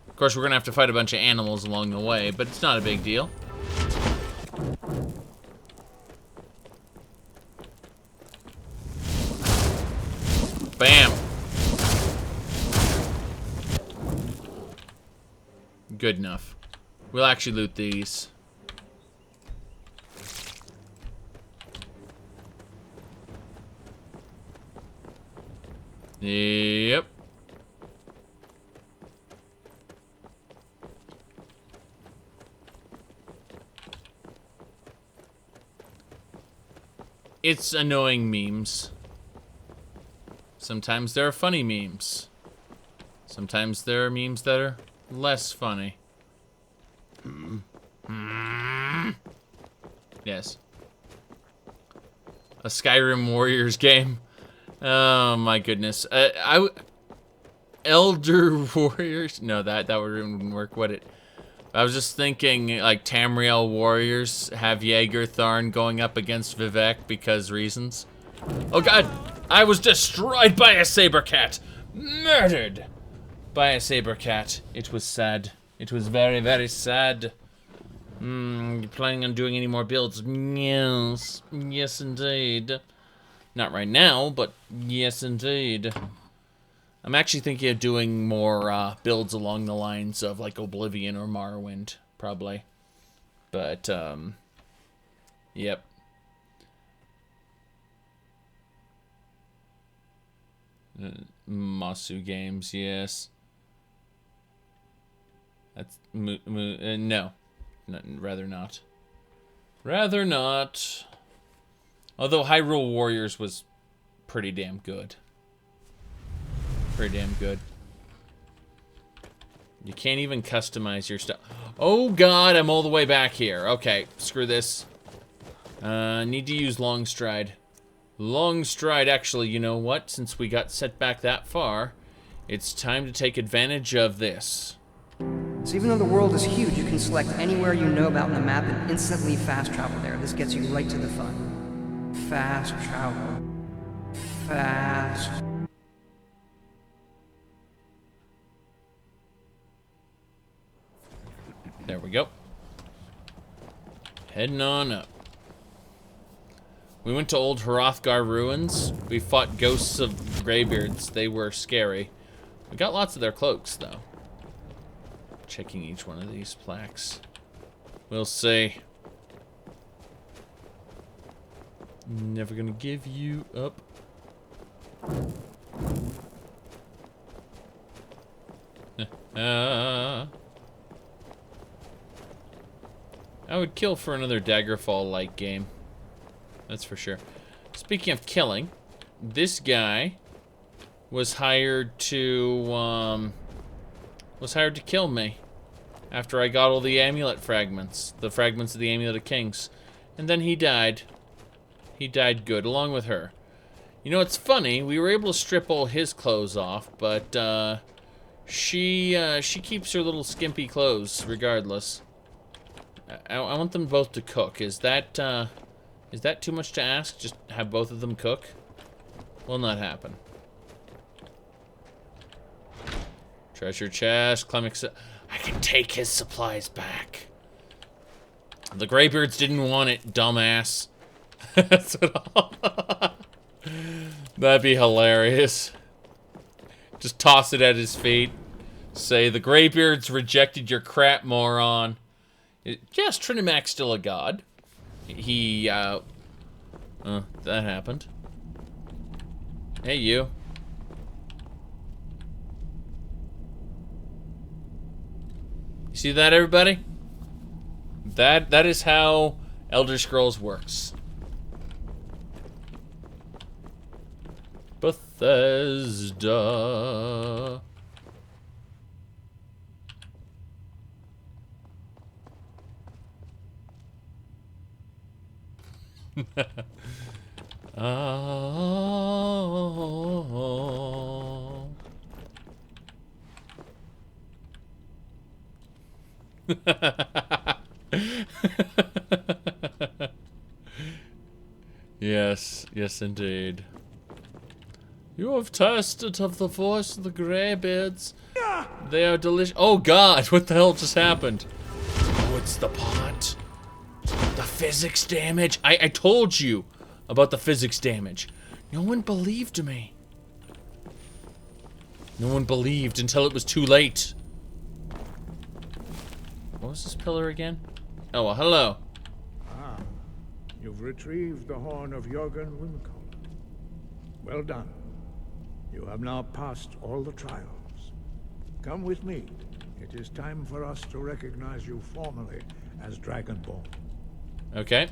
Of course, we're gonna have to fight a bunch of animals along the way, but it's not a big deal. Bam! Good enough. We'll actually loot these. Yep. It's annoying memes. Sometimes there are funny memes. Sometimes there are memes that are less funny. Yes. A Skyrim Warriors game. Oh my goodness. Elder Warriors? No, that wouldn't work, would it? I was just thinking, like, Tamriel Warriors have Jaeger Tharn going up against Vivek because reasons. Oh god! I was destroyed by a saber cat! Murdered by a saber cat. It was sad. It was very, very sad. You planning on doing any more builds? Yes. Yes, indeed. Not right now, but yes, indeed. I'm actually thinking of doing more builds along the lines of, like, Oblivion or Morrowind, probably. But, yep. Masu games, yes. That's no, rather not. Rather not. Although Hyrule Warriors was pretty damn good. Pretty damn good. You can't even customize your stuff. Oh god, I'm all the way back here. Okay, screw this. Need to use Long Stride. Long Stride, actually, you know what? Since we got set back that far, it's time to take advantage of this. So even though the world is huge, you can select anywhere you know about on the map and instantly fast travel there. This gets you right to the fun. Fast travel. Fast. There we go. Heading on up. We went to Old Hrothgar ruins. We fought ghosts of graybeards. They were scary. We got lots of their cloaks, though. Checking each one of these plaques. We'll see. Never gonna give you up. I would kill for another Daggerfall-like game. That's for sure. Speaking of killing, this guy was hired to kill me after I got all the amulet fragments, the fragments of the Amulet of Kings, and then he died. He died good, along with her. You know, it's funny. We were able to strip all his clothes off, but she keeps her little skimpy clothes regardless. I want them both to cook. Is that too much to ask? Just have both of them cook? Will not happen. Treasure chest, Clemix. I can take his supplies back. The Greybeards didn't want it, dumbass. That's what that'd be hilarious. Just toss it at his feet. Say, the Greybeards rejected your crap, moron. Yes, Trinimac's still a god. He, that happened. Hey, you. You see that, everybody? That is how Elder Scrolls works. Bethesda. Oh. Yes, yes indeed. You have tasted of the voice of the greybeards. They are delicious. Oh god, what the hell just happened? Oh, it's the pot. The physics damage. I told you about the physics damage. No one believed me. No one believed until it was too late. What was this pillar again? Oh, well, hello. Ah, you've retrieved the horn of Jürgen Wimkel. Well done. You have now passed all the trials. Come with me. It is time for us to recognize you formally as Dragonborn. Okay.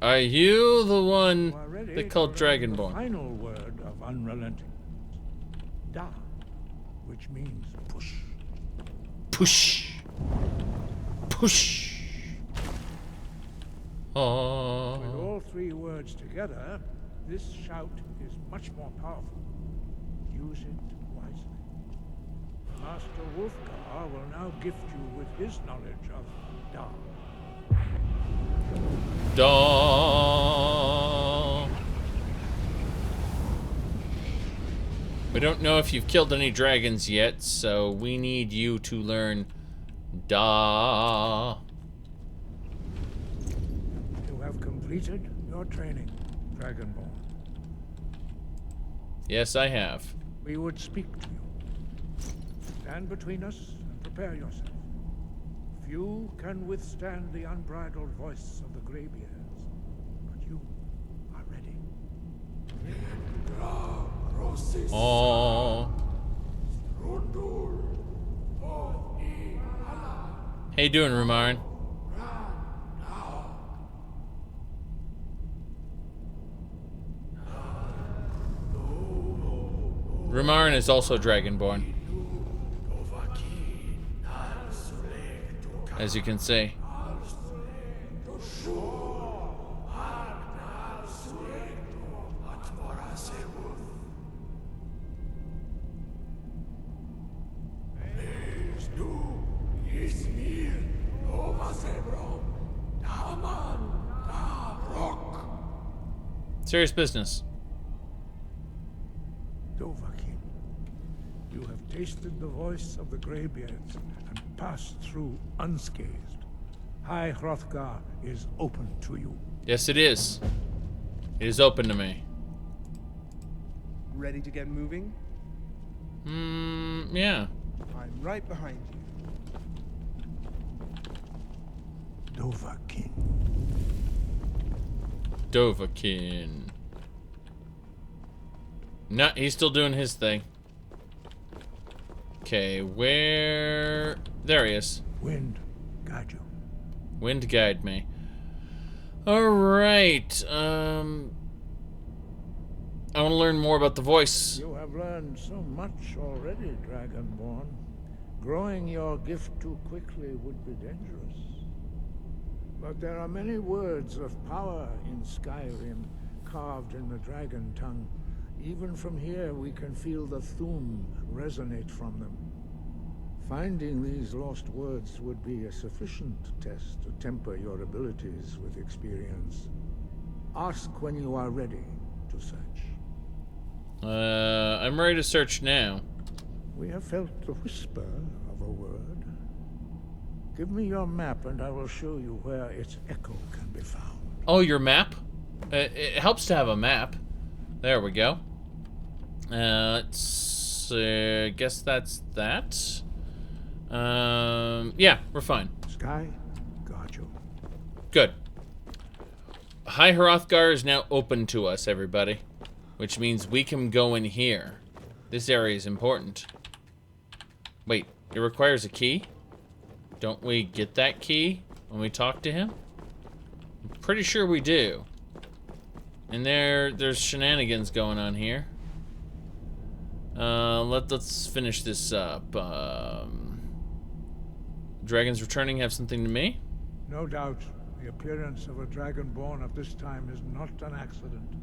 Are you the one they called Dragonborn? The final word of unrelenting. Da, which means push. Push. Push. Oh. With all three words together, this shout is much more powerful. Use it wisely. Master Wolfgar will now gift you with his knowledge of Da. Da. We don't know if you've killed any dragons yet, so we need you to learn Da. You have completed your training, Dragonborn. Yes, I have. We would speak to you. Stand between us and prepare yourself. Few can withstand the unbridled voice of the Greybeards, but you are ready. Oh. How you doing, Rumarn? Rumarn is also Dragonborn, as you can see. Serious business. Dovahkiin, you have tasted the voice of the Greybeards and passed through unscathed. High Hrothgar is open to you. Yes, it is. It is open to me. Ready to get moving? Yeah. I'm right behind you. Dovahkiin. Dovahkiin. No, he's still doing his thing. Okay, where... There he is. Wind, guide you. Wind guide me. Alright, I want to learn more about the voice. You have learned so much already, Dragonborn. Growing your gift too quickly would be dangerous. But there are many words of power in Skyrim, carved in the dragon tongue. Even from here, we can feel the Thu'um resonate from them. Finding these lost words would be a sufficient test to temper your abilities with experience. Ask when you are ready to search. I'm ready to search now. We have felt the whisper of a word. Give me your map and I will show you where its echo can be found. Oh, your map? It helps to have a map. There we go. Let's guess that's that. Yeah, we're fine. Sky, got you. Good. High Hrothgar is now open to us, everybody. Which means we can go in here. This area is important. Wait, it requires a key? Don't we get that key when we talk to him? I'm pretty sure we do. And there's shenanigans going on here. Let's finish this up. Dragons returning have something to me? No doubt. The appearance of a Dragonborn at this time is not an accident.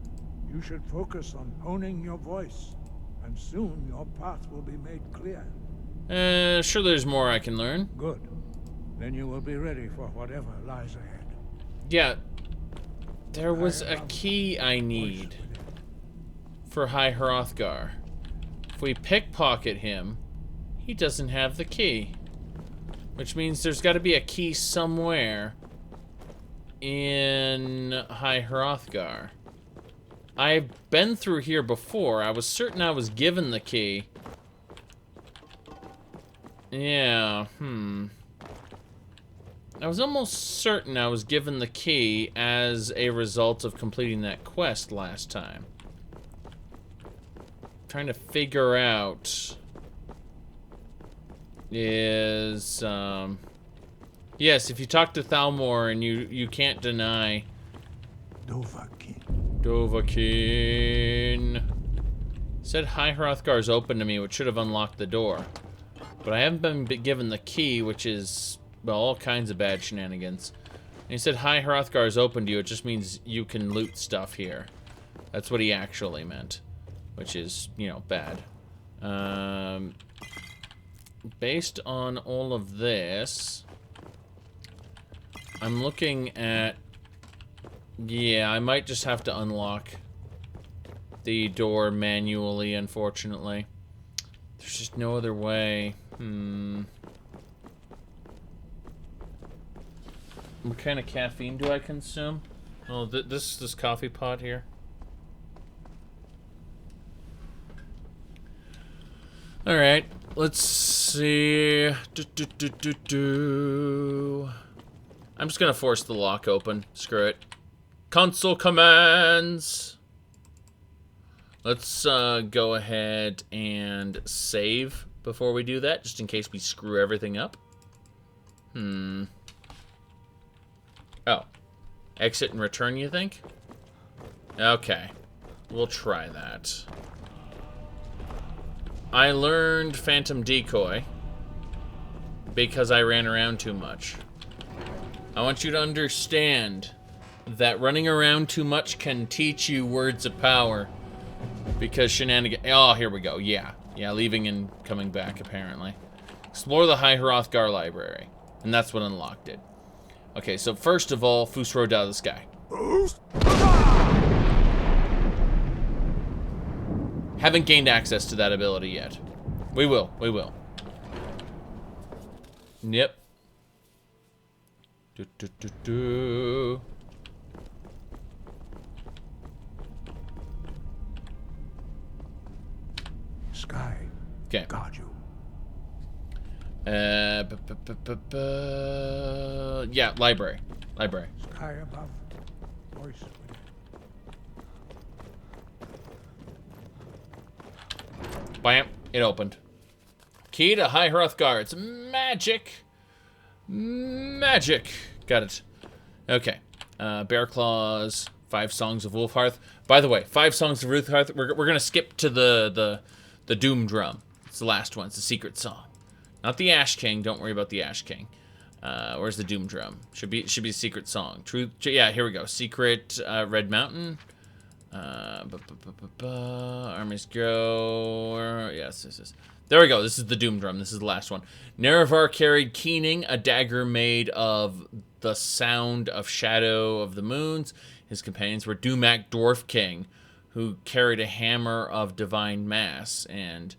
You should focus on honing your voice, and soon your path will be made clear. Sure there's more I can learn. Good. Then you will be ready for whatever lies ahead. Yeah. There was a key I need for High Hrothgar. If we pickpocket him, he doesn't have the key. Which means there's got to be a key somewhere in High Hrothgar. I've been through here before. I was certain I was given the key. Yeah, I was almost certain I was given the key as a result of completing that quest last time. Trying to figure out is yes, if you talk to Thalmor and you can't deny Dovahkiin. Said High Hrothgar's open to me, which should have unlocked the door. But I haven't been given the key, which is, well, all kinds of bad shenanigans. And he said High Hrothgar's open to you, it just means you can loot stuff here. That's what he actually meant. Which is, you know, bad. Based on all of this, I'm looking at... Yeah, I might just have to unlock the door manually, unfortunately. There's just no other way. What kind of caffeine do I consume? Oh, this coffee pot here. Alright, let's see. I'm just gonna force the lock open. Screw it. Console commands! Let's go ahead and save before we do that, just in case we screw everything up. Oh. Exit and return, you think? Okay. We'll try that. I learned Phantom Decoy because I ran around too much. I want you to understand that running around too much can teach you words of power. Because shenanigans... Oh, here we go. Yeah. Yeah, leaving and coming back, apparently. Explore the High Hrothgar library. And that's what unlocked it. Okay, so first of all, Foos rode out of the sky. Haven't gained access to that ability yet. We will. We will. Yep. Sky. Okay. Guard you. Yeah, library. Library. Sky above. Voice within. Bam. It opened. Key to High Hrothgar. It's magic. Magic. Got it. Okay. Bear Claws. 5 Songs of Wolfhearth. By the way, 5 Songs of Wolfhearth. We're gonna skip to the Doom Drum. It's the last one. It's the secret song. Not the Ash King. Don't worry about the Ash King. Where's the Doom Drum? Should be a secret song. Truth. Yeah, here we go. Secret Red Mountain. Armies go. Yes. There we go. This is the Doom Drum. This is the last one. Nerevar carried Keening, a dagger made of the sound of Shadow of the Moons. His companions were Dumak Dwarf King, who carried a hammer of divine mass, and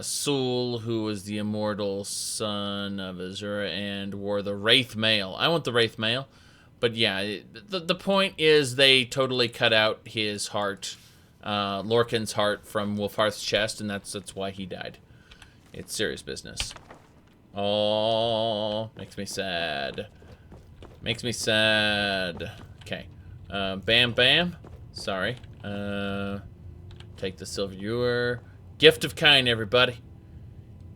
Sul, who was the immortal son of Azura and wore the Wraith Mail. I want the Wraith Mail. But yeah, the point is they totally cut out his heart, Lorcan's heart, from Wolfhearth's chest, and that's why he died. It's serious business. Oh, makes me sad. Makes me sad. Okay. Bam Bam. Sorry. Take the Silver Ewer. Gift of Kind, everybody.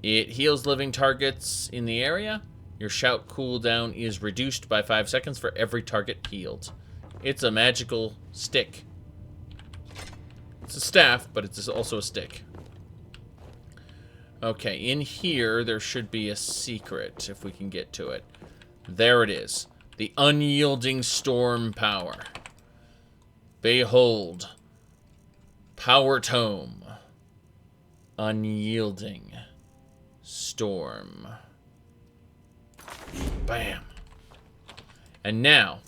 It heals living targets in the area. Your shout cooldown is reduced by 5 seconds for every target healed. It's a magical stick. It's a staff, but it's also a stick. Okay, in here there should be a secret, if we can get to it. There it is. The Unyielding Storm Power. Behold. Power Tome. Unyielding. Storm. Bam. And now,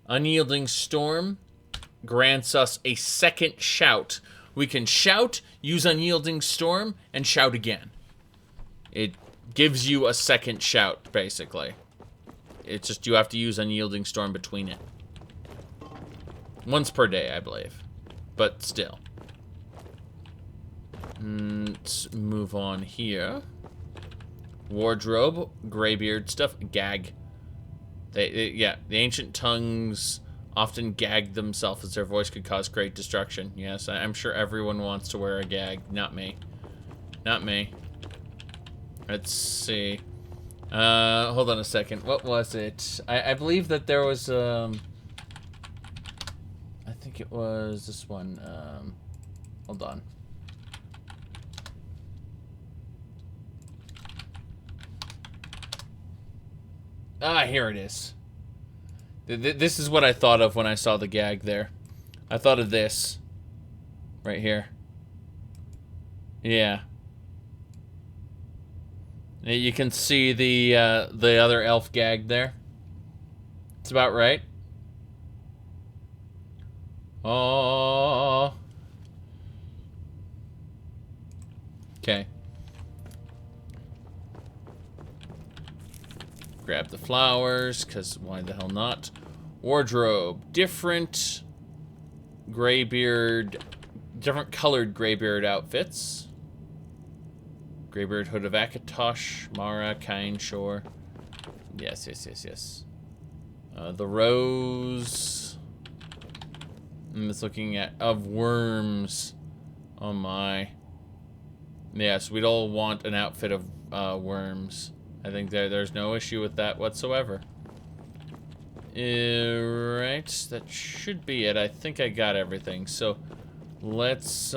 Unyielding Storm grants us a second shout. We can shout, use Unyielding Storm, and shout again. It gives you a second shout, basically. It's just you have to use Unyielding Storm between it. Once per day, I believe. But still. Let's move on here. Wardrobe, graybeard stuff, gag. Yeah, the ancient tongues often gag themselves as their voice could cause great destruction. Yes, I'm sure everyone wants to wear a gag. Not me. Not me. Let's see. Hold on a second. What was it? I believe that there was, I think it was this one. Hold on. Ah, here it is. This is what I thought of when I saw the gag there. I thought of this. Right here. Yeah. You can see the other elf gag there. It's about right. Oh. Okay. Grab the flowers, because why the hell not? Wardrobe. Different graybeard, different colored graybeard outfits. Graybeard Hood of Akatosh, Mara, Kine Shore. Yes, yes, yes, yes. The rose. I'm just looking at of worms. Oh my. Yes, we'd all want an outfit of worms. I think there's no issue with that whatsoever. Right, that should be it. I think I got everything. So let's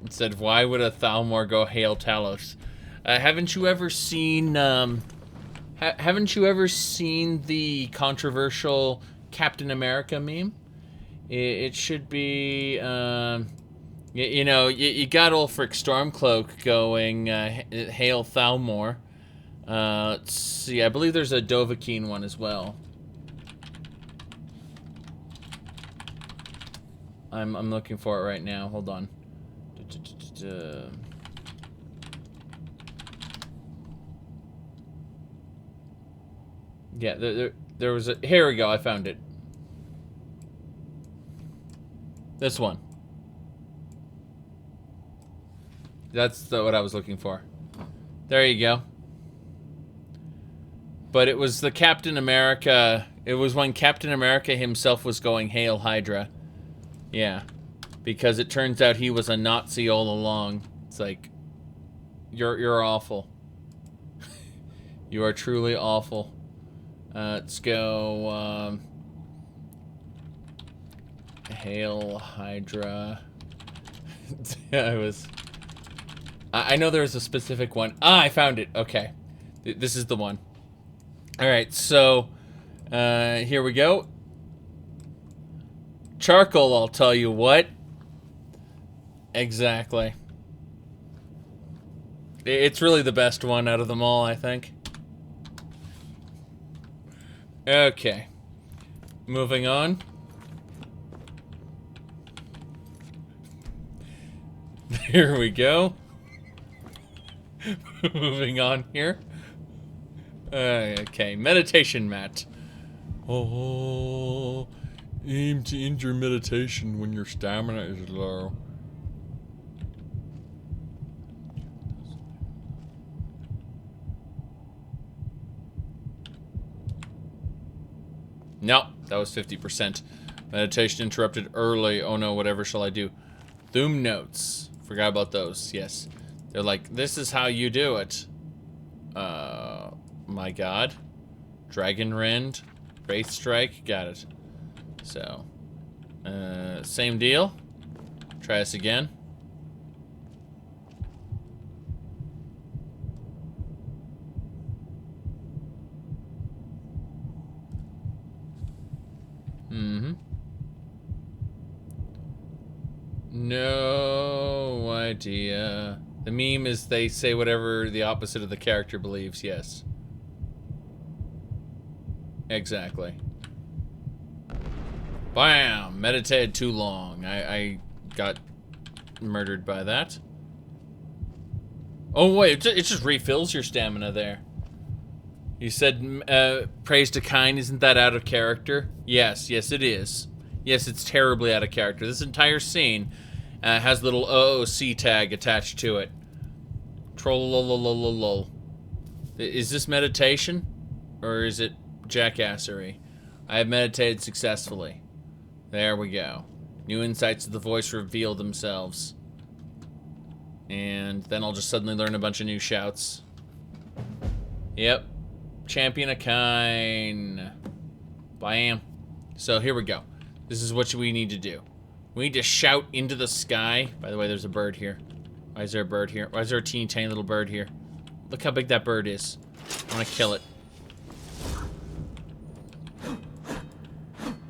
instead, why would a Thalmor go Hail Talos? Haven't you ever seen haven't you ever seen the controversial Captain America meme? It should be you know, you got old Frick Stormcloak going Hail Thalmor. Let's see, I believe there's a Dovahkiin one as well. I'm looking for it right now. Hold on. Yeah, there was a... Here we go, I found it. This one. That's what I was looking for. There you go. But it was the Captain America... It was when Captain America himself was going Hail Hydra. Yeah. Because it turns out he was a Nazi all along. It's like... You're awful. You are truly awful. Let's go... Hail Hydra. I know there's a specific one. Ah, I found it. Okay. This is the one. Alright, so... here we go. Charcoal, I'll tell you what. Exactly. It's really the best one out of them all, I think. Okay. Moving on. Here we go. Moving on here. Okay, meditation mat. Oh, aim to end your meditation when your stamina is low. No, that was 50%. Meditation interrupted early. Oh no, whatever shall I do? Thum notes. Forgot about those, yes. They're like, this is how you do it. My god. Dragon Rend. Wraith Strike. Got it. So. Same deal. Try this again. Mm-hmm. No idea The meme is they say whatever the opposite of the character believes, yes. Exactly. Bam! Meditated too long. I got murdered by that. Oh wait, it just refills your stamina there. You said praise to Kyne, isn't that out of character? Yes, yes it is. Yes, it's terribly out of character. This entire scene has a little OOC tag attached to it. Trollololololol. Is this meditation? Or is it jackassery? I have meditated successfully. There we go. New insights of the voice reveal themselves. And then I'll just suddenly learn a bunch of new shouts. Yep. Champion of Kyne. Bam. So here we go. This is what we need to do. We need to shout into the sky. By the way, there's a bird here. Why is there a bird here? Why is there a teeny tiny little bird here? Look how big that bird is. I want to kill it.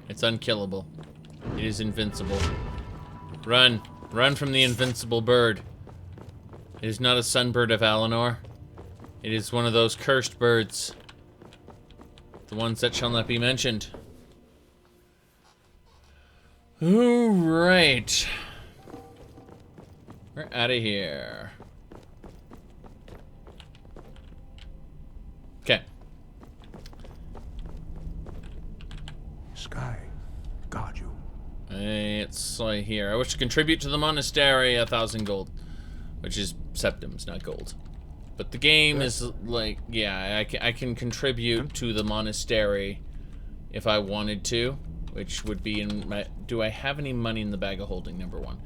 It's unkillable. It is invincible. Run. Run from the invincible bird. It is not a sunbird of Alinor. It is one of those cursed birds. The ones that shall not be mentioned. Alright. We're out of here. Okay. Sky, got you. It's here. I wish to contribute to the monastery 1,000 gold. Which is septims, not gold. But the game is like, yeah, I can contribute to the monastery if I wanted to. Which would be in my... Do I have any money in the bag of holding, number one?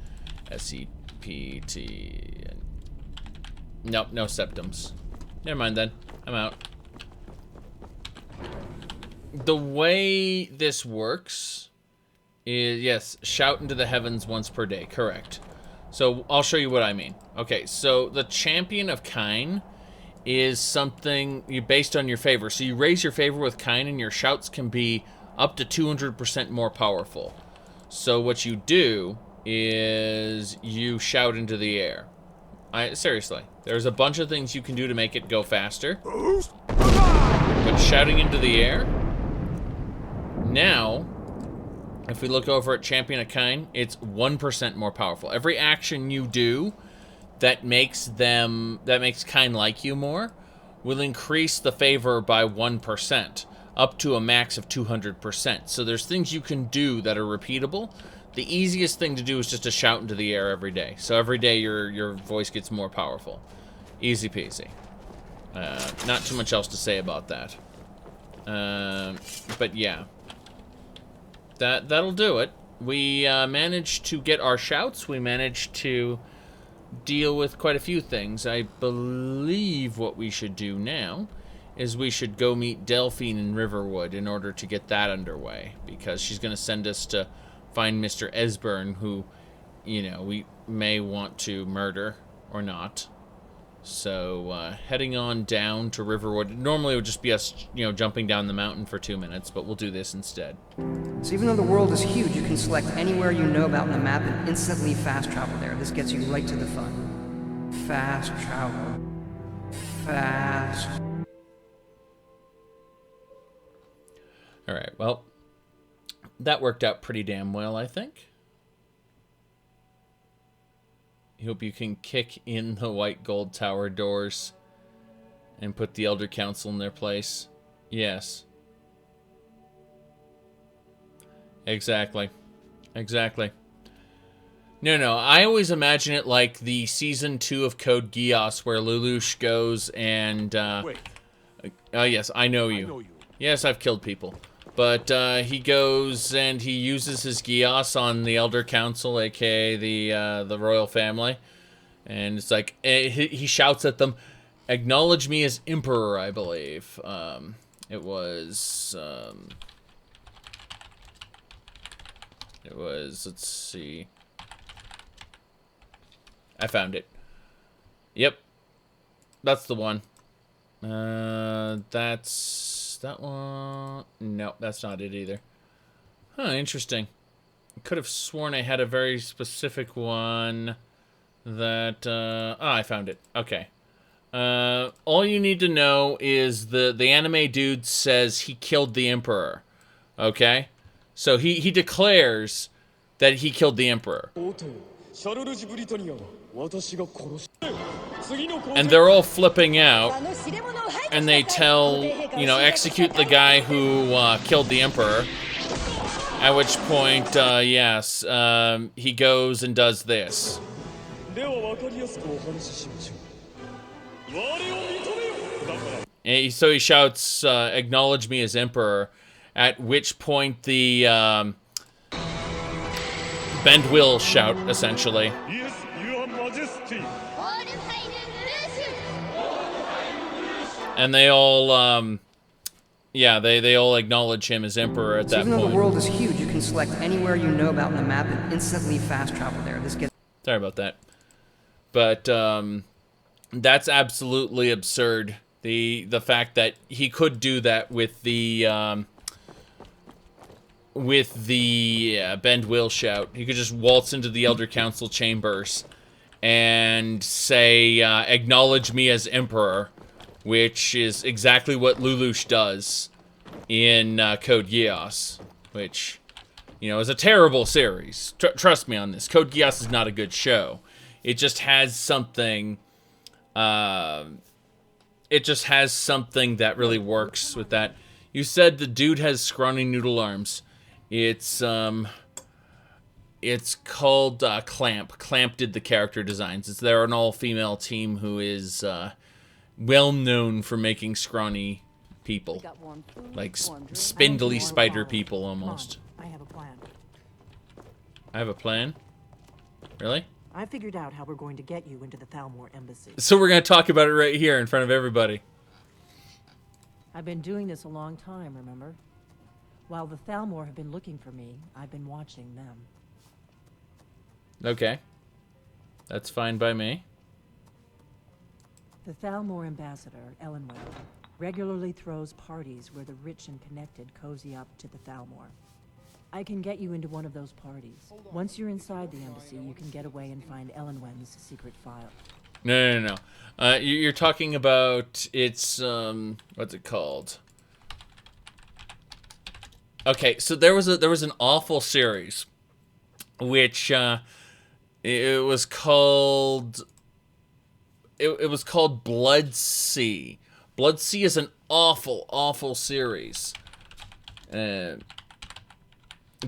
S-E-P-T... Nope, no septims. Never mind then. I'm out. The way this works is, yes, shout into the heavens once per day. Correct. So I'll show you what I mean. Okay, so the Champion of Kyne is something based on your favor. So you raise your favor with Kyne and your shouts can be up to 200% more powerful. So what you do is you shout into the air. Seriously, there's a bunch of things you can do to make it go faster. But shouting into the air, now, if we look over at Champion of Kyne, it's 1% more powerful. Every action you do that makes Kyne like you more will increase the favor by 1%, up to a max of 200%. So there's things you can do that are repeatable. The easiest thing to do is just to shout into the air every day. So every day your voice gets more powerful. Easy peasy. Not too much else to say about that. But yeah. That'll do it. We managed to get our shouts. We managed to deal with quite a few things. I believe what we should do now is we should go meet Delphine in Riverwood in order to get that underway. Because she's going to send us to find Mr. Esbern, who, you know, we may want to murder or not. So, heading on down to Riverwood. Normally it would just be us, you know, jumping down the mountain for 2 minutes, but we'll do this instead. So even though the world is huge, you can select anywhere you know about in the map and instantly fast travel there. This gets you right to the fun. Fast travel. Fast. Alright, well, that worked out pretty damn well, I think. I hope you can kick in the white gold tower doors and put the Elder Council in their place. Yes. Exactly. Exactly. No, I always imagine it like the Season 2 of Code Geass, where Lelouch goes and... Wait. Yes, I know you. Yes, I've killed people. But he goes and he uses his Geass on the Elder Council, aka the royal family. And it's like, he shouts at them, "Acknowledge me as Emperor," I believe. It was, let's see. I found it. Yep. That's the one. That's that one. No, that's not it either. Huh, interesting. I could have sworn I had a very specific one. that, I found it. Okay. All you need to know is the anime dude says he killed the Emperor. Okay? So he declares that he killed the Emperor. And they're all flipping out. And they tell, you know, execute the guy who killed the Emperor. At which point, yes, he goes and does this. And so he shouts, acknowledge me as Emperor. At which point the bend will shout, essentially. Yes, your majesty. And they all, yeah, they all acknowledge him as Emperor at that Even point. though the world is huge, you can select anywhere you know about in the map and instantly fast travel there. This gets... Sorry about that. But, that's absolutely absurd. The fact that he could do that with the bend will shout. He could just waltz into the Elder Council chambers and say, acknowledge me as Emperor, which is exactly what Lelouch does in Code Geass, which, you know, is a terrible series. Trust me on this. Code Geass is not a good show. It just has something, that really works with that. You said the dude has scrawny noodle arms. It's called Clamp. Clamp did the character designs. They're an all-female team who is well known for making scrawny people, like spindly spider people almost. I have a plan. I have a plan? Really? I figured out how we're going to get you into the Thalmor embassy. So we're going to talk about it right here in front of everybody. I've been doing this a long time, remember? While the Thalmor have been looking for me, I've been watching them. Okay. That's fine by me. The Thalmor ambassador, Elenwen, regularly throws parties where the rich and connected cozy up to the Thalmor. I can get you into one of those parties. Once you're inside the embassy, you can get away and find Elenwen's secret file. No. You're talking about, it's, what's it called? Okay, so there was an awful series, which, it was called Blood Sea. Blood Sea is an awful series.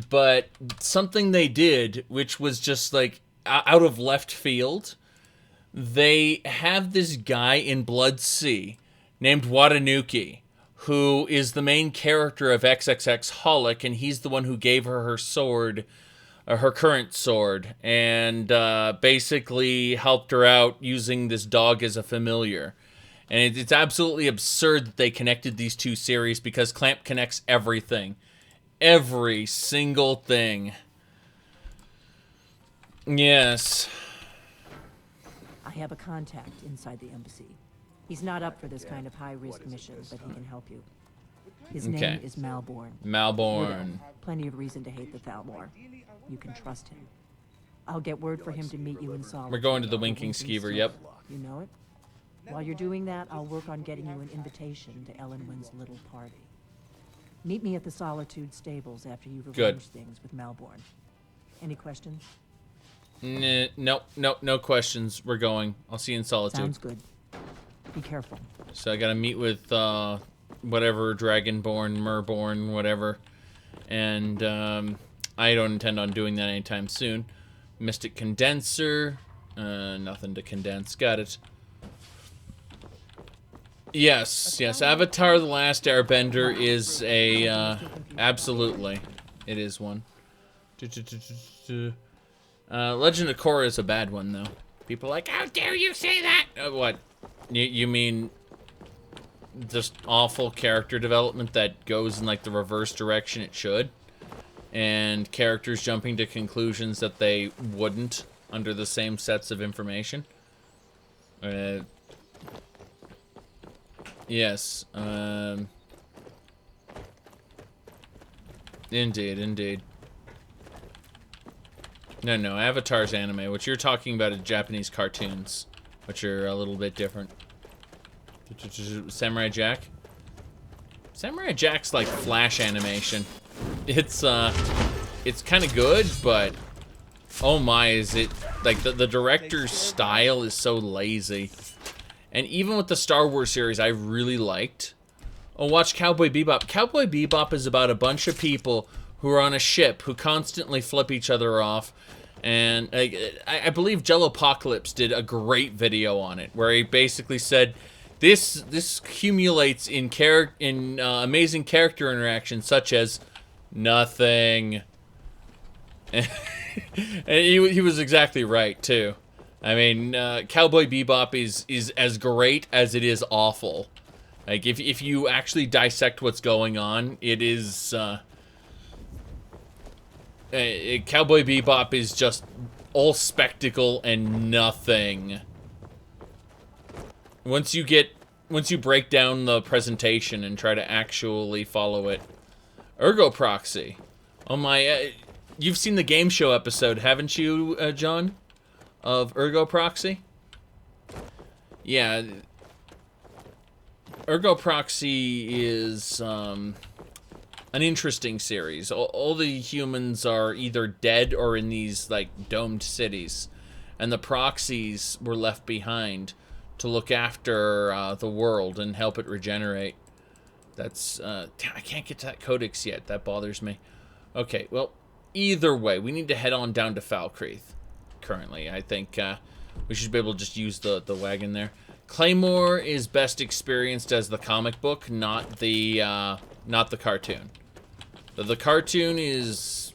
But something they did, which was just like out of left field, they have this guy in Blood Sea named Watanuki, who is the main character of XXX Holic, and he's the one who gave her her sword, her current sword, and basically helped her out using this dog as a familiar. And it's absolutely absurd that they connected these two series, because Clamp connects everything. Every single thing. Yes. I have a contact inside the embassy. He's not up for this kind of high-risk mission, but he can help you. His name is Malborn. Malborn. Plenty of reason to hate the Thalmor. You can trust him. I'll get word for him to meet you in Solitude. We're going to the Winking Skeever, yep. You know it? While you're doing that, I'll work on getting you an invitation to Elenwen's little party. Meet me at the Solitude stables after you've arranged things with Malborn. Any questions? No questions. We're going. I'll see you in Solitude. Sounds good. Be careful. So I gotta meet with, whatever, Dragonborn, Merborn, whatever. And, I don't intend on doing that anytime soon. Mystic Condenser. Nothing to condense. Got it. Yes. Avatar: The Last Airbender is a, absolutely. It is one. Legend of Korra is a bad one, though. People are like, how dare you say that? What? You mean just awful character development that goes in, like, the reverse direction it should? And characters jumping to conclusions that they wouldn't under the same sets of information? Yes. Indeed. No, Avatar's anime. What you're talking about is Japanese cartoons, which are a little bit different. Samurai Jack? Samurai Jack's like Flash animation. It's kind of good, but oh my, is it like the director's style is so lazy. And even with the Star Wars series, I really liked. Oh, watch Cowboy Bebop. Cowboy Bebop is about a bunch of people who are on a ship who constantly flip each other off. And I believe Jellopocalypse did a great video on it, where he basically said, this accumulates in amazing character interactions, such as nothing. And he was exactly right, too. I mean, Cowboy Bebop is as great as it is awful. Like, if you actually dissect what's going on, it is... Cowboy Bebop is just all spectacle and nothing. Once you break down the presentation and try to actually follow it. Ergo Proxy. Oh my, you've seen the game show episode, haven't you, John? Of Ergo Proxy? Yeah. Ergo Proxy is, an interesting series. All the humans are either dead or in these, like, domed cities. And the proxies were left behind to look after the world and help it regenerate. That's, I can't get to that codex yet. That bothers me. Okay, well, either way, we need to head on down to Falkreath currently. I think we should be able to just use the wagon there. Claymore is best experienced as the comic book, not the cartoon. The cartoon is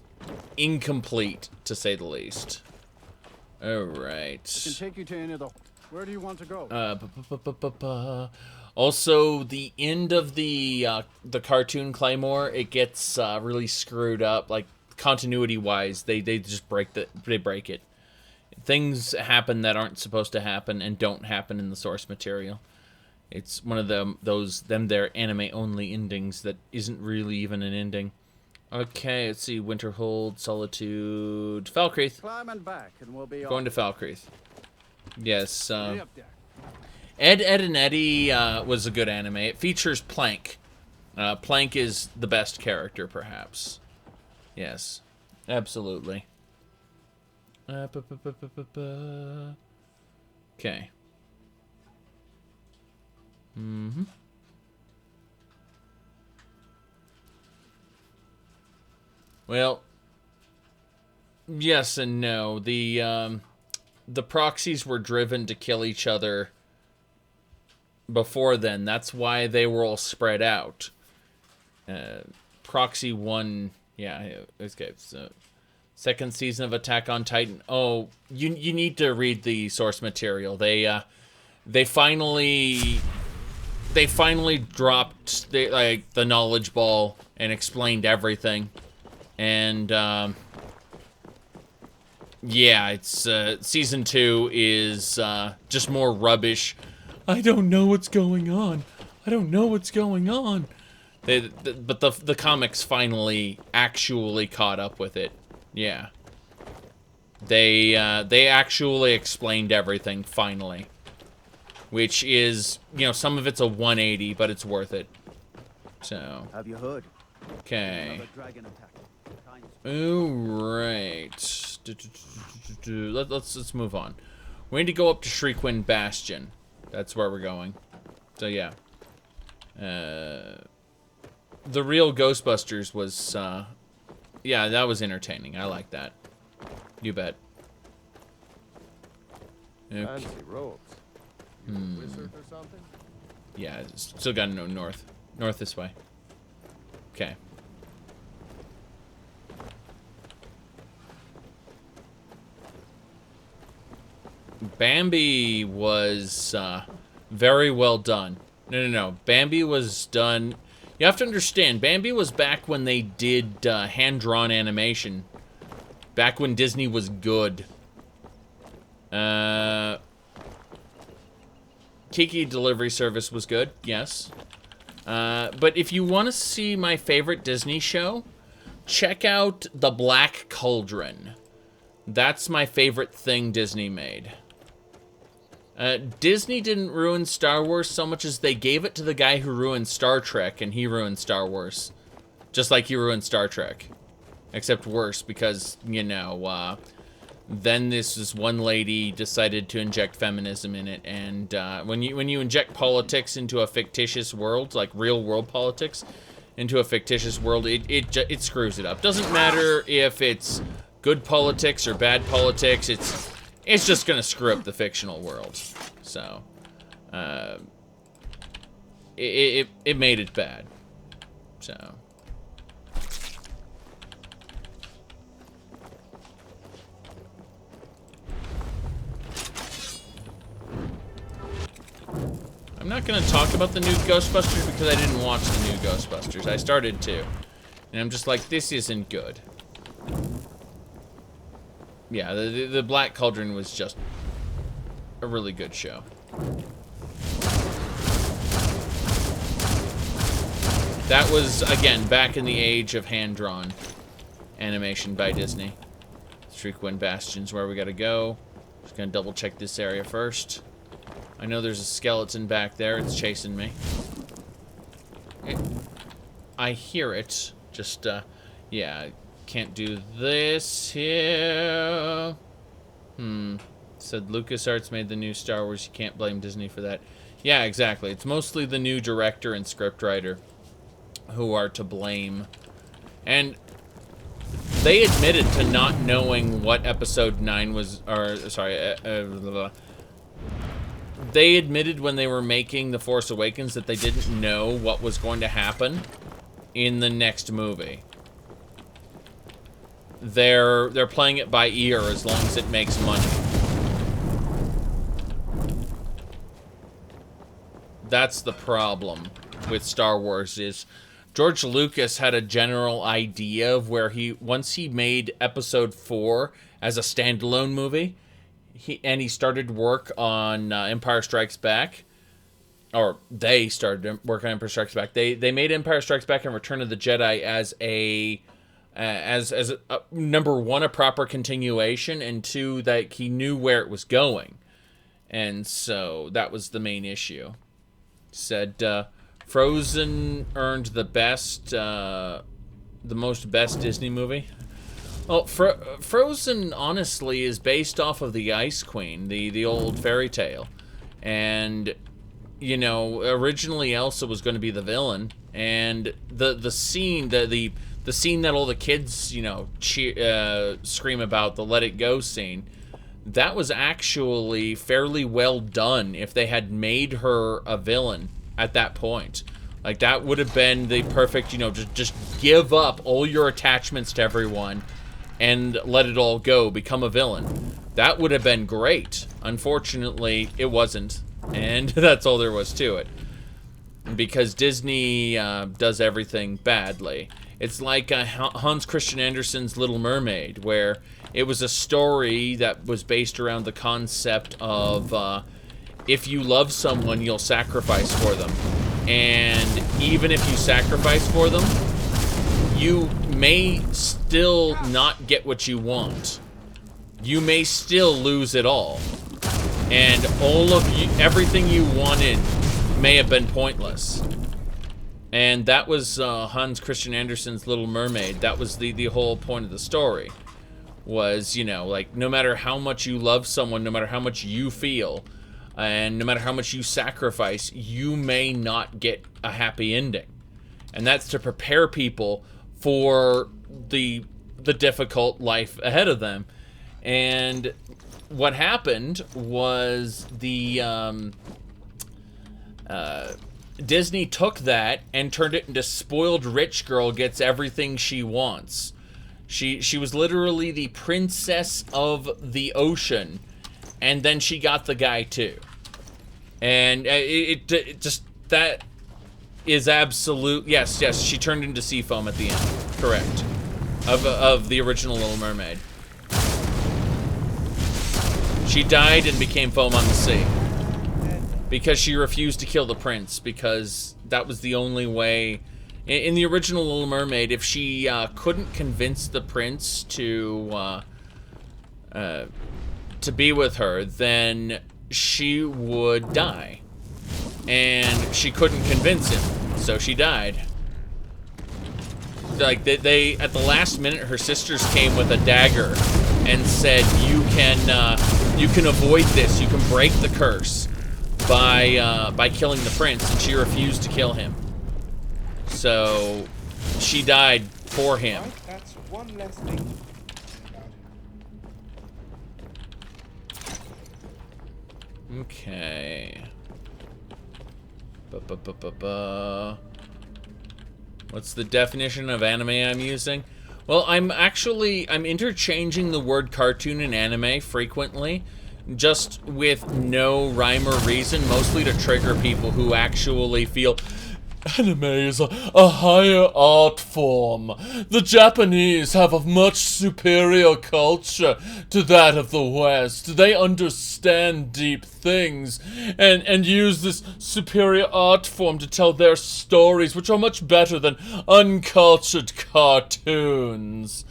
incomplete, to say the least. Alright. I can take you to any of the... Where do you want to go? Also, the end of the cartoon Claymore, it gets really screwed up. Like, continuity-wise, they just break it. Things happen that aren't supposed to happen and don't happen in the source material. It's one of their anime-only endings that isn't really even an ending. Okay, let's see. Winterhold, Solitude, Falkreath. Climbing back and we'll be going to Falkreath. Yes. Ed, and Eddie was a good anime. It features Plank. Plank is the best character, perhaps. Yes, absolutely. Okay. Mm-hmm. Well, yes and no. The proxies were driven to kill each other before then. That's why they were all spread out. Proxy 1, yeah, okay, so second season of Attack on Titan. Oh, you need to read the source material. They finally dropped the knowledge ball and explained everything. And yeah, it's season 2 is just more rubbish. I don't know what's going on. I don't know what's going on. But the comics finally actually caught up with it. Yeah. They actually explained everything finally. Which is, you know, some of it's a 180, but it's worth it. So. Have you heard? Okay. Alright. Let's move on. We need to go up to Shriekwind Bastion. That's where we're going. So yeah. The real Ghostbusters was yeah, that was entertaining. I like that. You bet. Okay. Fancy robes. You a wizard or something? Yeah, still gotta know north. North this way. Okay. Bambi was very well done. No. Bambi was done... You have to understand, Bambi was back when they did hand-drawn animation. Back when Disney was good. Kiki Delivery Service was good, yes. But if you want to see my favorite Disney show, check out The Black Cauldron. That's my favorite thing Disney made. Disney didn't ruin Star Wars so much as they gave it to the guy who ruined Star Trek, and he ruined Star Wars. Just like he ruined Star Trek. Except worse, because, you know, then this one lady decided to inject feminism in it, and when you inject politics into a fictitious world, like real world politics, into a fictitious world, it screws it up. Doesn't matter if it's good politics or bad politics, it's just gonna screw up the fictional world. So, it made it bad. So. I'm not going to talk about the new Ghostbusters because I didn't watch the new Ghostbusters. I started to. And I'm just like, this isn't good. Yeah, the Black Cauldron was just a really good show. That was, again, back in the age of hand-drawn animation by Disney. Streakwind Bastion's where we gotta go. Just gonna double-check this area first. I know there's a skeleton back there. It's chasing me. I hear it. Just, yeah. Can't do this here. Said LucasArts made the new Star Wars. You can't blame Disney for that. Yeah, exactly. It's mostly the new director and scriptwriter who are to blame. And they admitted to not knowing what Episode 9 was... Or, sorry, they admitted when they were making The Force Awakens that they didn't know what was going to happen in the next movie. They're playing it by ear as long as it makes money. That's the problem with Star Wars is George Lucas had a general idea of where once he made Episode 4 as a standalone movie, he started work on Empire Strikes Back, or they started work on Empire Strikes Back. They made Empire Strikes Back and Return of the Jedi as a number one, a proper continuation, and two, that he knew where it was going, and so that was the main issue. Said Frozen earned the most best Disney movie. Well, Frozen, honestly, is based off of the Ice Queen, the old fairy tale. And, you know, originally Elsa was going to be the villain. And the scene, the scene that all the kids, you know, scream about, the Let It Go scene, that was actually fairly well done if they had made her a villain at that point. Like, that would have been the perfect, you know, just give up all your attachments to everyone and let it all go, become a villain. That would have been great. Unfortunately, it wasn't. And that's all there was to it. Because Disney does everything badly. It's like Hans Christian Andersen's Little Mermaid, where it was a story that was based around the concept of if you love someone, you'll sacrifice for them. And even if you sacrifice for them, you may still not get what you want. You may still lose it all. And everything you wanted may have been pointless. And that was Hans Christian Andersen's Little Mermaid. That was the whole point of the story. Was, you know, like, no matter how much you love someone, no matter how much you feel, and no matter how much you sacrifice, you may not get a happy ending. And that's to prepare people for the difficult life ahead of them. And what happened was Disney took that and turned it into spoiled rich girl gets everything she wants. She was literally the princess of the ocean, and then she got the guy too. And it just, that is absolute. Yes, she turned into sea foam at the end. Correct. Of the original Little Mermaid. She died and became foam on the sea. Because she refused to kill the prince, because that was the only way. In the original Little Mermaid, if she couldn't convince the prince to to be with her, then she would die. And she couldn't convince him, so she died. Like, they at the last minute, her sisters came with a dagger and said, you can avoid this, you can break the curse by killing the prince, and she refused to kill him. So she died for him. Right, that's one less thing about it. Okay. What's the definition of anime I'm using? Well, I'm interchanging the word cartoon and anime frequently, just with no rhyme or reason, mostly to trigger people who actually feel anime is a higher art form. The Japanese have a much superior culture to that of the West. They understand deep things and use this superior art form to tell their stories, which are much better than uncultured cartoons.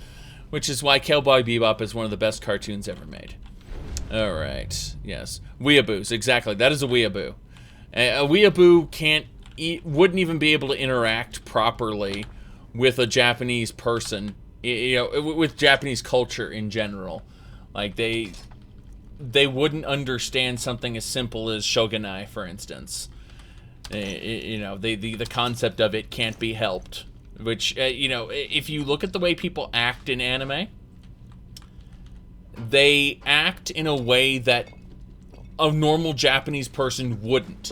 Which is why Cowboy Bebop is one of the best cartoons ever made. Alright, yes. Weeaboos, exactly. That is a weeaboo. A weeaboo wouldn't even be able to interact properly with a Japanese person, you know, with Japanese culture in general. Like, they wouldn't understand something as simple as shogunai, for instance. You know, the concept of it can't be helped. Which, you know, if you look at the way people act in anime, they act in a way that a normal Japanese person wouldn't.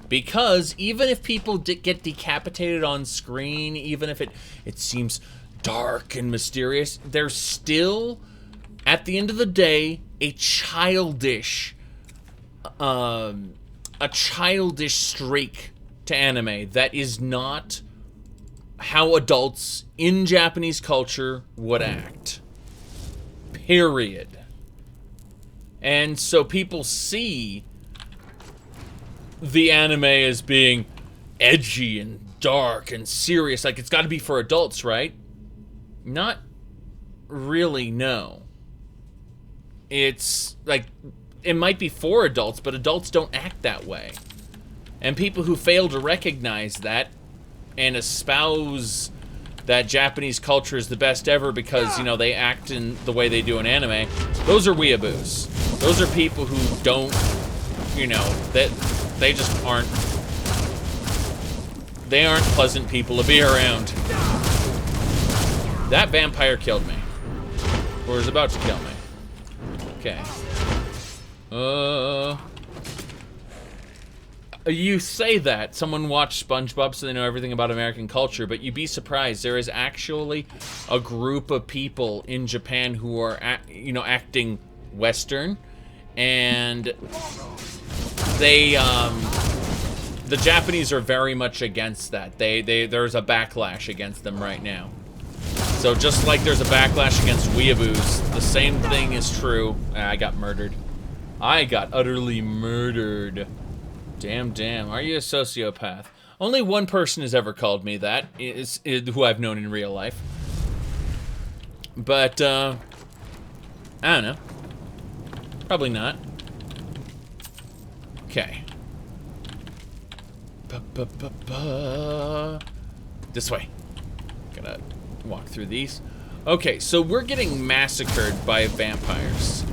Because even if people get decapitated on screen, even if it seems dark and mysterious, there's still, at the end of the day, a childish streak to anime that is not how adults in Japanese culture would act. Period. And so people see the anime as being edgy and dark and serious. Like, it's got to be for adults, right? Not really, no. It's, like, it might be for adults, but adults don't act that way. And people who fail to recognize that and espouse that Japanese culture is the best ever because, you know, they act in the way they do in anime, those are weeaboos. Those are people who don't, you know, that they just aren't, they aren't pleasant people to be around. That vampire killed me. Or is about to kill me. Okay. You say that someone watched SpongeBob so they know everything about American culture, but you'd be surprised. There is actually a group of people in Japan who are, you know, acting Western, and they, the Japanese are very much against that. There's a backlash against them right now. So just like there's a backlash against weeaboos, the same thing is true. I got murdered. I got utterly murdered. Damn. Are you a sociopath? Only one person has ever called me that, is who I've known in real life. But, I don't know. Probably not. Okay. This way. Gotta walk through these. Okay, so we're getting massacred by vampires.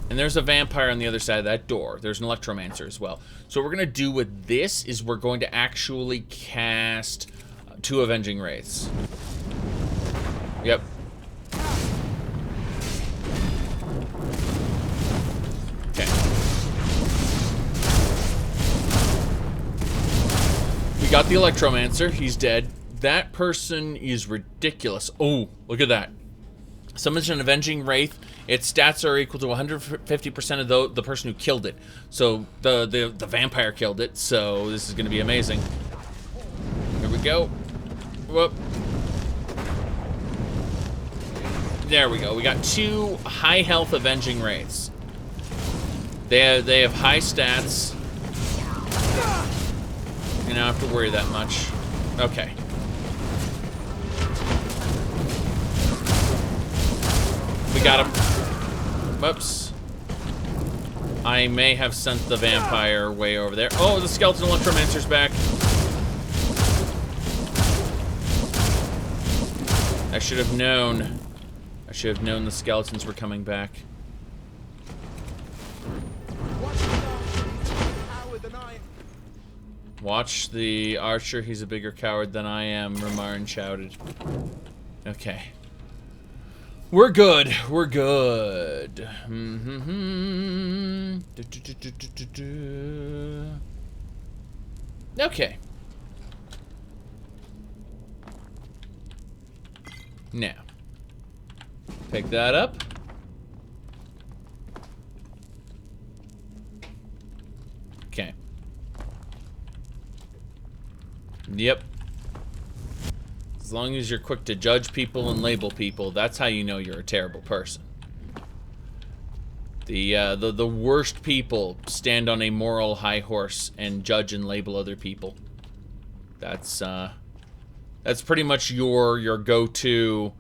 And there's a vampire on the other side of that door. There's an electromancer as well. So what we're going to do with this is we're going to actually cast 2 Avenging Wraiths. Yep. Okay. We got the electromancer. He's dead. That person is ridiculous. Oh, look at that. Summons an Avenging Wraith. Its stats are equal to 150% of the person who killed it. So the vampire killed it. So this is going to be amazing. Here we go. Whoop. There we go. We got 2 high health Avenging Wraiths. They have high stats. You don't have to worry that much. Okay. We got him. Whoops. I may have sent the vampire way over there. Oh, the skeleton electromancer's back. I should have known. I should have known the skeletons were coming back. Watch the archer, he's a bigger coward than I am, Ramarin shouted. Okay. We're good. We're good. Okay. Now. Pick that up. Okay. Yep. As long as you're quick to judge people and label people, that's how you know you're a terrible person. The worst people stand on a moral high horse and judge and label other people. That's pretty much your go-to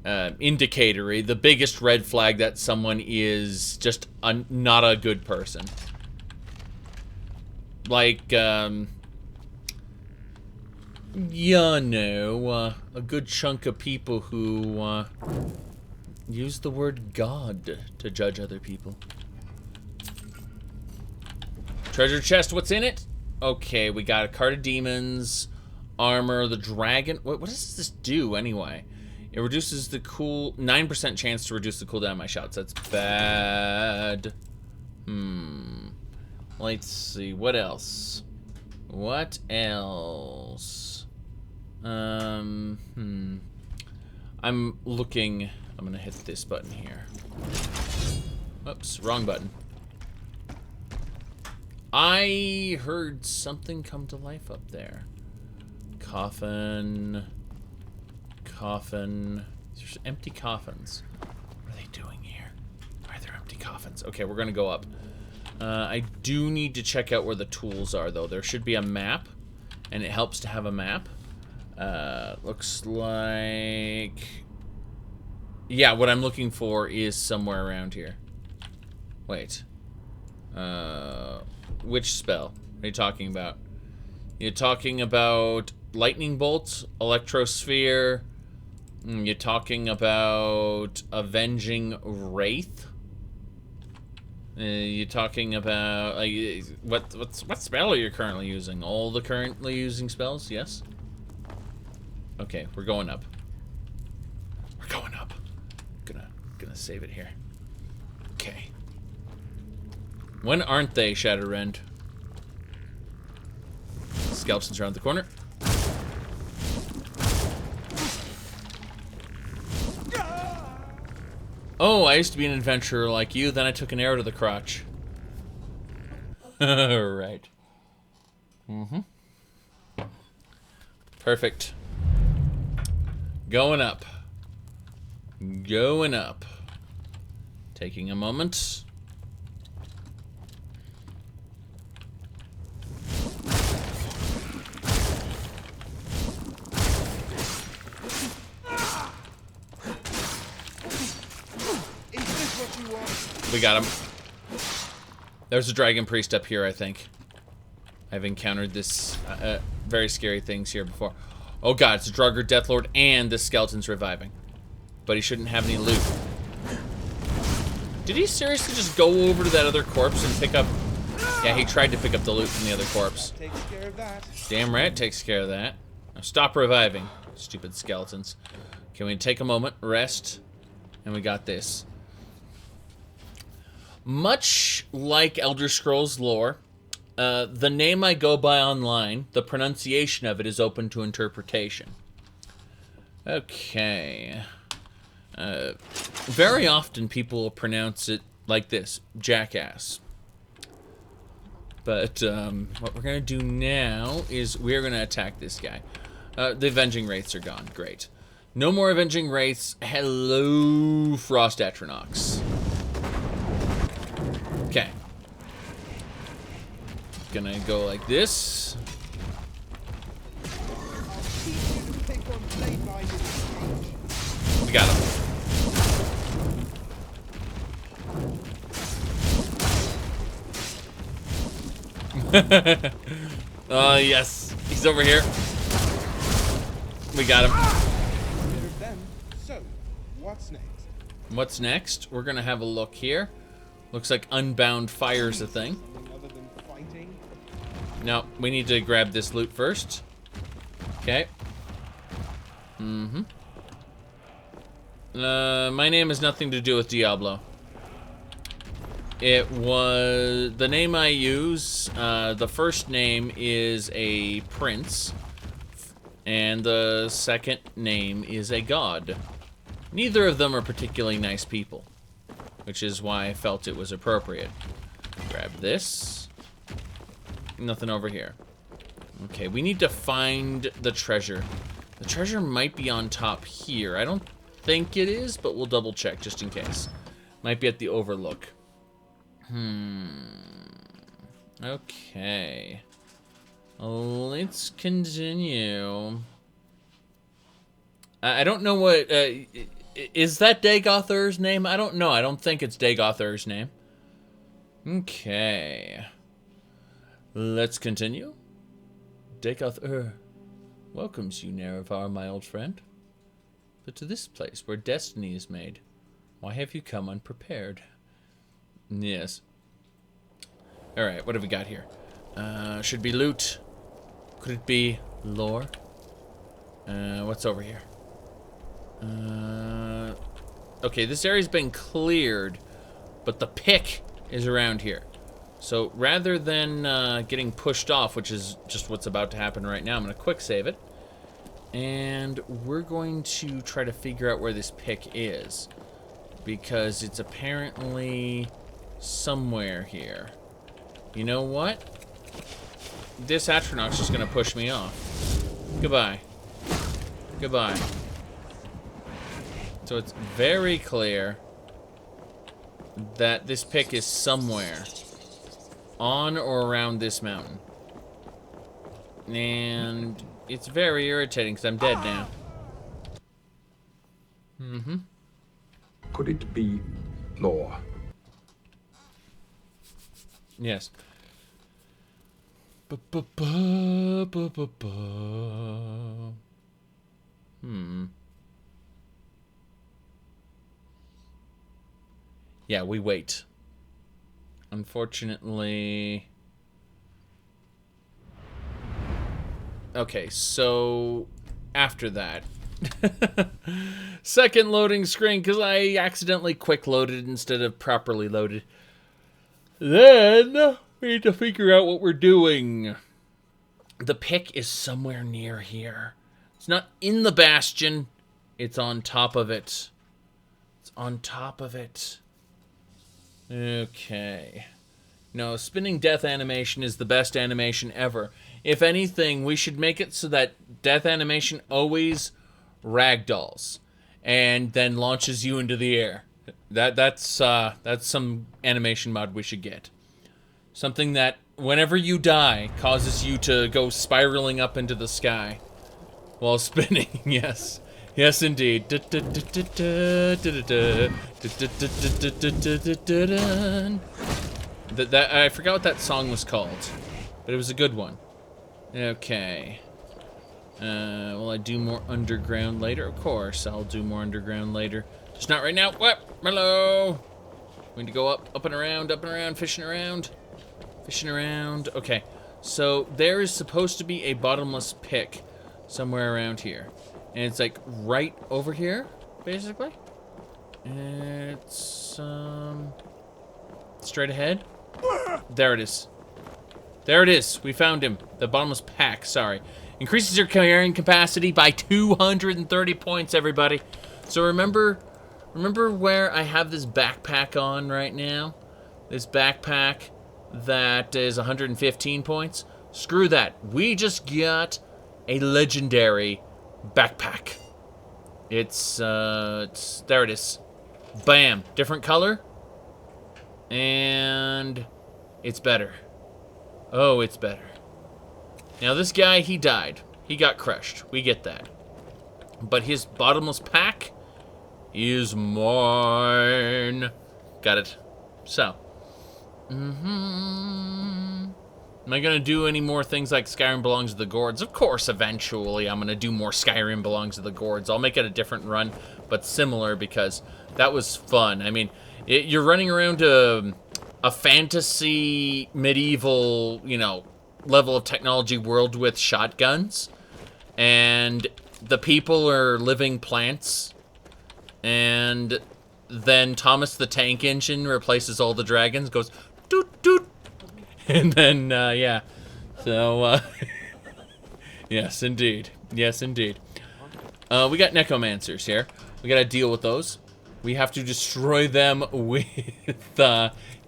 indicator, the biggest red flag that someone is just not a good person. Like, you know, a good chunk of people who use the word God to judge other people. Treasure chest, what's in it? Okay, we got a card of demons, armor, the dragon. What does this do anyway? It reduces the 9% chance to reduce the cooldown of my shots. That's bad. Let's see, what else? What else? I'm looking. I'm gonna hit this button here. Oops, wrong button. I heard something come to life up there. Coffin. Coffin. There's empty coffins. What are they doing here? Why are there empty coffins? Okay, we're gonna go up. I do need to check out where the tools are, though. There should be a map, and it helps to have a map. Looks like... Yeah, what I'm looking for is somewhere around here. Wait. Which spell are you talking about? You're talking about Lightning Bolt, Electrosphere. You're talking about Avenging Wraith. You're talking about what spell are you currently using? All the currently using spells? Yes. Okay, we're going up. We're going up. Gonna save it here. Okay. When aren't they, Shadowrend? Skeletons around the corner. Oh, I used to be an adventurer like you, then I took an arrow to the crotch. Right. Perfect. Going up. Going up. Taking a moment. We got him. There's a dragon priest up here, I think. I've encountered this very scary things here before. Oh god, it's a Draugr Deathlord and the skeleton's reviving. But he shouldn't have any loot. Did he seriously just go over to that other corpse and pick up... Yeah, he tried to pick up the loot from the other corpse. Takes care of that. Damn right it takes care of that. Now stop reviving, stupid skeletons. Can we take a moment, rest, and we got this. Much like Elder Scrolls lore, the name I go by online, the pronunciation of it is open to interpretation. Okay. Very often people will pronounce it like this, jackass. But what we're going to do now is we're going to attack this guy. The Avenging Wraiths are gone. Great. No more Avenging Wraiths. Hello, Frost Atronox. Okay. Gonna go like this. We got him. Yes. He's over here. We got him. So, what's next? What's next? We're gonna have a look here. Looks like Unbound Fire's a thing. Something other than fighting? No, we need to grab this loot first. Okay. Mm-hmm. My name has nothing to do with Diablo. It was... The name I use, the first name is a prince. And the second name is a god. Neither of them are particularly nice people. Which is why I felt it was appropriate. Grab this. Nothing over here. Okay, we need to find the treasure. The treasure might be on top here. I don't think it is, but we'll double check just in case. Might be at the overlook. Okay. Let's continue. I don't know what... is that Dagothur's name? I don't know. I don't think it's Dagothur's name. Okay. Let's continue. Dagothur welcomes you, Nerevar, my old friend. But to this place where destiny is made, why have you come unprepared? Yes. Alright, what have we got here? Should be loot. Could it be lore? What's over here? Okay, this area's been cleared, but the pick is around here. So rather than getting pushed off, which is just what's about to happen right now, I'm going to quick save it. And we're going to try to figure out where this pick is. Because it's apparently somewhere here. You know what? This astronaut's just going to push me off. Goodbye. Goodbye. So it's very clear that this pick is somewhere on or around this mountain. And it's very irritating because I'm dead now. Mm-hmm. Could it be lore? Yes. Yeah, we wait. Unfortunately... Okay, so... After that... Second loading screen, because I accidentally quick loaded instead of properly loaded. Then, we need to figure out what we're doing. The pick is somewhere near here. It's not in the bastion. It's on top of it. It's on top of it. Okay. No, spinning death animation is the best animation ever. If anything, we should make it so that death animation always ragdolls and then launches you into the air. That's some animation mod we should get. Something that whenever you die causes you to go spiraling up into the sky while spinning. Yes. Yes, indeed. I forgot what that song was called, but it was a good one. Okay. Will I do more underground later? Of course, I'll do more underground later. Just not right now. What? Hello. We need to go up and around, fishing around. Fishing around. Okay. So there is supposed to be a bottomless pit somewhere around here. And it's like right over here, basically. It's straight ahead. There it is. There it is. We found him. The bottomless pack, sorry. Increases your carrying capacity by 230 points, everybody. So remember where I have this backpack on right now? This backpack that is 115 points? Screw that. We just got a legendary backpack. It's there it is. Bam. Different color. And it's better. Oh, it's better. Now this guy, he died. He got crushed. We get that. But his bottomless pack is mine. Got it. So. Am I gonna do any more things like Skyrim Belongs to the Gourds? Of course, eventually I'm gonna do more Skyrim Belongs to the Gourds. I'll make it a different run, but similar, because that was fun. I mean, you're running around a fantasy, medieval, you know, level of technology world with shotguns, and the people are living plants, and then Thomas the Tank Engine replaces all the dragons, goes doot doot, and then yeah, so yes indeed, yes indeed. We got necromancers here. We gotta deal with those. We have to destroy them with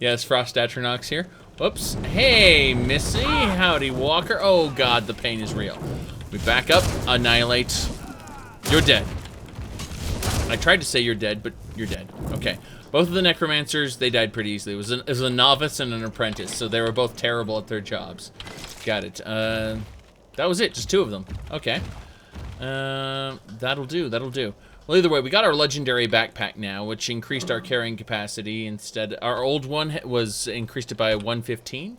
yes, Frost Atronox here. Whoops. Hey, Missy. Howdy, Walker. Oh, God, the pain is real. We back up. Annihilate. You're dead. I tried to say you're dead, but you're dead. Okay. Both of the necromancers, they died pretty easily. It was a novice and an apprentice, so they were both terrible at their jobs. Got it. That was it. Just 2 of them. Okay. That'll do. That'll do. Well, either way, we got our legendary backpack now, which increased our carrying capacity. Instead, our old one was increased it by 115.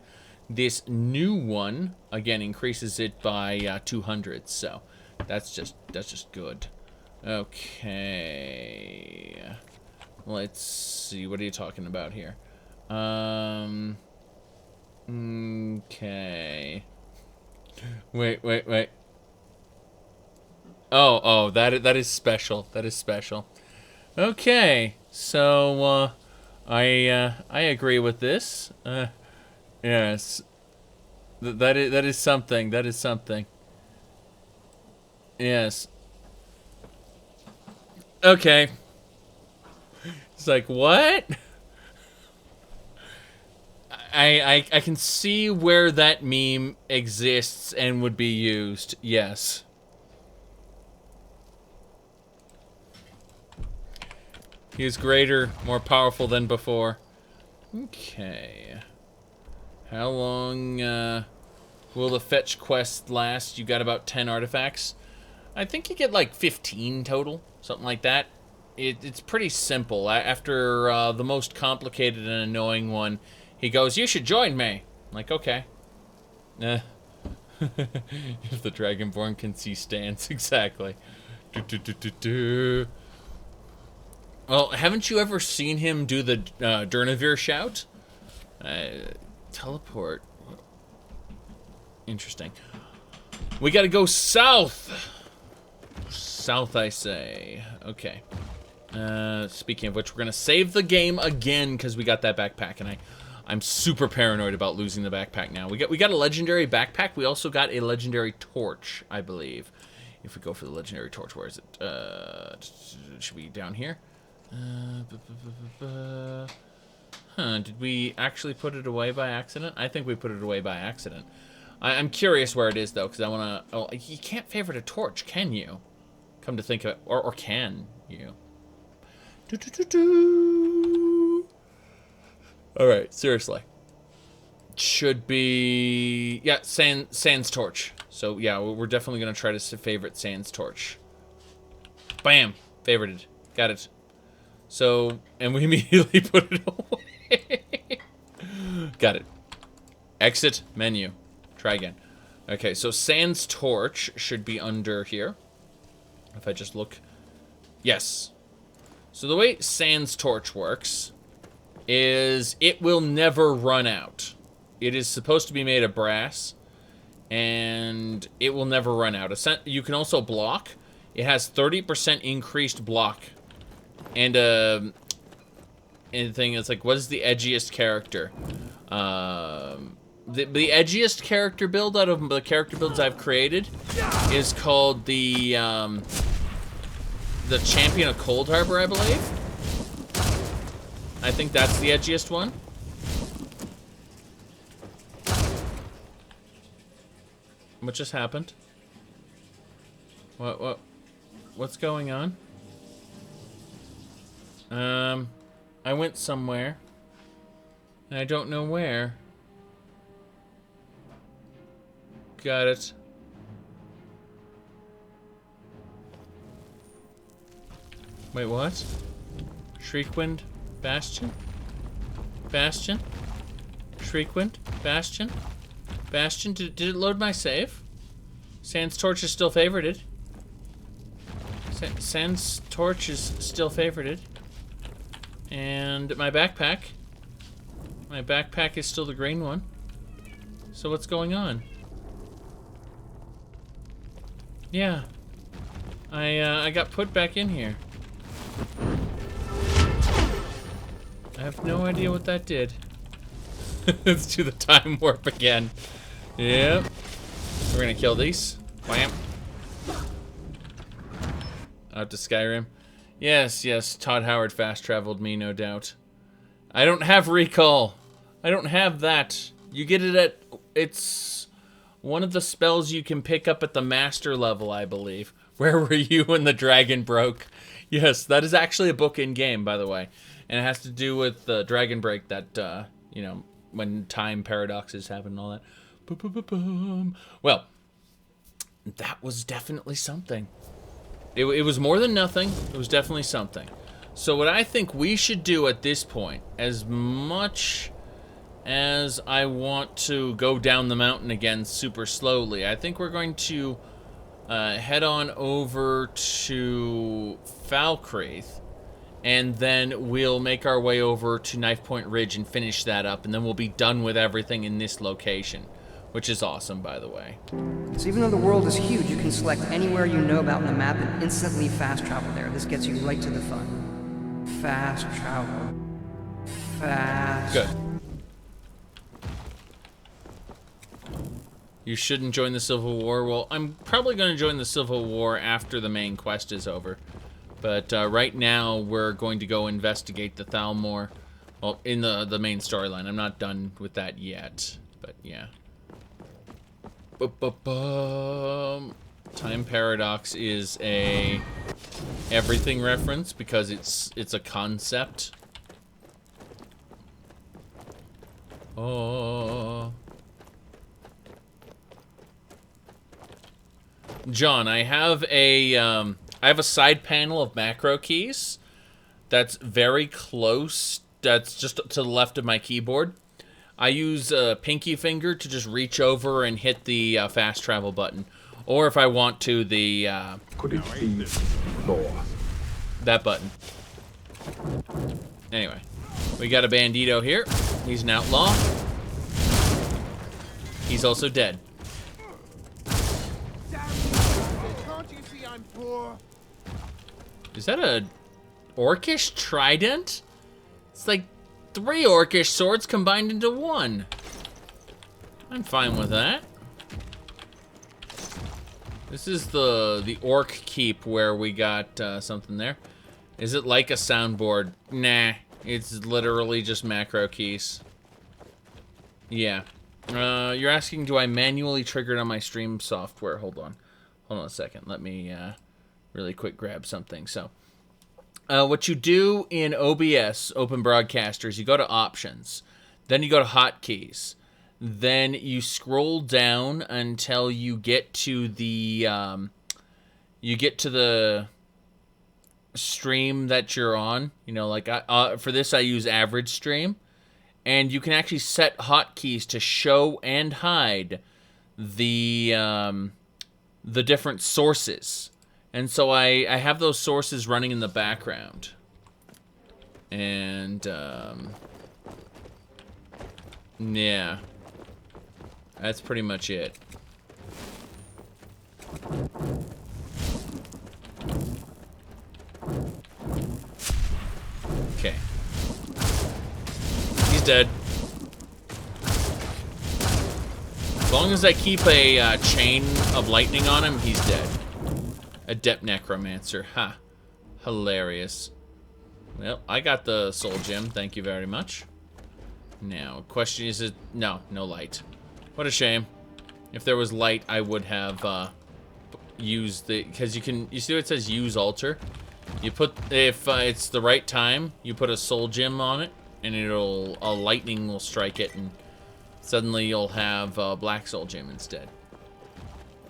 This new one, again, increases it by 200. So that's just good. Okay. Let's see. What are you talking about here? Okay. Wait. Oh, that is special. That is special. Okay, so I agree with this. Yes, that is something. That is something. Yes. Okay. It's like, what? I can see where that meme exists and would be used. Yes. He is greater, more powerful than before. Okay. How long will the fetch quest last? You got about 10 artifacts. I think you get like 15 total, something like that. It's pretty simple. After the most complicated and annoying one, he goes, "You should join me." I'm like, okay. If the Dragonborn can see stance, exactly. Well, haven't you ever seen him do the Durnavir shout? Teleport. Interesting. We gotta go south. South, I say. Okay. Speaking of which, we're gonna save the game again because we got that backpack, and I'm super paranoid about losing the backpack now. We got a legendary backpack. We also got a legendary torch, I believe. If we go for the legendary torch, where is it? It should be down here. Did we actually put it away by accident? I think we put it away by accident. I'm curious where it is, though, because I want to... Oh, you can't favorite a torch, can you? Come to think of it. Or can you? Alright, seriously. Should be... Yeah, Sans torch. So, yeah, we're definitely going to try to favorite Sans torch. Bam! Favorited. Got it. So, and we immediately put it away. Got it. Exit menu. Try again. Okay, so Sans torch should be under here. If I just look. Yes. So the way Sans torch works is it will never run out. It is supposed to be made of brass, and it will never run out. You can also block. It has 30% increased block. And the thing is, like, what is the edgiest character? The edgiest character build out of the character builds I've created is called the Champion of Cold Harbor, I believe. I think that's the edgiest one. What just happened? What's going on? I went somewhere, and I don't know where. Got it. Wait, what? Shriekwind? Bastion? Bastion? Shriekwind? Bastion? Bastion, did it load my save? Sans Torch is still favorited. Sans Torch is still favorited. And my backpack. My backpack is still the green one. So what's going on? Yeah. I got put back in here. I have no idea what that did. Let's do the time warp again. Yep. We're gonna kill these. Wham. Out to Skyrim. Yes, yes, Todd Howard fast traveled me, no doubt. I don't have recall. I don't have that. You get it at... It's one of the spells you can pick up at the master level, I believe. Where were you when the dragon broke? Yes, that is actually a book in game, by the way. And it has to do with the dragon break that, you know, when time paradoxes happen and all that. Boom. Well, that was definitely something. It was more than nothing. It was definitely something. So what I think we should do at this point, as much as I want to go down the mountain again super slowly, I think we're going to head on over to Falkreath, and then we'll make our way over to Knife Point Ridge and finish that up, and then we'll be done with everything in this location, which is awesome, by the way. So even though the world is huge, you can select anywhere you know about on the map and instantly fast travel there. This gets you right to the fun. Fast travel. Fast. Good. You shouldn't join the Civil War. Well, I'm probably going to join the Civil War after the main quest is over. But right now, we're going to go investigate the Thalmor. Well, in the main storyline. I'm not done with that yet. But yeah. Time Paradox is a everything reference because it's a concept. Oh. John, I have a side panel of macro keys that's very close. That's just to the left of my keyboard. I use a pinky finger to just reach over and hit the fast travel button. Or if I want to, the... Could it be law? That button. Anyway. We got a bandito here. He's an outlaw. He's also dead. Can't you see I'm poor? Is that a orcish trident? It's like 3 orcish swords combined into 1. I'm fine with that. This is the orc keep where we got something there. Is it like a soundboard? Nah, it's literally just macro keys. Yeah. You're asking, do I manually trigger it on my stream software? Hold on a second. Let me really quick grab something. So, what you do in OBS, Open Broadcasters, you go to Options. Then you go to Hotkeys. Then you scroll down until you get to the stream that you're on. You know, like for this I use average stream. And you can actually set hotkeys to show and hide the different sources. And so I have those sources running in the background. And yeah. That's pretty much it. Okay. He's dead. As long as I keep a chain of lightning on him, he's dead. Adept Necromancer. Ha. Hilarious. Well, I got the soul gem. Thank you very much. Now, question is, no light. What a shame. If there was light, I would have used the, because you see what it says, use altar? You put, if it's the right time, you put a soul gem on it, and a lightning will strike it, and suddenly you'll have a black soul gem instead.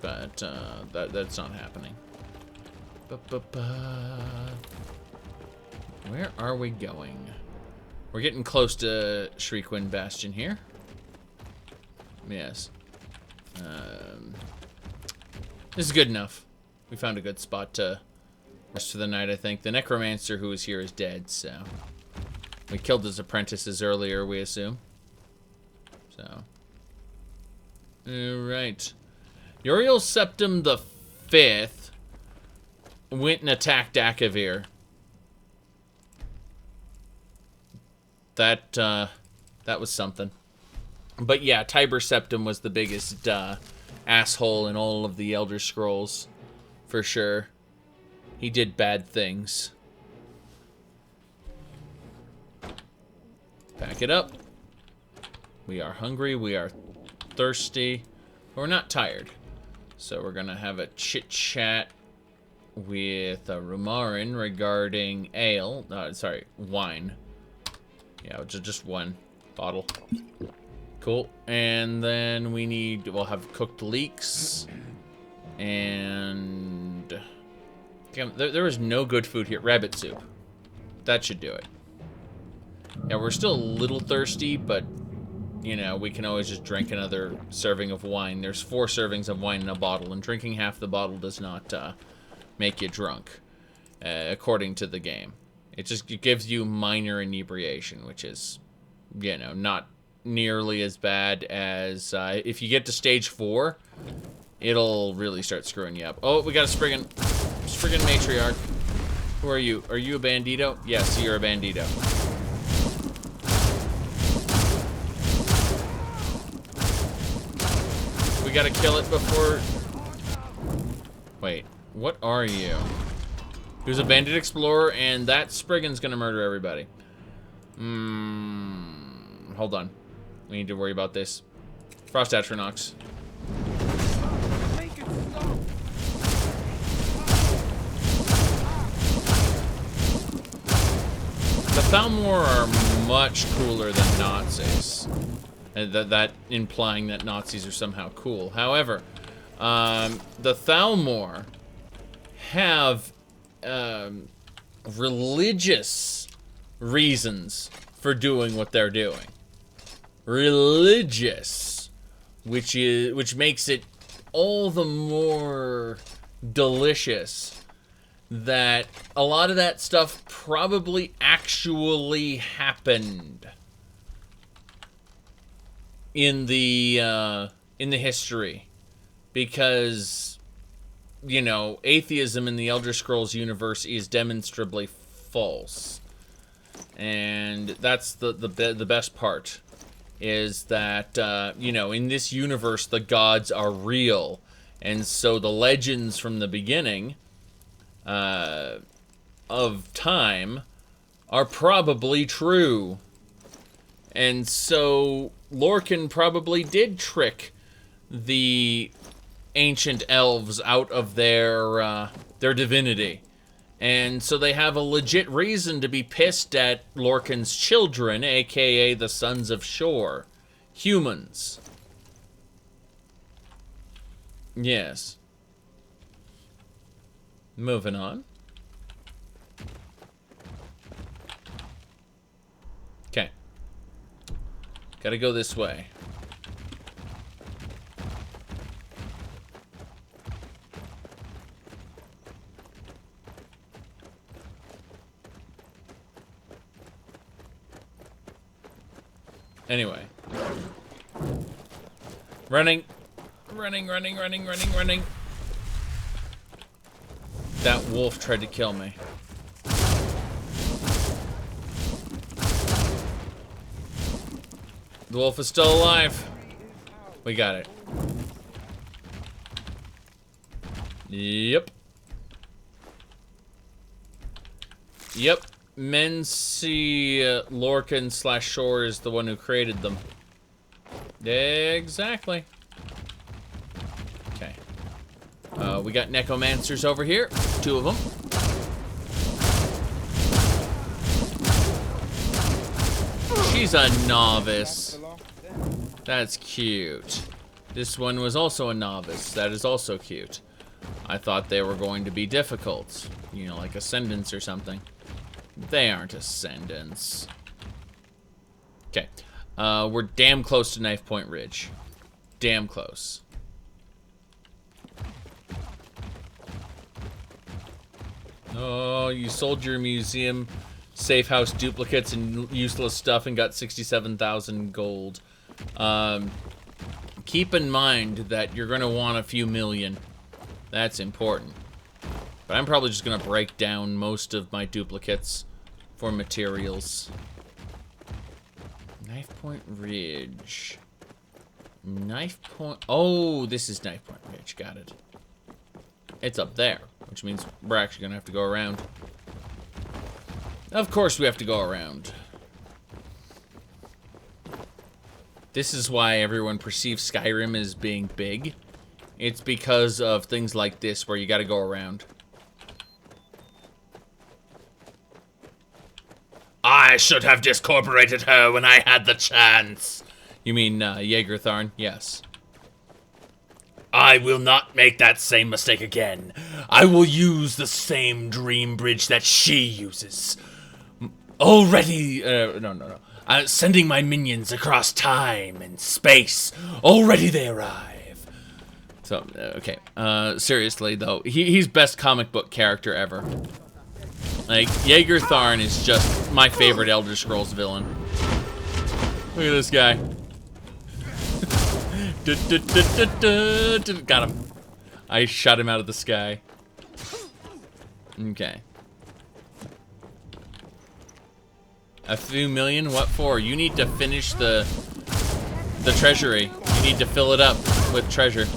But that's not happening. Where are we going? We're getting close to Shriekwind Bastion here. Yes. This is good enough. We found a good spot to rest for the night, I think. The necromancer who was here is dead, so... We killed his apprentices earlier, we assume. So... Alright. Uriel Septim the Fifth went and attacked Akavir. That was something. But yeah, Tiber Septim was the biggest asshole in all of the Elder Scrolls, for sure. He did bad things. Pack it up. We are hungry, we are thirsty, but we're not tired. So we're gonna have a chit-chat with Rumarin regarding ale. Sorry, wine. Yeah, just one bottle. Cool. And then we'll have cooked leeks. And... there is no good food here. Rabbit soup. That should do it. Yeah, we're still a little thirsty, but, you know, we can always just drink another serving of wine. There's 4 servings of wine in a bottle, and drinking half the bottle does not make you drunk, according to the game. It gives you minor inebriation, which is, you know, not nearly as bad as if you get to stage 4, it'll really start screwing you up. Oh, we got a Spriggan matriarch. Who are you? Are you a bandito? Yes, you're a bandito. We gotta kill it before... Wait, what are you? He was a bandit explorer, and that Spriggan's gonna murder everybody. Hold on. We need to worry about this. Frost Atronox. The Thalmor are much cooler than Nazis. That implying that Nazis are somehow cool. However, the Thalmor have religious reasons for doing what they're doing. Religious, which makes it all the more delicious that a lot of that stuff probably actually happened in the history, because, you know, atheism in the Elder Scrolls universe is demonstrably false, and that's the best part, is that you know, in this universe the gods are real, and so the legends from the beginning of time are probably true. And so Lorcan probably did trick the ancient elves out of their divinity. And so they have a legit reason to be pissed at Lorcan's children, aka the Sons of Shore. Humans. Yes. Moving on. Okay. Gotta go this way. Anyway. Running. Running. That wolf tried to kill me. The wolf is still alive. We got it. Yep. Men see Lorcan / Shore is the one who created them. Exactly. Okay. We got necromancers over here. 2 of them. She's a novice. That's cute. This one was also a novice. That is also cute. I thought they were going to be difficult. You know, like Ascendants or something. They aren't Ascendants. Okay. We're damn close to Knife Point Ridge. Damn close. Oh, you sold your museum safe house duplicates and useless stuff and got 67,000 gold. Keep in mind that you're going to want a few million. That's important. But I'm probably just going to break down most of my duplicates for materials. Knife Point Ridge. Knife Point... Oh, this is Knife Point Ridge. Got it. It's up there, which means we're actually going to have to go around. Of course we have to go around. This is why everyone perceives Skyrim as being big. It's because of things like this where you got to go around. I should have discorporated her when I had the chance. You mean Jaegertharn? Yes. I will not make that same mistake again. I will use the same dream bridge that she uses. Already, no. Sending my minions across time and space. Already they arrive. So, okay. Seriously, though, he's best comic book character ever. Like, Jaegertharn is just my favorite Elder Scrolls villain. Look at this guy. Got him. I shot him out of the sky. Okay. A few million? What for? You need to finish the treasury. You need to fill it up with treasure.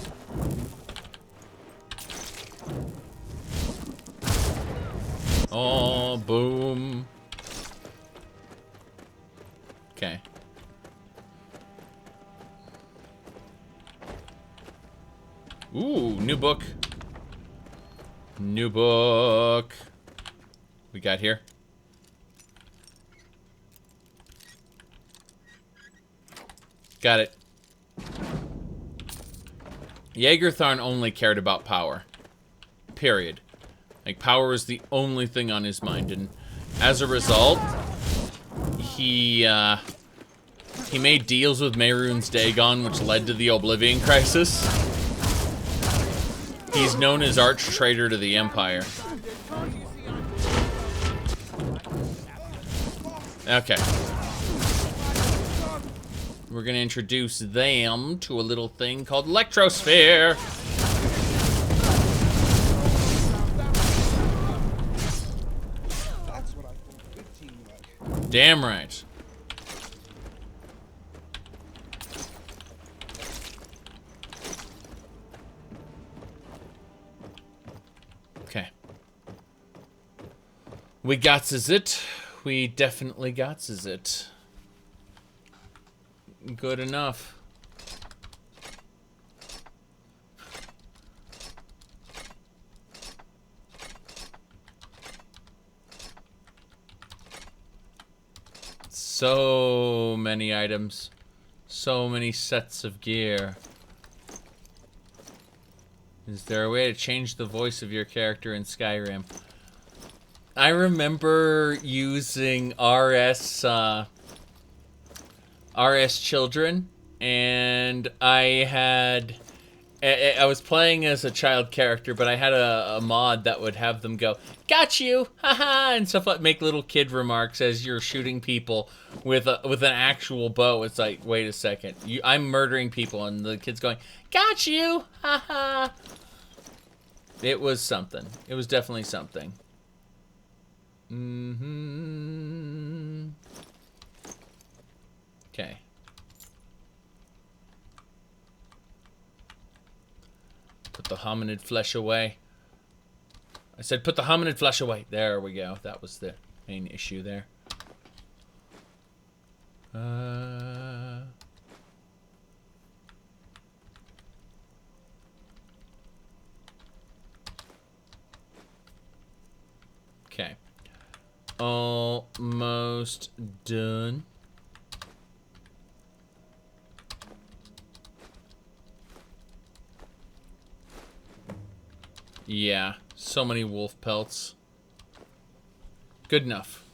Oh, boom. Okay. Ooh, new book. New book. We got here. Got it. Jaegertharn only cared about power. Period. Like, power is the only thing on his mind, and as a result, he made deals with Mehrunes Dagon, which led to the Oblivion Crisis. He's known as arch traitor to the Empire. Okay. We're gonna introduce them to a little thing called Electrosphere. That's what I call good teamwork. Damn right. Okay. We gots it. We definitely gots it. Good enough. So many items. So many sets of gear. Is there a way to change the voice of your character in Skyrim? I remember using RS Children, and I was playing as a child character, but I had a mod that would have them go, "Got you, haha," and stuff like make little kid remarks as you're shooting people with an actual bow. It's like, wait a second, I'm murdering people, and the kid's going, "Got you, haha." It was something. It was definitely something. Okay. Put the hominid flesh away. I said put the hominid flesh away. There we go. That was the main issue there. Okay. Almost done. Yeah, so many wolf pelts. Good enough.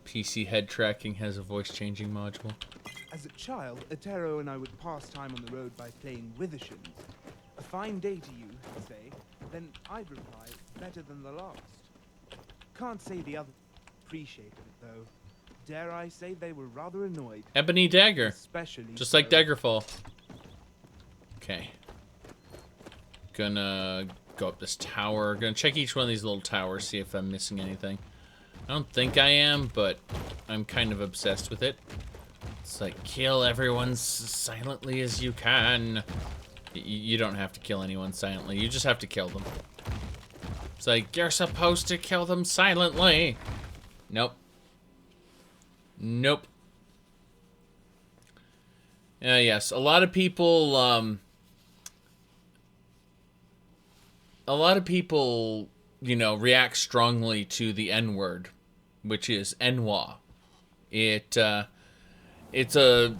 PC head tracking has a voice changing module. As a child, Atero and I would pass time on the road by playing Withershins. A fine day to you, he'd say. Then I'd reply, better than the last. Can't say the others appreciated it, though. Dare I say they were rather annoyed. Ebony dagger. Especially Just like so. Daggerfall. Okay. Gonna go up this tower. Gonna check each one of these little towers, see if I'm missing anything. I don't think I am, but I'm kind of obsessed with it. It's like, kill everyone as silently as you can. You don't have to kill anyone silently. You just have to kill them. It's like, you're supposed to kill them silently. Nope. Nope. Yes, a lot of people, you know, react strongly to the N-word, which is Enwa. It's a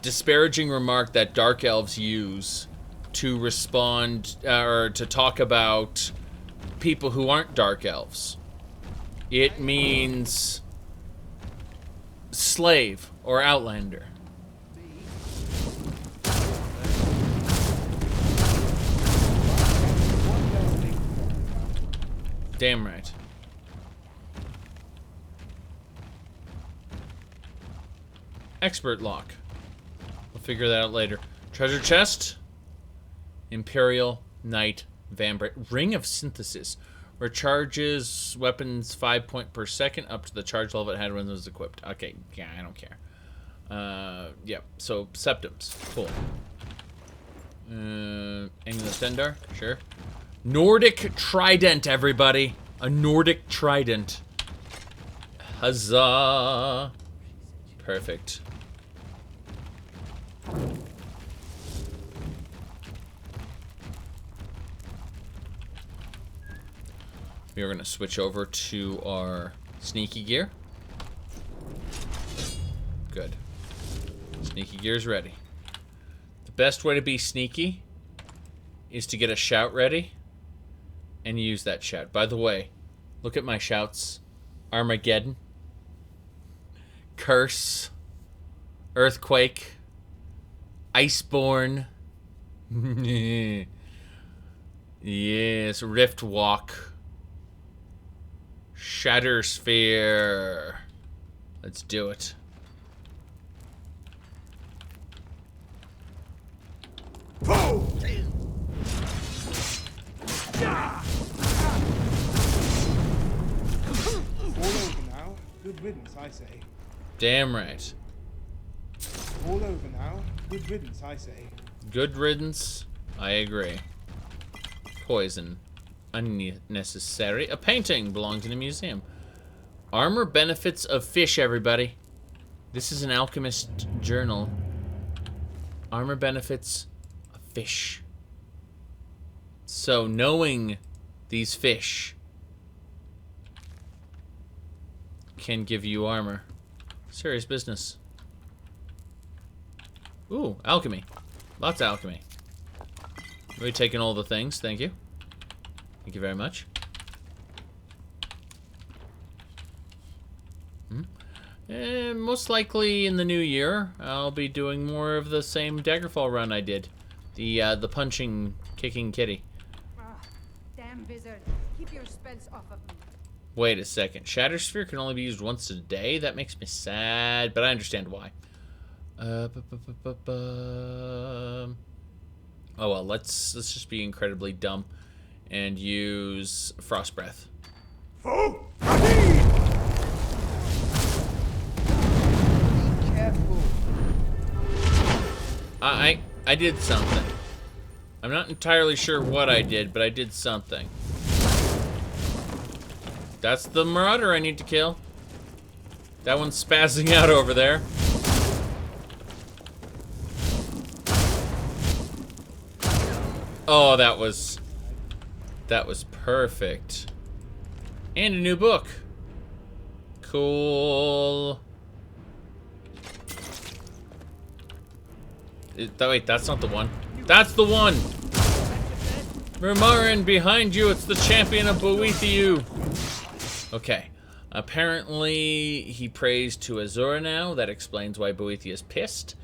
disparaging remark that Dark Elves use to respond, or to talk about people who aren't Dark Elves. It means slave or outlander. Damn right. Expert lock. We'll figure that out later. Treasure chest. Imperial Knight Vampire. Ring of Synthesis. Recharges weapons 5 points per second up to the charge level it had when it was equipped. Okay, yeah, I don't care. Yep, so septums. Cool. Angular Tendar, sure. Nordic Trident, everybody. A Nordic Trident. Huzzah. Perfect. We are going to switch over to our sneaky gear. Good. Sneaky gear's ready. The best way to be sneaky is to get a shout ready and use that shout. By the way, look at my shouts. Armageddon. Curse. Earthquake. Iceborne. Yes, Rift Walk. Shatter Sphere. Let's do it. Fall over now. Good riddance, I say. Damn right. All over now. Good riddance, I say. Good riddance. I agree. Poison. Unnecessary. A painting belongs in a museum. Armor benefits of fish, everybody. This is an alchemist journal. Armor benefits of fish. So knowing these fish can give you armor. Serious business. Ooh, alchemy. Lots of alchemy. We're taking all the things, thank you. Thank you very much. Most likely in the new year, I'll be doing more of the same Daggerfall run I did. The punching, kicking kitty. Damn wizard. Keep your spells off of me. Wait a second. Shatter Sphere can only be used once a day? That makes me sad, but I understand why. Oh well, let's just be incredibly dumb and use Frost Breath. Be careful. I did something. I'm not entirely sure what I did, but I did something. That's the Marauder I need to kill. That one's spazzing out over there. Oh, that was perfect. And a new book. Cool. Wait, that's not the one. That's the one! Mirmarin, behind you, it's the champion of Boethiah. Okay. Apparently, he prays to Azura now. That explains why Boethiah is pissed.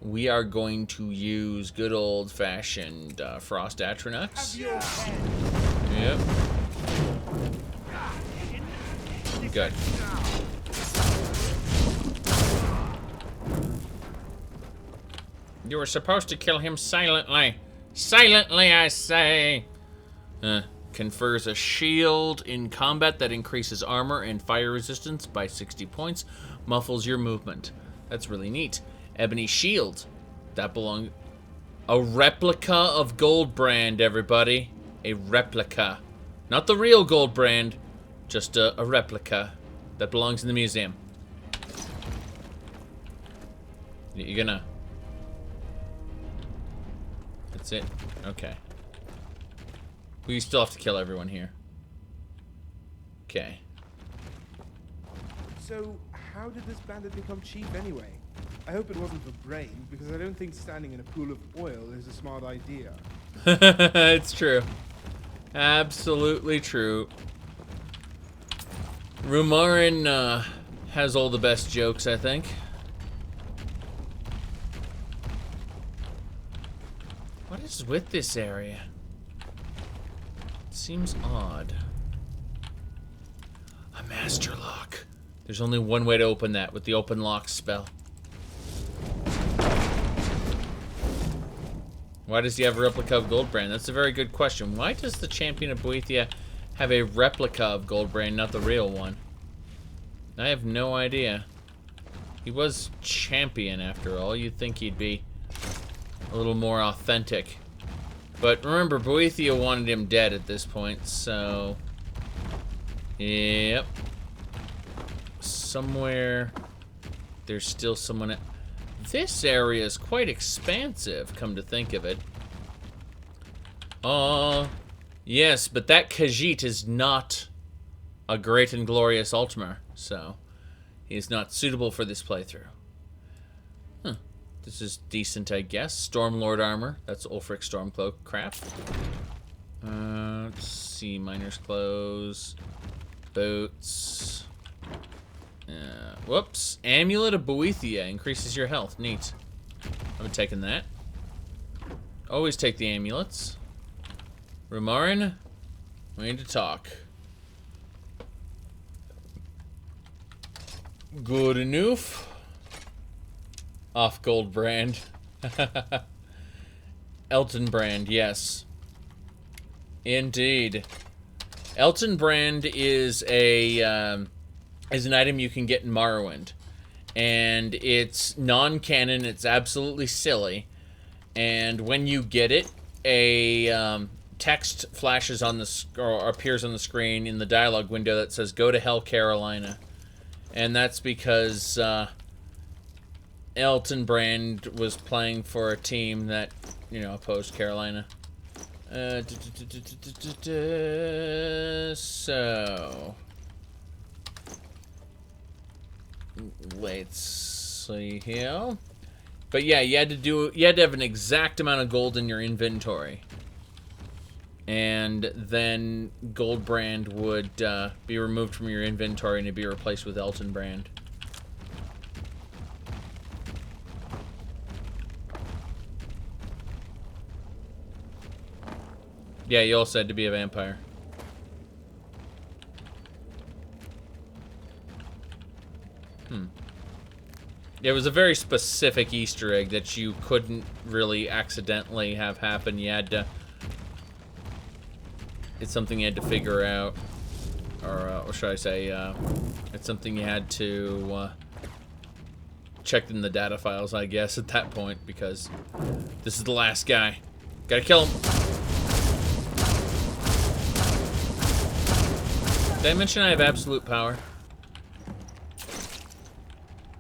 We are going to use good old-fashioned Frost Atronach. Yep. Good. You were supposed to kill him silently. Silently, I say. Confers a shield in combat that increases armor and fire resistance by 60 points. Muffles your movement. That's really neat. Ebony shield. That belongs... A replica of Goldbrand, everybody. A replica. Not the real Goldbrand. Just a replica. That belongs in the museum. You're gonna... That's it? Okay. We still have to kill everyone here. Okay. So, how did this bandit become chief anyway? I hope it wasn't for brain, because I don't think standing in a pool of oil is a smart idea. It's true. Absolutely true. Rumarin has all the best jokes, I think. What is with this area? It seems odd. A master lock. There's only one way to open that, with the open lock spell. Why does he have a replica of Goldbrand? That's a very good question. Why does the champion of Boethiah have a replica of Goldbrand, not the real one? I have no idea. He was champion, after all. You'd think he'd be a little more authentic. But remember, Boethiah wanted him dead at this point, so... Yep. Somewhere... There's still someone... This area is quite expansive, come to think of it. Yes, but that Khajiit is not a great and glorious Aldmeri, so he is not suitable for this playthrough. Huh. This is decent, I guess. Stormlord armor. That's Ulfric's Stormcloak. Crap. Let's see. Miner's clothes. Boots. Whoops. Amulet of Boethiah increases your health. Neat. I'm taking that. Always take the amulets. Rumarin, we need to talk. Good enough. Off Goldbrand. Eltonbrand, yes. Indeed. Eltonbrand is a is an item you can get in Morrowind. And it's non-canon, it's absolutely silly. And when you get it, a text flashes on the or appears on the screen in the dialogue window that says "Go to hell, Carolina," and that's because Eltonbrand was playing for a team that, you know, opposed Carolina. So let's see here. But yeah, you had to have an exact amount of gold in your inventory. And then Goldbrand would be removed from your inventory and it'd be replaced with Eltonbrand. Yeah, you also had to be a vampire. It was a very specific Easter egg that you couldn't really accidentally have happen. You had to... It's something you had to figure out. Or should I say, it's something you had to check in the data files, I guess, at that point, because this is the last guy. Gotta kill him. Did I mention I have absolute power?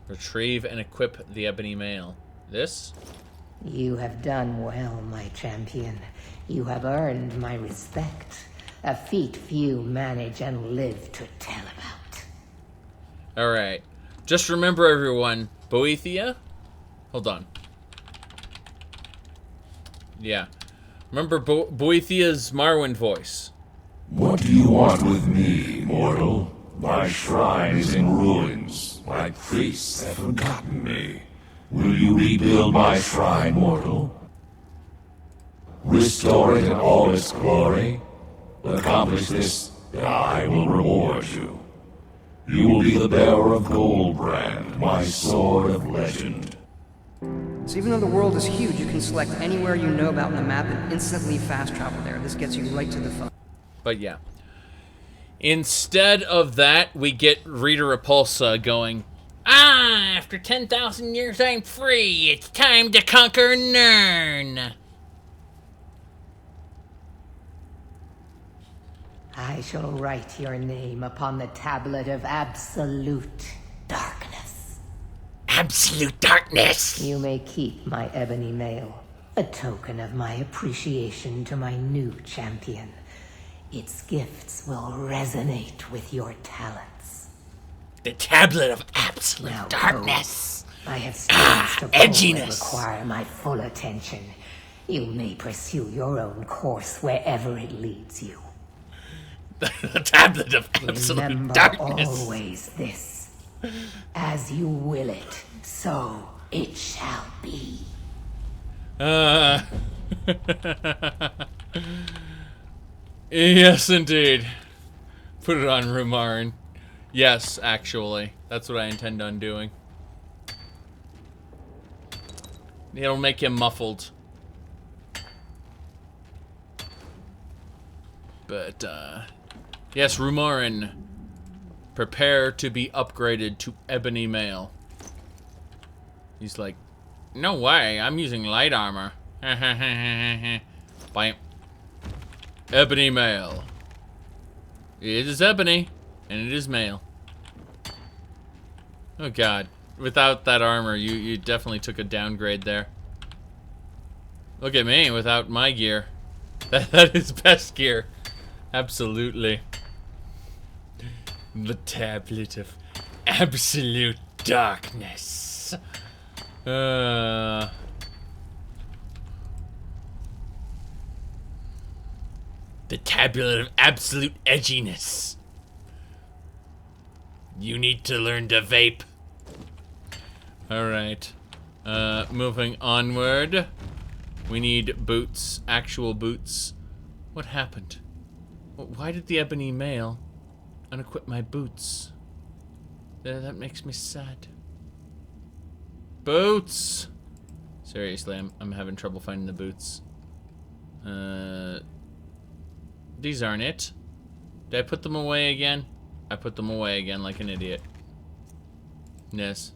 Retrieve and equip the ebony mail. This? You have done well, my champion. You have earned my respect. A feat few manage and live to tell about. Alright. Just remember, everyone, Boethiah? Hold on. Yeah. Remember Boethiah's Marwyn voice. What do you want with me, mortal? My shrine is in ruins. My priests have forgotten me. Will you rebuild my shrine, mortal? Restore it in all its glory? Accomplish this, and I will reward you. You will be the bearer of Goldbrand, my sword of legend. So even though the world is huge, you can select anywhere you know about on the map and instantly fast travel there. This gets you right to the fun. But yeah. Instead of that, we get Rita Repulsa going, "Ah, after 10,000 years I'm free. It's time to conquer Nirn." I shall write your name upon the tablet of absolute darkness. Absolute darkness! You may keep my ebony mail, a token of my appreciation to my new champion. Its gifts will resonate with your talents. The tablet of absolute darkness. I have strings to pull that require my full attention. You may pursue your own course wherever it leads you. The tablet of absolute Remember darkness. Always this. As you will it, so it shall be. Yes, indeed. Put it on Rumarin. Yes, actually. That's what I intend on doing. It'll make him muffled. But, yes, Rumarin. Prepare to be upgraded to ebony mail. He's like, no way, I'm using light armor. Bam. Ebony mail. It is ebony, and it is mail. Oh god. Without that armor, you definitely took a downgrade there. Look at me, without my gear. That is best gear. Absolutely. The tablet of absolute darkness. The tablet of absolute edginess. You need to learn to vape. Alright. Moving onward. We need boots. Actual boots. What happened? Why did the ebony mail unequip my boots? That makes me sad. Boots! Seriously, I'm having trouble finding the boots. These aren't it. Did I put them away again? I put them away again like an idiot. Yes.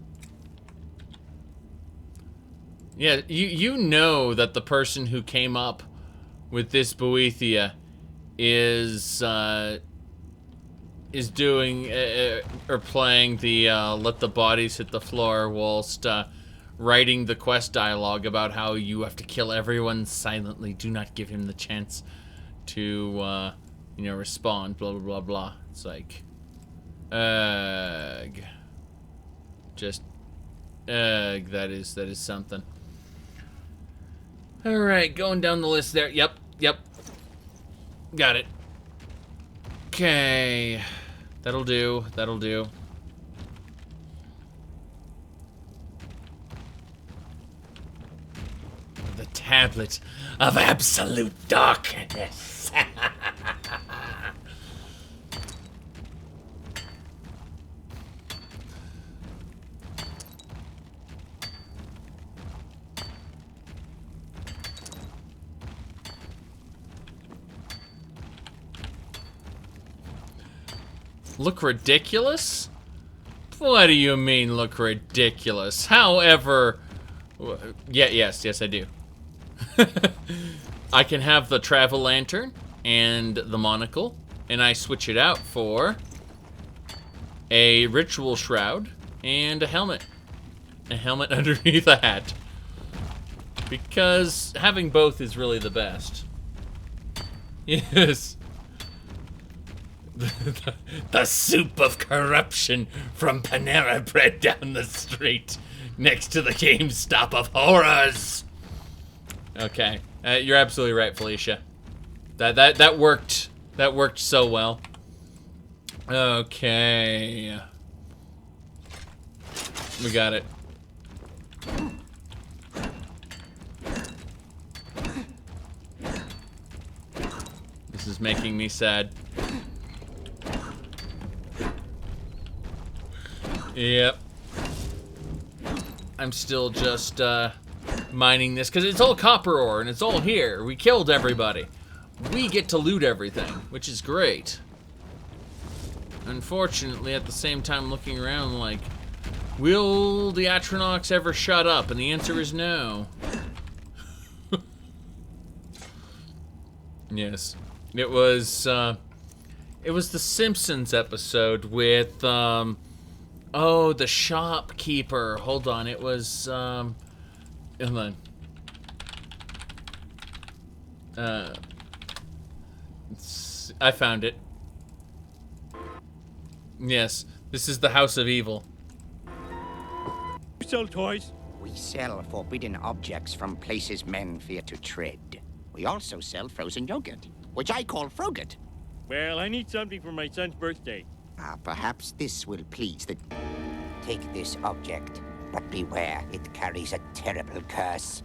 Yeah, you know that the person who came up with this Boethiah is doing or playing the let the bodies hit the floor whilst writing the quest dialogue about how you have to kill everyone silently. Do not give him the chance to you know, respond. Blah blah blah blah. It's like, just that is something. All right, going down the list there. Yep. Got it. Okay. That'll do. The tablet of absolute darkness. Look ridiculous? What do you mean look ridiculous? However, yes, I do. I can have the travel lantern and the monocle, and I switch it out for a ritual shroud and a helmet. A helmet underneath a hat. Because having both is really the best. Yes. The soup of corruption from Panera Bread down the street next to the GameStop of horrors. Okay, you're absolutely right, Felicia. That worked. That worked so well. Okay, we got it. This is making me sad. Yep. I'm still just mining this because it's all copper ore and it's all here. We killed everybody. We get to loot everything, which is great. Unfortunately, at the same time looking around like, will the Atronachs ever shut up? And the answer is no. Yes. It was the Simpsons episode with, oh, the shopkeeper. Hold on, it was, hold on. I found it. Yes, this is the House of Evil. You sell toys? We sell forbidden objects from places men fear to tread. We also sell frozen yogurt, which I call Frogut. Well, I need something for my son's birthday. Perhaps this will please the... Take this object, but beware, it carries a terrible curse.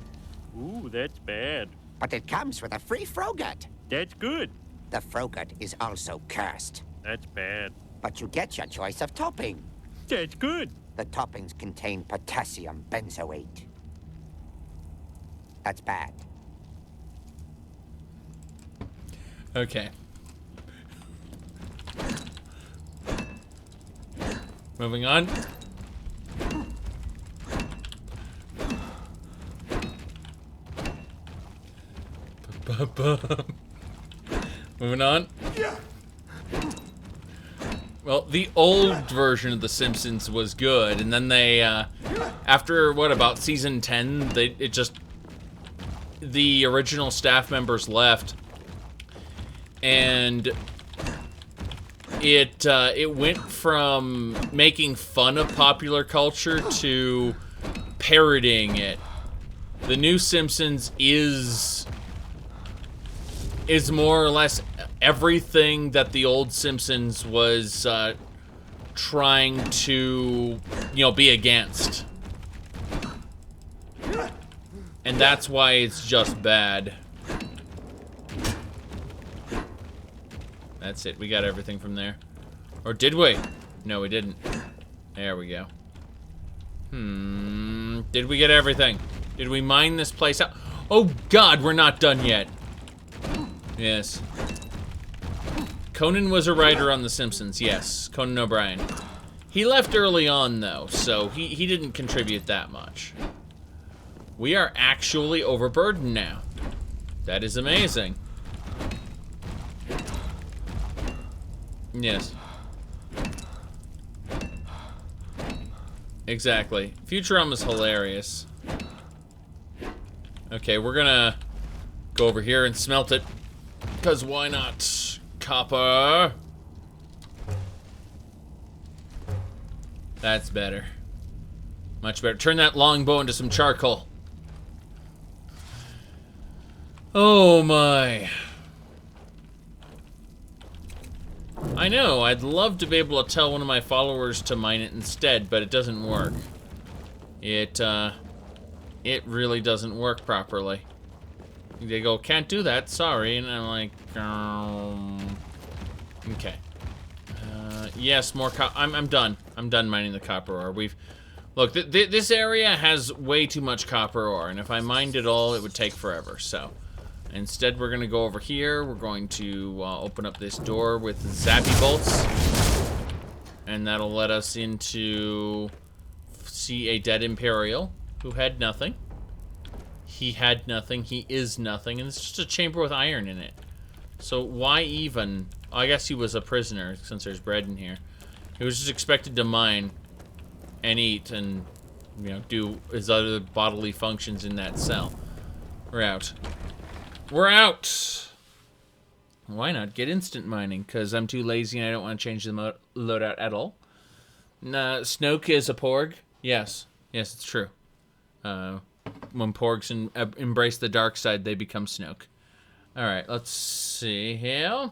Ooh, that's bad. But it comes with a free Frogut. That's good. The Frogut is also cursed. That's bad. But you get your choice of topping. That's good. The toppings contain potassium benzoate. That's bad. Okay. Moving on. Moving on. Well, the old version of The Simpsons was good, and then they, after, what, about season 10, the original staff members left, and it went from making fun of popular culture to parodying it. The new Simpsons is more or less everything that the old Simpsons was trying to, be against. And that's why it's just bad. That's it. We got everything from there. Or did we? No, we didn't. There we go. Did we get everything? Did we mine this place out? Oh God, we're not done yet. Yes. Conan was a writer on The Simpsons, yes. Conan O'Brien. He left early on, though, so he didn't contribute that much. We are actually overburdened now. That is amazing. Yes. Exactly. Futurama's hilarious. Okay, we're gonna go over here and smelt it. Because why not? Copper. That's better. Much better. Turn that longbow into some charcoal. Oh my. I know, I'd love to be able to tell one of my followers to mine it instead, but it doesn't work. It really doesn't work properly. They go, can't do that, sorry, and I'm like, okay. Yes, more I'm done. I'm done mining the copper ore. Look, this area has way too much copper ore, and if I mined it all, it would take forever, so. Instead, we're gonna go over here. We're going to open up this door with zappy bolts. And that'll let us into see a dead Imperial who had nothing. He had nothing, he is nothing, and it's just a chamber with iron in it. So why even? I guess he was a prisoner since there's bread in here. He was just expected to mine and eat and, do his other bodily functions in that cell. We're out. We're out! Why not get instant mining? Because I'm too lazy and I don't want to change the loadout at all. Snoke is a porg? Yes. Yes, it's true. When porgs embrace the dark side, they become Snoke. Alright, let's see here.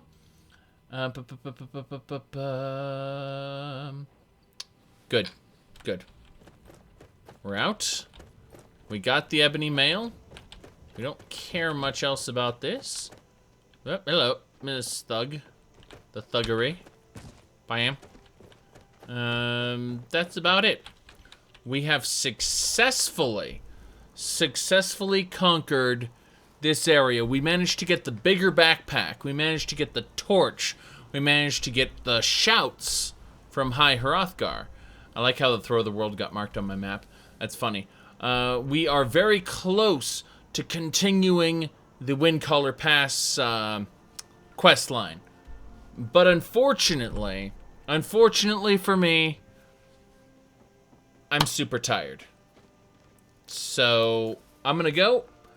Good. Good. We're out. We got the ebony mail. We don't care much else about this. Oh, hello, Miss Thug. The thuggery. Bam. That's about it. We have successfully conquered this area. We managed to get the bigger backpack. We managed to get the torch. We managed to get the shouts from High Hrothgar. I like how the Throw of the World got marked on my map. That's funny. We are very close to continuing the Windcaller Pass quest line. But unfortunately for me, I'm super tired. So I'm gonna go.